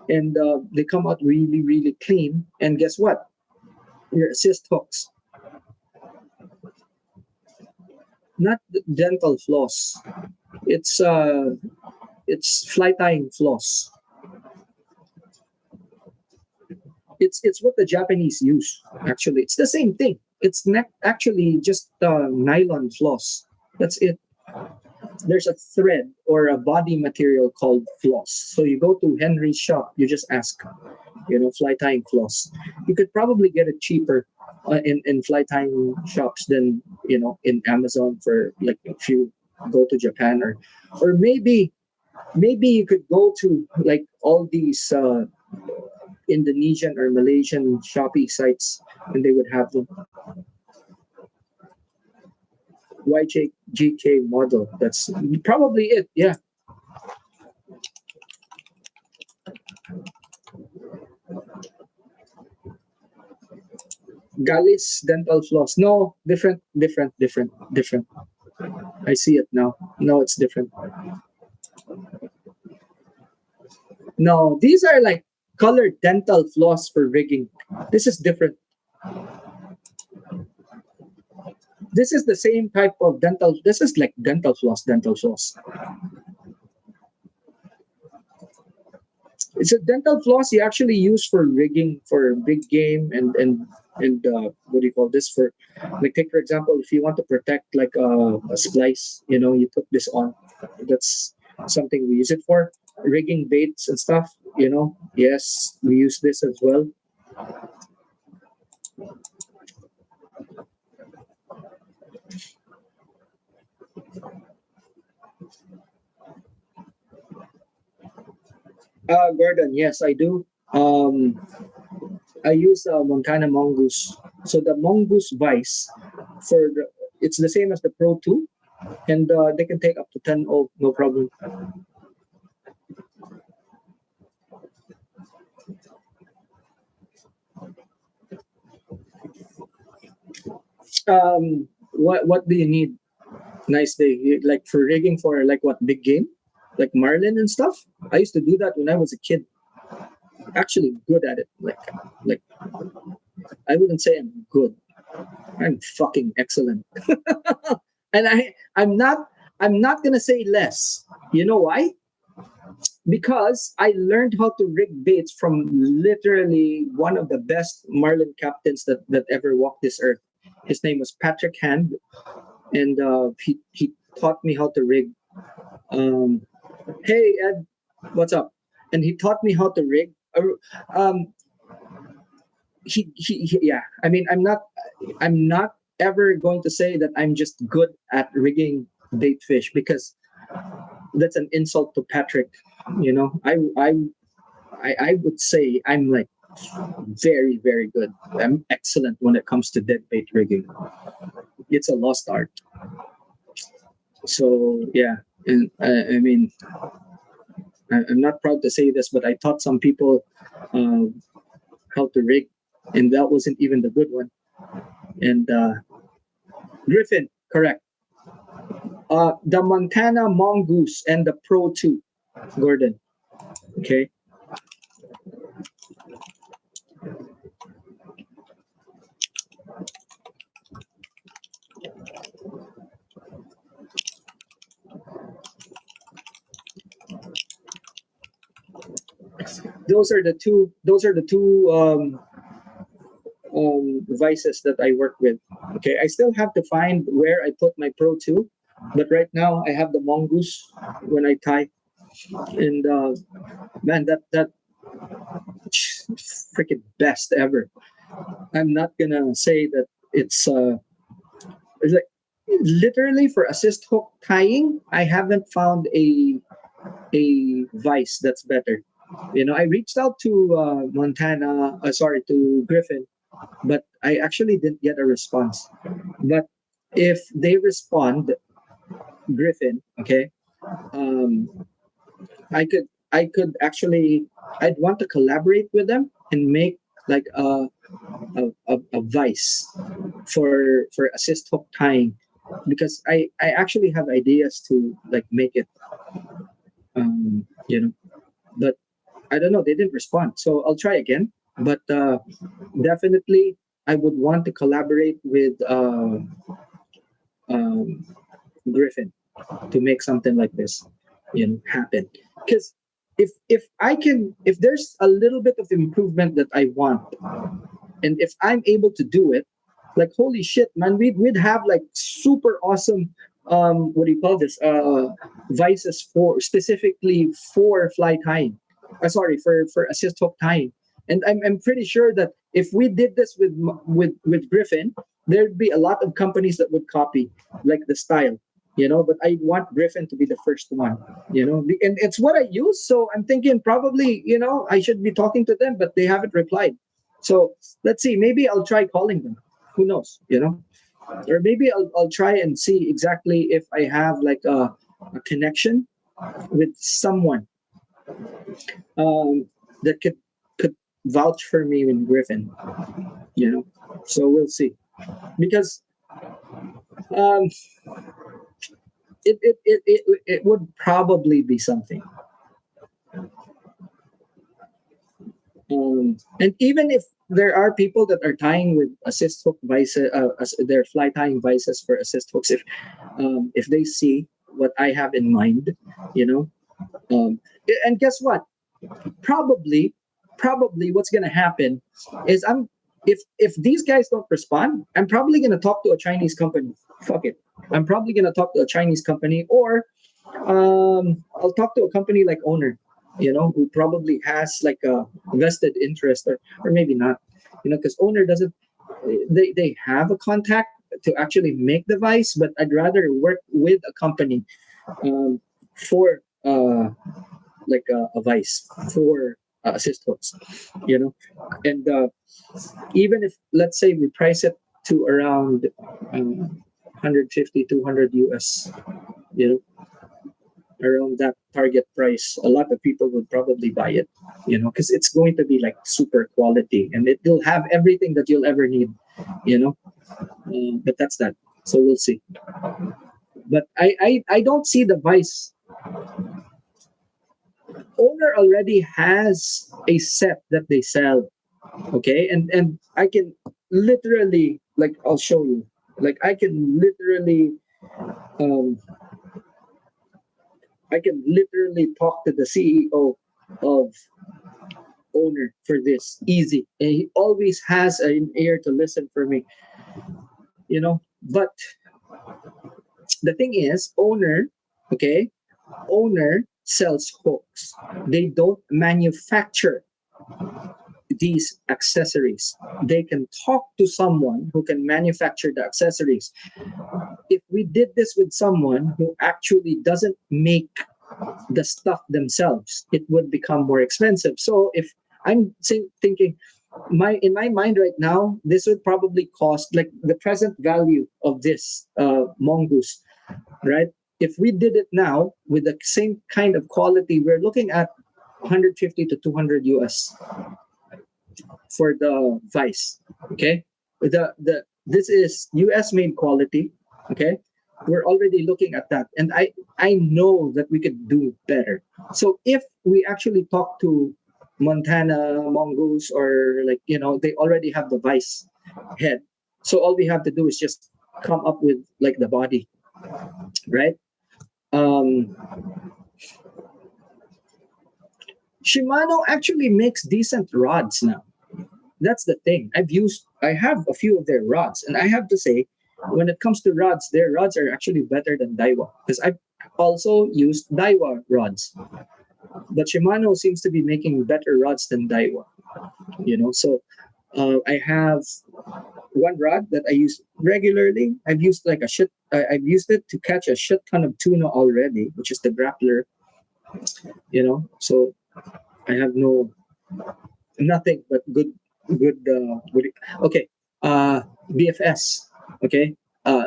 and they come out really really clean. And guess what? Your assist hooks, not dental floss. It's fly tying floss. It's what the Japanese use. Actually, it's the same thing. It's not actually just nylon floss. That's it. There's a thread or a body material called floss. So you go to Henry's shop, you just ask, fly tying floss. You could probably get it cheaper in fly tying shops than in Amazon for like if you go to Japan, or maybe you could go to like all these Indonesian or Malaysian Shopee sites, and they would have them. YJGK model. That's probably it. Yeah. Galis dental floss. No, different, different, different, different. I see it now. No, it's different. No, these are like colored dental floss for rigging. This is different. This is the same type of dental. This is like dental floss, dental floss. It's a dental floss you actually use for rigging for big game and what do you call this for? Like take for example, if you want to protect like a splice, you put this on. That's something we use it for rigging baits and stuff. Yes, we use this as well. Gordon, yes, I do. I use Montana Mongoose. So the Mongoose Vice it's the same as the Pro 2. and they can take up to 10 oh, no problem. What do you need? Nice day. Like for rigging for like what, big game, like marlin and stuff. I used to do that when I was a kid. Actually, good at it. Like I wouldn't say I'm good. I'm fucking excellent. And I'm not gonna say less. You know why? Because I learned how to rig baits from literally one of the best marlin captains that ever walked this earth. His name was Patrick Hand, and he taught me how to rig. Um, hey Ed, what's up? And he taught me how to rig. Um, yeah. I mean, I'm not ever going to say that I'm just good at rigging bait fish, because that's an insult to Patrick. You know, I would say I'm like very, very good. I'm excellent when it comes to dead bait rigging. It's a lost art. So yeah, and I mean, I'm not proud to say this, but I taught some people uh, how to rig, and that wasn't even the good one. And Griffin, correct. The Montana Mongoose and the Pro 2, Gordon. Okay. Those are the two devices that I work with. Okay, I still have to find where I put my Pro 2, but right now I have the Mongoose when I tie, and man, that freaking best ever. I'm not gonna say that it's like literally for assist hook tying. I haven't found a vice that's better. You know, I reached out to to Griffin, but I actually didn't get a response. But if they respond, Griffin, okay, um, I could actually, I'd want to collaborate with them and make like a vice for assist hook tying, because I actually have ideas to like make it, you know, but I don't know, they didn't respond, so I'll try again. But definitely I would want to collaborate with um, Griffin to make something like this, happen. Because if there's a little bit of improvement that I want, and if I'm able to do it, like holy shit, man, we'd have like super awesome what do you call this? Vices for specifically for fly tying. Sorry, for assist hook tying. And I'm pretty sure that if we did this with Griffin, there'd be a lot of companies that would copy like the style, but I want Griffin to be the first one, and it's what I use. So I'm thinking probably, I should be talking to them, but they haven't replied. So let's see, maybe I'll try calling them. Who knows, or maybe I'll try and see exactly if I have like a connection with someone that could vouch for me in Griffin, so we'll see. Because um, it would probably be something. And even if there are people that are tying with assist hook vices, their fly tying vices for assist hooks, if they see what I have in mind, you know, and guess what? Probably what's gonna happen is if these guys don't respond, I'm probably gonna talk to a Chinese company. Fuck it. I'm probably gonna talk to a Chinese company, or I'll talk to a company like Owner, who probably has like a vested interest, or maybe not, because Owner doesn't. They have a contact to actually make the vice, but I'd rather work with a company for like a vice for assist hooks, and even if let's say we price it to around 150, 200 US, you know, around that target price, a lot of people would probably buy it, because it's going to be like super quality and it will have everything that you'll ever need, you know. But that's that. So we'll see. But I don't see the vice. Owner already has a set that they sell, okay, and I can literally, like, I'll show you, like, um I can literally talk to the CEO of Owner for this easy, and he always has an ear to listen for me, but the thing is, okay, Owner sells hooks. They don't manufacture these accessories. They can talk to someone who can manufacture the accessories. If we did this with someone who actually doesn't make the stuff themselves, it would become more expensive. So if thinking, in my mind right now, this would probably cost like the present value of this mongoose, right? If we did it now with the same kind of quality, we're looking at 150 to 200 US for the vice. Okay, the this is US made quality. Okay, we're already looking at that, and I know that we could do better. So if we actually talk to Montana mongoose, or like, they already have the vice head, so all we have to do is just come up with like the body, right? um Shimano actually makes decent rods now. That's the thing. I have a few of their rods, and I have to say, when it comes to rods, their rods are actually better than Daiwa, because I've also used Daiwa rods, but Shimano seems to be making better rods than Daiwa. So I have one rod that I use regularly. I've used like a shit. I've used it to catch a shit ton of tuna already, which is the grappler. So I have nothing but good. Okay, BFS. Okay,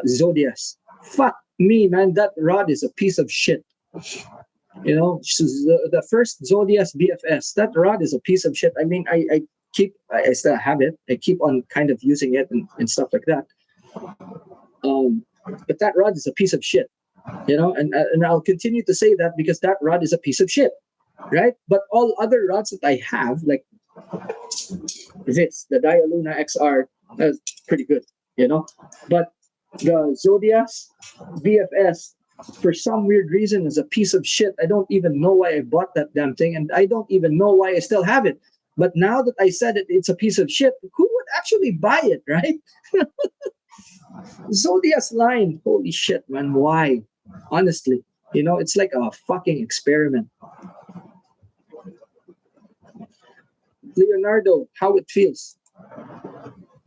Zodias. Fuck me, man. That rod is a piece of shit. The first Zodias BFS. That rod is a piece of shit. I mean, I still have it. I keep on kind of using it and stuff like that. But that rod is a piece of shit. And I'll continue to say that because that rod is a piece of shit, right? But all other rods that I have, like the Dialuna XR, that's pretty good, But the Zodias BFS, for some weird reason, is a piece of shit. I don't even know why I bought that damn thing, and I don't even know why I still have it. But now that I said it, it's a piece of shit. Who would actually buy it, right? Zodias line, holy shit, man! Why? Honestly, it's like a fucking experiment. Leonardo, how it feels.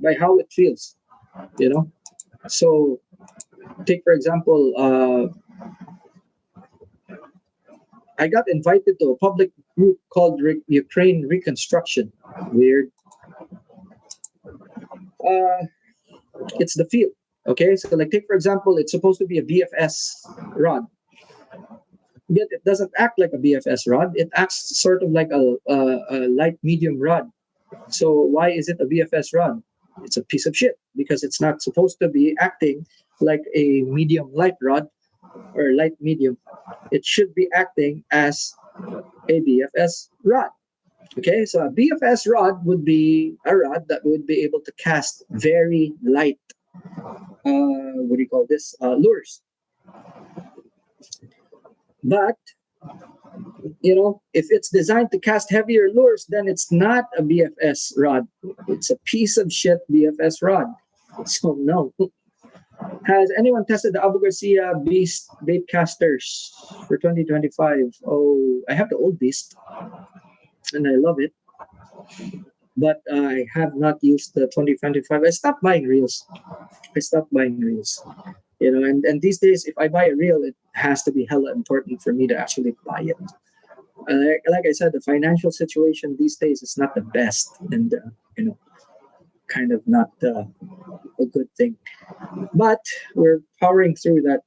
By how it feels, So, take for example, I got invited to a public group called Ukraine Reconstruction. Weird. It's the field. Okay, so like take for example, it's supposed to be a BFS rod, yet it doesn't act like a BFS rod. It acts sort of like a light medium rod. So why is it a BFS rod? It's a piece of shit because it's not supposed to be acting like a medium light rod or light medium. It should be acting as a BFS rod. Okay, so a BFS rod would be a rod that would be able to cast very light, what do you call this, lures. But if it's designed to cast heavier lures, then it's not a BFS rod. It's a piece of shit BFS rod. So no. Has anyone tested the Abu Garcia Beast bait casters for 2025? Oh, I have the old Beast, and I love it. But I have not used the 2025. I stopped buying reels. And these days, if I buy a reel, it has to be hella important for me to actually buy it. Like I said, the financial situation these days is not the best, and kind of not a good thing. But we're powering through that.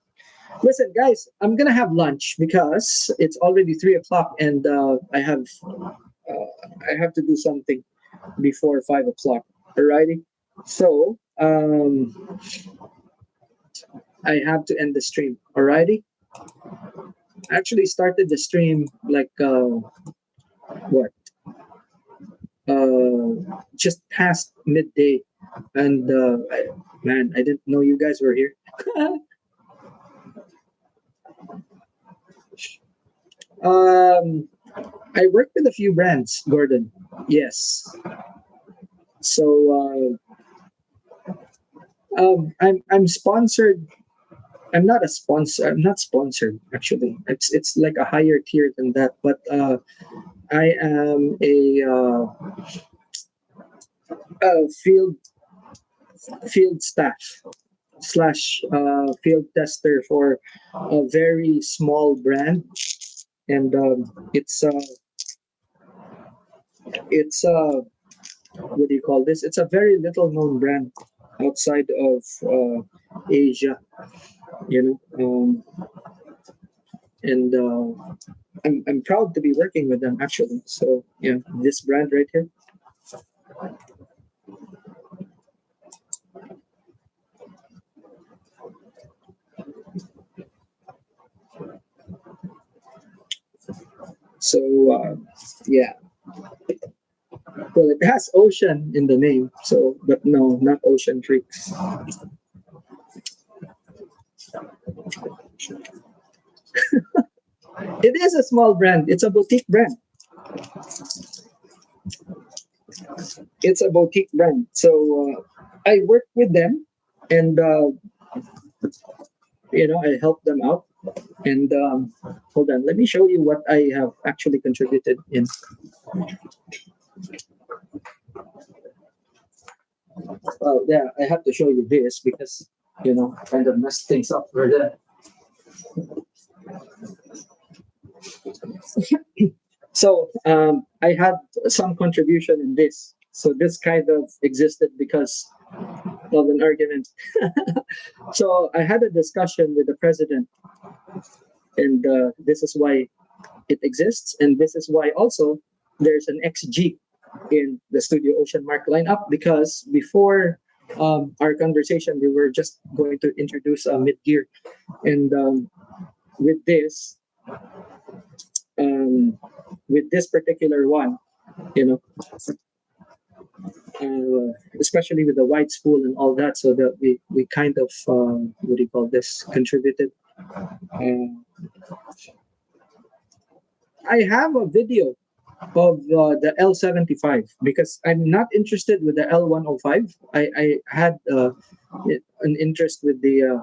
Listen, guys, I'm gonna have lunch because it's already 3 o'clock, and I have to do something before 5 o'clock. Alrighty. So I have to end the stream. Alrighty. I actually started the stream like what just past midday, and man, I didn't know you guys were here. um, I work with a few brands, Gordon. Yes. So I'm sponsored. I'm not a sponsor. I'm not sponsored actually. It's like a higher tier than that. But I am a field staff slash field tester for a very small brand, and it's what do you call this? It's a very little known brand outside of Asia, you know. And I'm proud to be working with them actually. So yeah, this brand right here. So yeah, well, it has ocean in the name. So, but no, not Ocean Freaks. It is a small brand. It's a boutique brand. It's a boutique brand. So I work with them, and I help them out. And hold on, let me show you what I have actually contributed in. Well, yeah, I have to show you this because kind of messed things up for that. So I had some contribution in this. So this kind of existed because of an argument. So I had a discussion with the president, and this is why it exists, and this is why also there's an XG in the Studio Ocean Mark lineup, because before our conversation, we were just going to introduce a mid gear, and with this, with this particular one, you know, especially with the white spool and all that, so that we kind of what do you call this, contributed. I have a video of the L75 because I'm not interested with the L105. I had an interest with the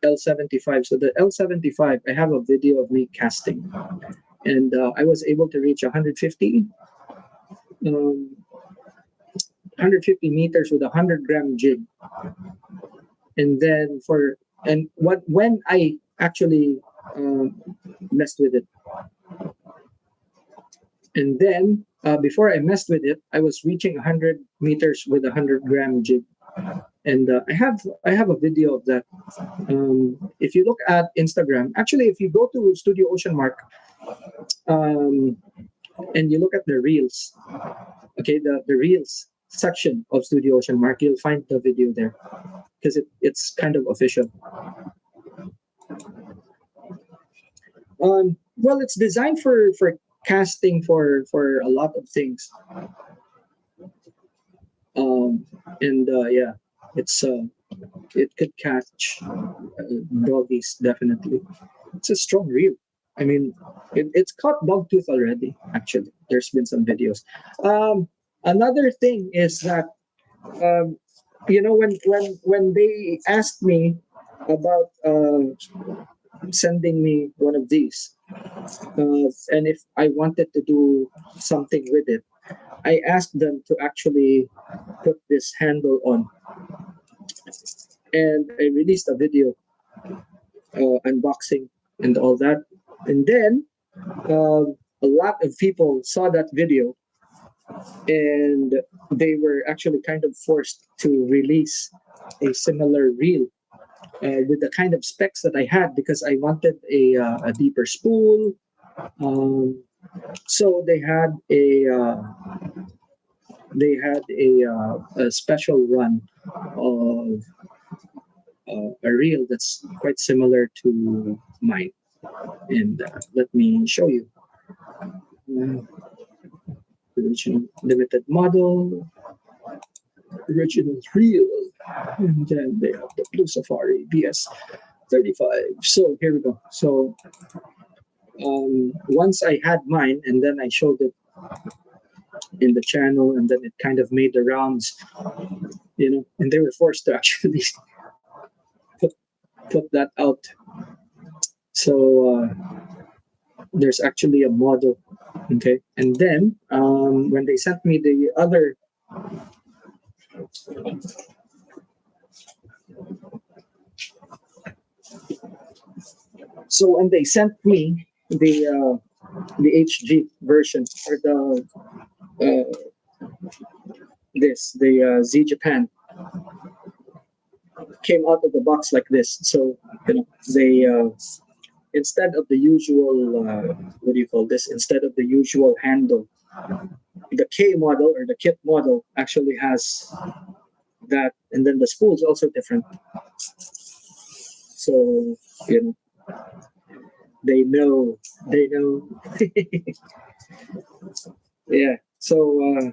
L75. So the L75, I have a video of me casting, and I was able to reach 150 meters with a 100-gram jig. And then when I actually messed with it, and then before I messed with it, I was reaching 100 meters with a 100-gram jig, and I have a video of that. If you look at Instagram, actually, if you go to Studio Ocean Mark, and you look at the reels, okay, the reels section of Studio Ocean Mark, you'll find the video there because it's kind of official. Well, it's designed for casting for a lot of things, and yeah, it could catch doggies definitely. It's a strong reel. I mean, it's caught dogtooth already. Actually, there's been some videos. Another thing is that when they asked me about sending me one of these, and if I wanted to do something with it, I asked them to actually put this handle on, and I released a video unboxing and all that, and then a lot of people saw that video, and they were actually kind of forced to release a similar reel with the kind of specs that I had because I wanted a deeper spool. Um, so they had a special run of a reel that's quite similar to mine, and let me show you. Uh, Original limited model, original reel, and then they have the Blue Safari BS 35. So here we go. So once I had mine, and then I showed it in the channel, and then it kind of made the rounds, and they were forced to actually put put that out. So there's actually a model, okay. And then when they sent me the other, so when they sent me the HG version or the Z Japan came out of the box like this. So they instead of the usual what do you call this? Instead of the usual handle, the K model or the kit model actually has that, and then the spool is also different. So they know, they know. Yeah. So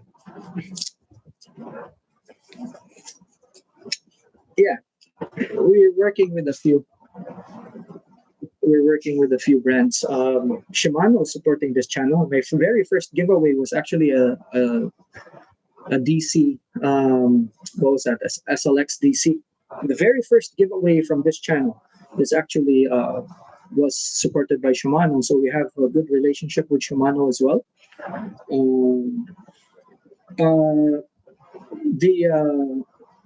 yeah, we're working with a few. We're working with a few brands. Shimano is supporting this channel. My very first giveaway was actually a DC. What was that? SLX DC. The very first giveaway from this channel is actually was supported by Shimano. So we have a good relationship with Shimano as well. Um, uh,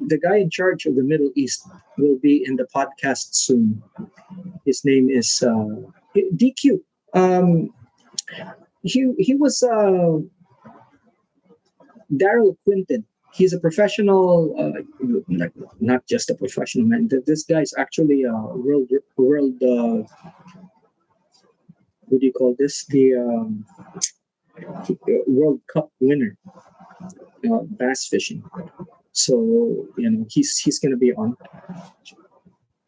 the guy in charge of the Middle East will be in the podcast soon. His name is DQ. Um, he was Daryl Quinton. He's a professional, like not just a professional man. This guy's actually a world. What do you call this? The World Cup winner, bass fishing. So he's gonna be on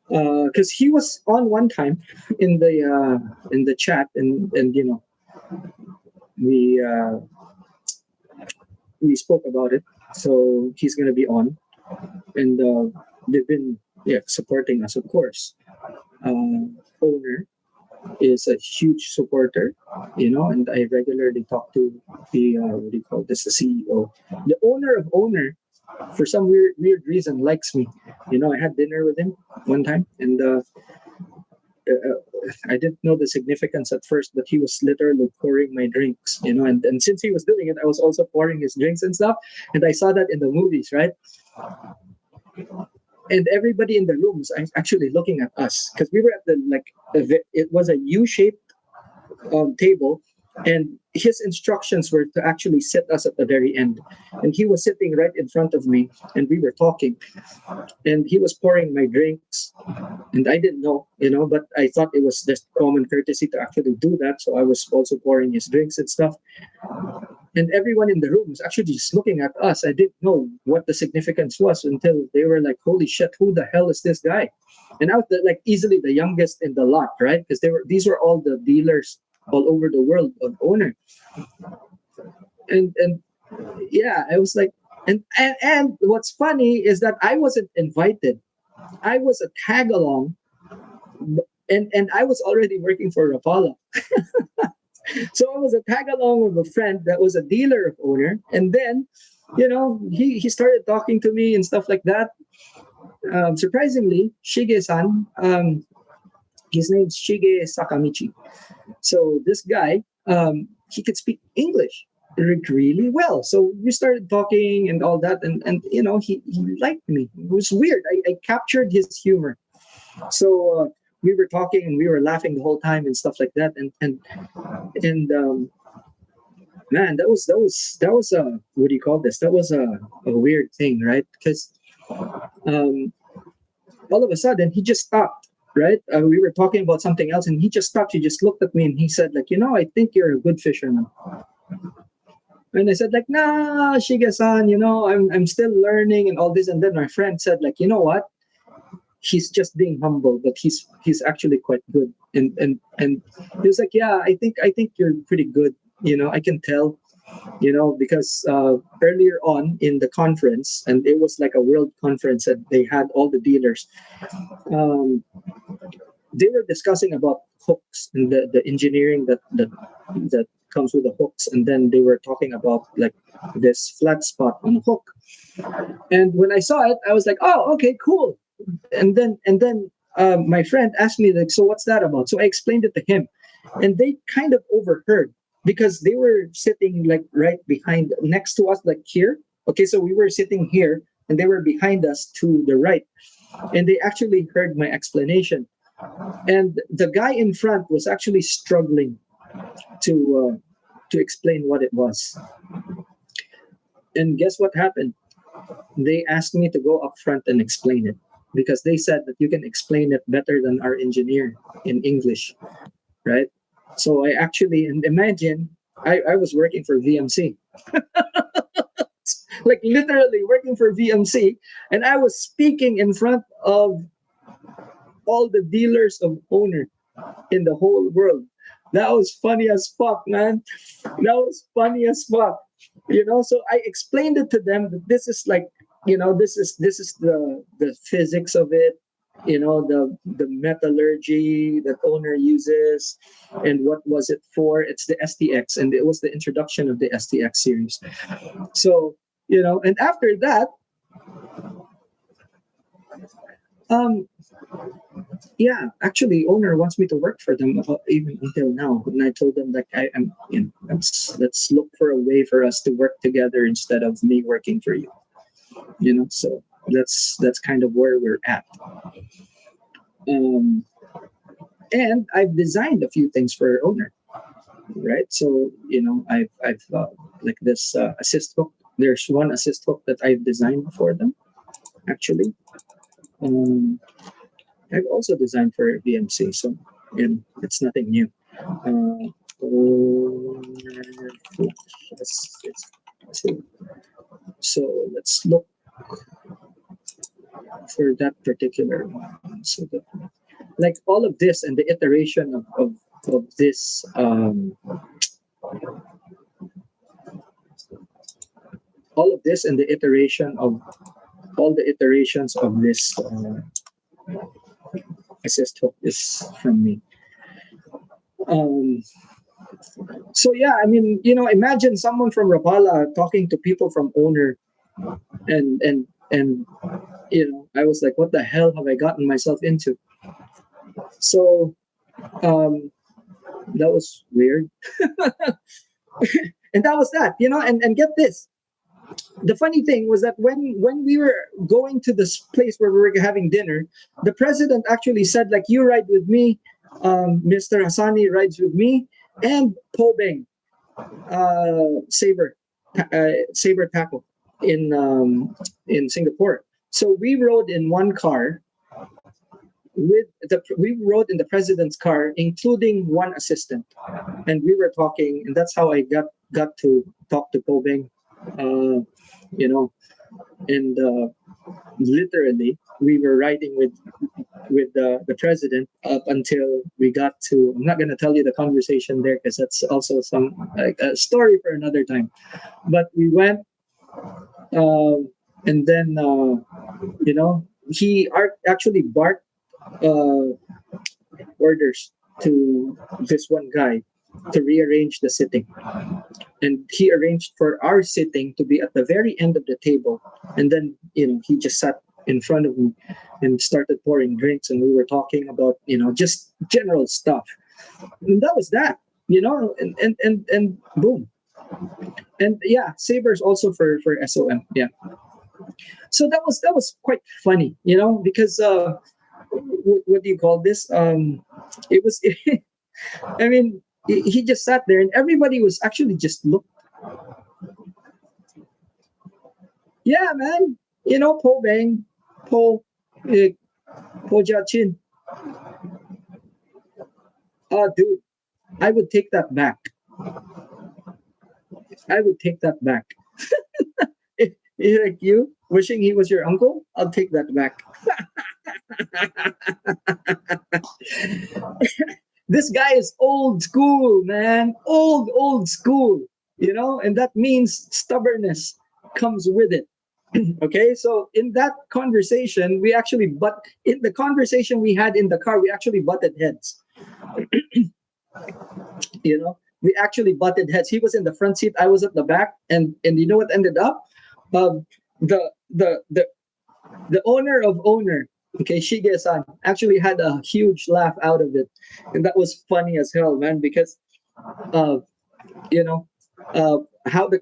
because he was on one time in the chat, and we uh, we spoke about it. So he's gonna be on, and they've been supporting us, of course. Owner is a huge supporter, and I regularly talk to the what do you call this, the CEO. The owner of owner, for some weird reason, likes me. I had dinner with him one time, and I didn't know the significance at first, but he was literally pouring my drinks, and since he was doing it, I was also pouring his drinks and stuff. And I saw that in the movies, right? And everybody in the room was actually looking at us because we were at it was a U-shaped table, and his instructions were to actually sit us at the very end, and he was sitting right in front of me, and we were talking, and he was pouring my drinks, and I didn't know, but I thought it was just common courtesy to actually do that, so I was also pouring his drinks and stuff. And everyone in the room was actually just looking at us. I didn't know what the significance was until they were like, "Holy shit, who the hell is this guy?" And I was easily the youngest in the lot, right? Because these were all the dealers all over the world of owner. And yeah, I was like, and what's funny is that I wasn't invited. I was a tag along, and I was already working for Rapala. So I was a tag along with a friend that was a dealer of owner, and then, he started talking to me and stuff like that. Surprisingly, Shige-san, his name's Shige Sakamichi. So this guy, he could speak English really well. So we started talking and all that, and he liked me. It was weird. I captured his humor. So we were talking and we were laughing the whole time and stuff like that. And Man, that was a, what do you call this? That was a weird thing, right? Because um, all of a sudden he just stopped. Right? We were talking about something else, and he just stopped. He just looked at me and he said, like, I think you're a good fisherman. And I said, like, nah, Shiga-san, I'm still learning and all this. And then my friend said, like, you know what? He's just being humble, but he's actually quite good. And he was like, yeah, I think you're pretty good. I can tell. Because earlier on in the conference, and it was like a world conference, and they had all the dealers. Um, they were discussing about hooks and the engineering that comes with the hooks, and then they were talking about like this flat spot on a hook. And when I saw it, I was like, oh, okay, cool. And then my friend asked me, like, so what's that about? So I explained it to him, and they kind of overheard because they were sitting like right behind next to us, like here. Okay, so we were sitting here and they were behind us to the right, and they actually heard my explanation. And the guy in front was actually struggling to explain what it was. And guess what happened? They asked me to go up front and explain it because they said that you can explain it better than our engineer in English, right? So I actually, and imagine, I was working for VMC, like literally working for VMC, and I was speaking in front of all the dealers of owner in the whole world. That was funny as fuck, man. That was funny as fuck. So I explained it to them that this is like, this is the physics of it, the metallurgy that owner uses, and what was it for? It's the STX, and it was the introduction of the STX series. So, and after that, um, yeah, actually, owner wants me to work for them even until now. And I told them like I am, let's look for a way for us to work together instead of me working for you. So that's kind of where we're at. Um, and I've designed a few things for owner, right? So I've like this assist hook. There's one assist hook that I've designed for them actually. Um, I've also designed for VMC, so it's nothing new. So let's look for that particular one. So like all of this and the iteration of this, all of this and the iteration of all the iterations of this assist hook is from me. Um, so yeah, I mean, imagine someone from Rapala talking to people from owner, and I was like, what the hell have I gotten myself into? So that was weird. And that was that, and get this. The funny thing was that when we were going to this place where we were having dinner, the president actually said, like, you ride with me, Mr. Hassani rides with me, and Pobeng, Saber Tackle in Singapore. So we rode in one car we rode in the president's car, including one assistant, and we were talking, and that's how I got to talk to Pobeng, you know, and literally we were riding with the president up until we got to. I'm not going to tell you the conversation there because that's also some like a story for another time. But we went, and then he actually barked orders to this one guy to rearrange the sitting, and he arranged for our sitting to be at the very end of the table, and then he just sat in front of me and started pouring drinks, and we were talking about just general stuff, and that was that, and boom. And yeah, Sabers also for SOM. Yeah, so that was quite funny, because what do you call this, it was I mean, he just sat there and everybody was actually just looked Yeah, man. You know, Po Bang, Po, uh, Po Jia Chin. Dude, I would take that back. I would take that back. If like you, wishing he was your uncle, I'll take that back. This guy is old school, man. Old school. You know, and that means stubbornness comes with it. Okay, so in that conversation, we actually but in the conversation we had in the car, we actually butted heads. You know, we actually butted heads. He was in the front seat, I was at the back, and you know what ended up? Um, the the the the owner, okay, Shige-san, actually had a huge laugh out of it, and that was funny as hell, man. Because uh, you know, how the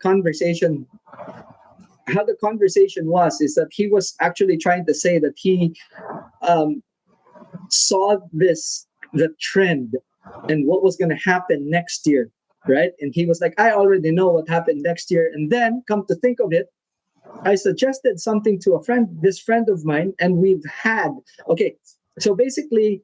conversation was is that he was actually trying to say that he um, saw the trend and what was going to happen next year, right? And he was like, I already know what happened next year. And then, come to think of it, I suggested something to this friend of mine, and we've had, okay, so basically,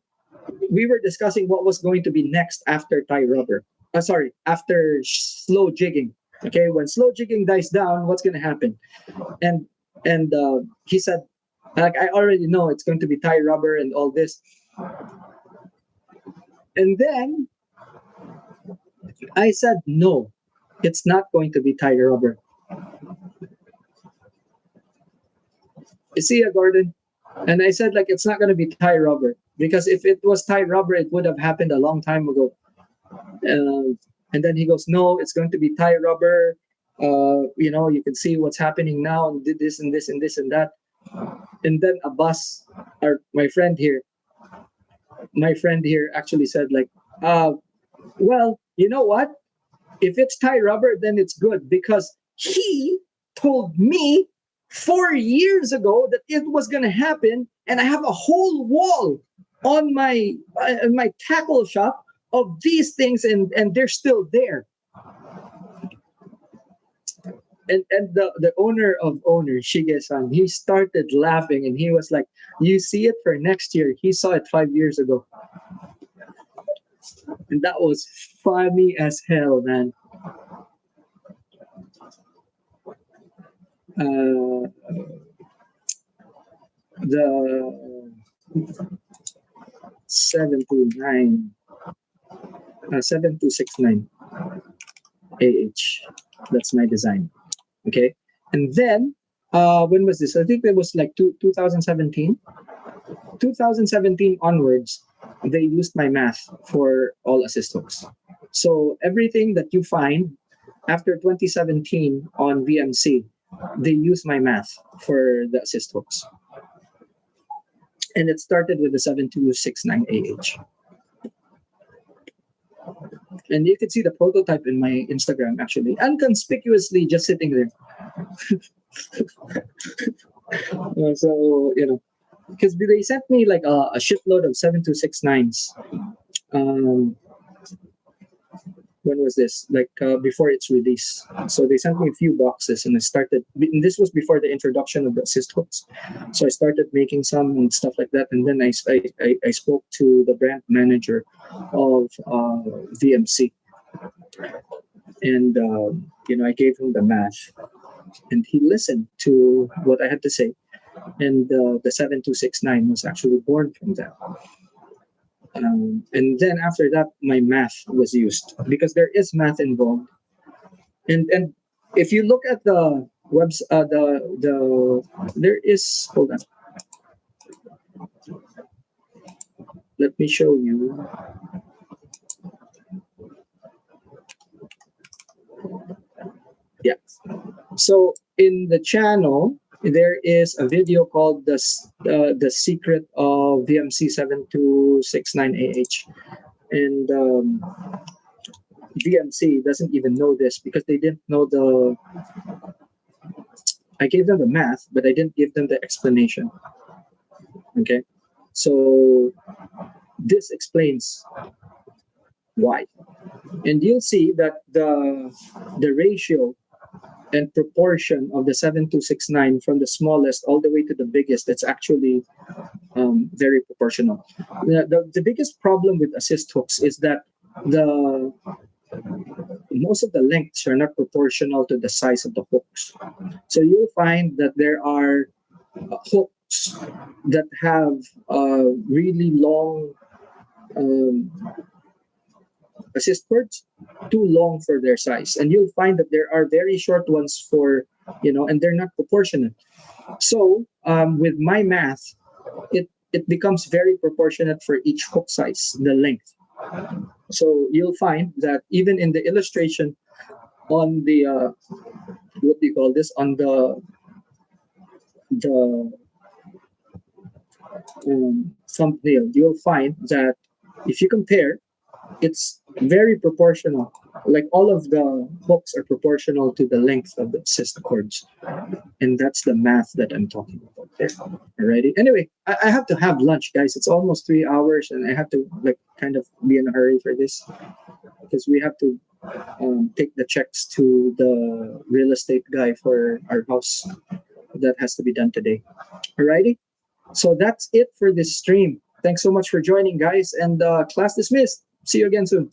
we were discussing what was going to be next after tie rubber. Sorry, after slow jigging. Okay, when slow jigging dies down, what's going to happen? And he said, like, I already know it's going to be tie rubber and all this. And then I said, no, it's not going to be tie rubber. You see, Gordon? And I said, like, it's not going to be tie rubber, because if it was tie rubber, it would have happened a long time ago. And then he goes, no, it's going to be tie rubber. You know, you can see what's happening now, and did this and this and this and that. And then Abbas, my friend here actually said, like, well, you know what? If it's tie rubber, then it's good, because he told me 4 years ago that it was going to happen, and I have a whole wall on my tackle shop of these things, and they're still there. And the owner, Shige-san, he started laughing, and he was like, you see it for next year. He saw it 5 years ago. And that was funny as hell, man. The 7269 AH. That's my design. Okay. And then, when was this? I think it was like 2017. 2017 onwards, they used my math for all assist hooks. So everything that you find after 2017 on VMC, they use my math for the assist hooks. And it started with the 7269 AH. And you can see the prototype in my Instagram, actually, unconspicuously just sitting there. So, you know, because they sent me like a shitload of 7269s. When was this? Like before its release. So they sent me a few boxes, and I started. And this was before the introduction of the assist hooks. So I started making some and stuff like that. And then I spoke to the brand manager of VMC, and you know, I gave him the math, and he listened to what I had to say. And the 7269 was actually born from that. And then after that, my math was used, because there is math involved. And if you look at the webs, there is, hold on. Let me show you. Yeah. So in the channel, there is a video called the secret of VMC 7269 AH, and VMC doesn't even know this, because they didn't know I gave them the math, but I didn't give them the explanation. Okay, so this explains Y. And you'll see that the ratio and proportion of the 7269 from the smallest all the way to the biggest, it's actually very proportional. The biggest problem with assist hooks is that the most of the lengths are not proportional to the size of the hooks. So you'll find that there are hooks that have really long um, assist cords, too long for their size, and you'll find that there are very short ones for, and they're not proportionate. So with my math, it becomes very proportionate for each hook size, the length. So you'll find that even in the illustration on the what do you call this, on the thumbnail, you'll find that if you compare, it's very proportional. Like all of the hooks are proportional to the length of the assist cords, and that's the math that I'm talking about there. Alrighty. Anyway, I have to have lunch, guys. It's almost 3 hours, and I have to like kind of be in a hurry for this because we have to take the checks to the real estate guy for our house. That has to be done today. Alrighty. So that's it for this stream. Thanks so much for joining, guys, and class dismissed. See you again soon.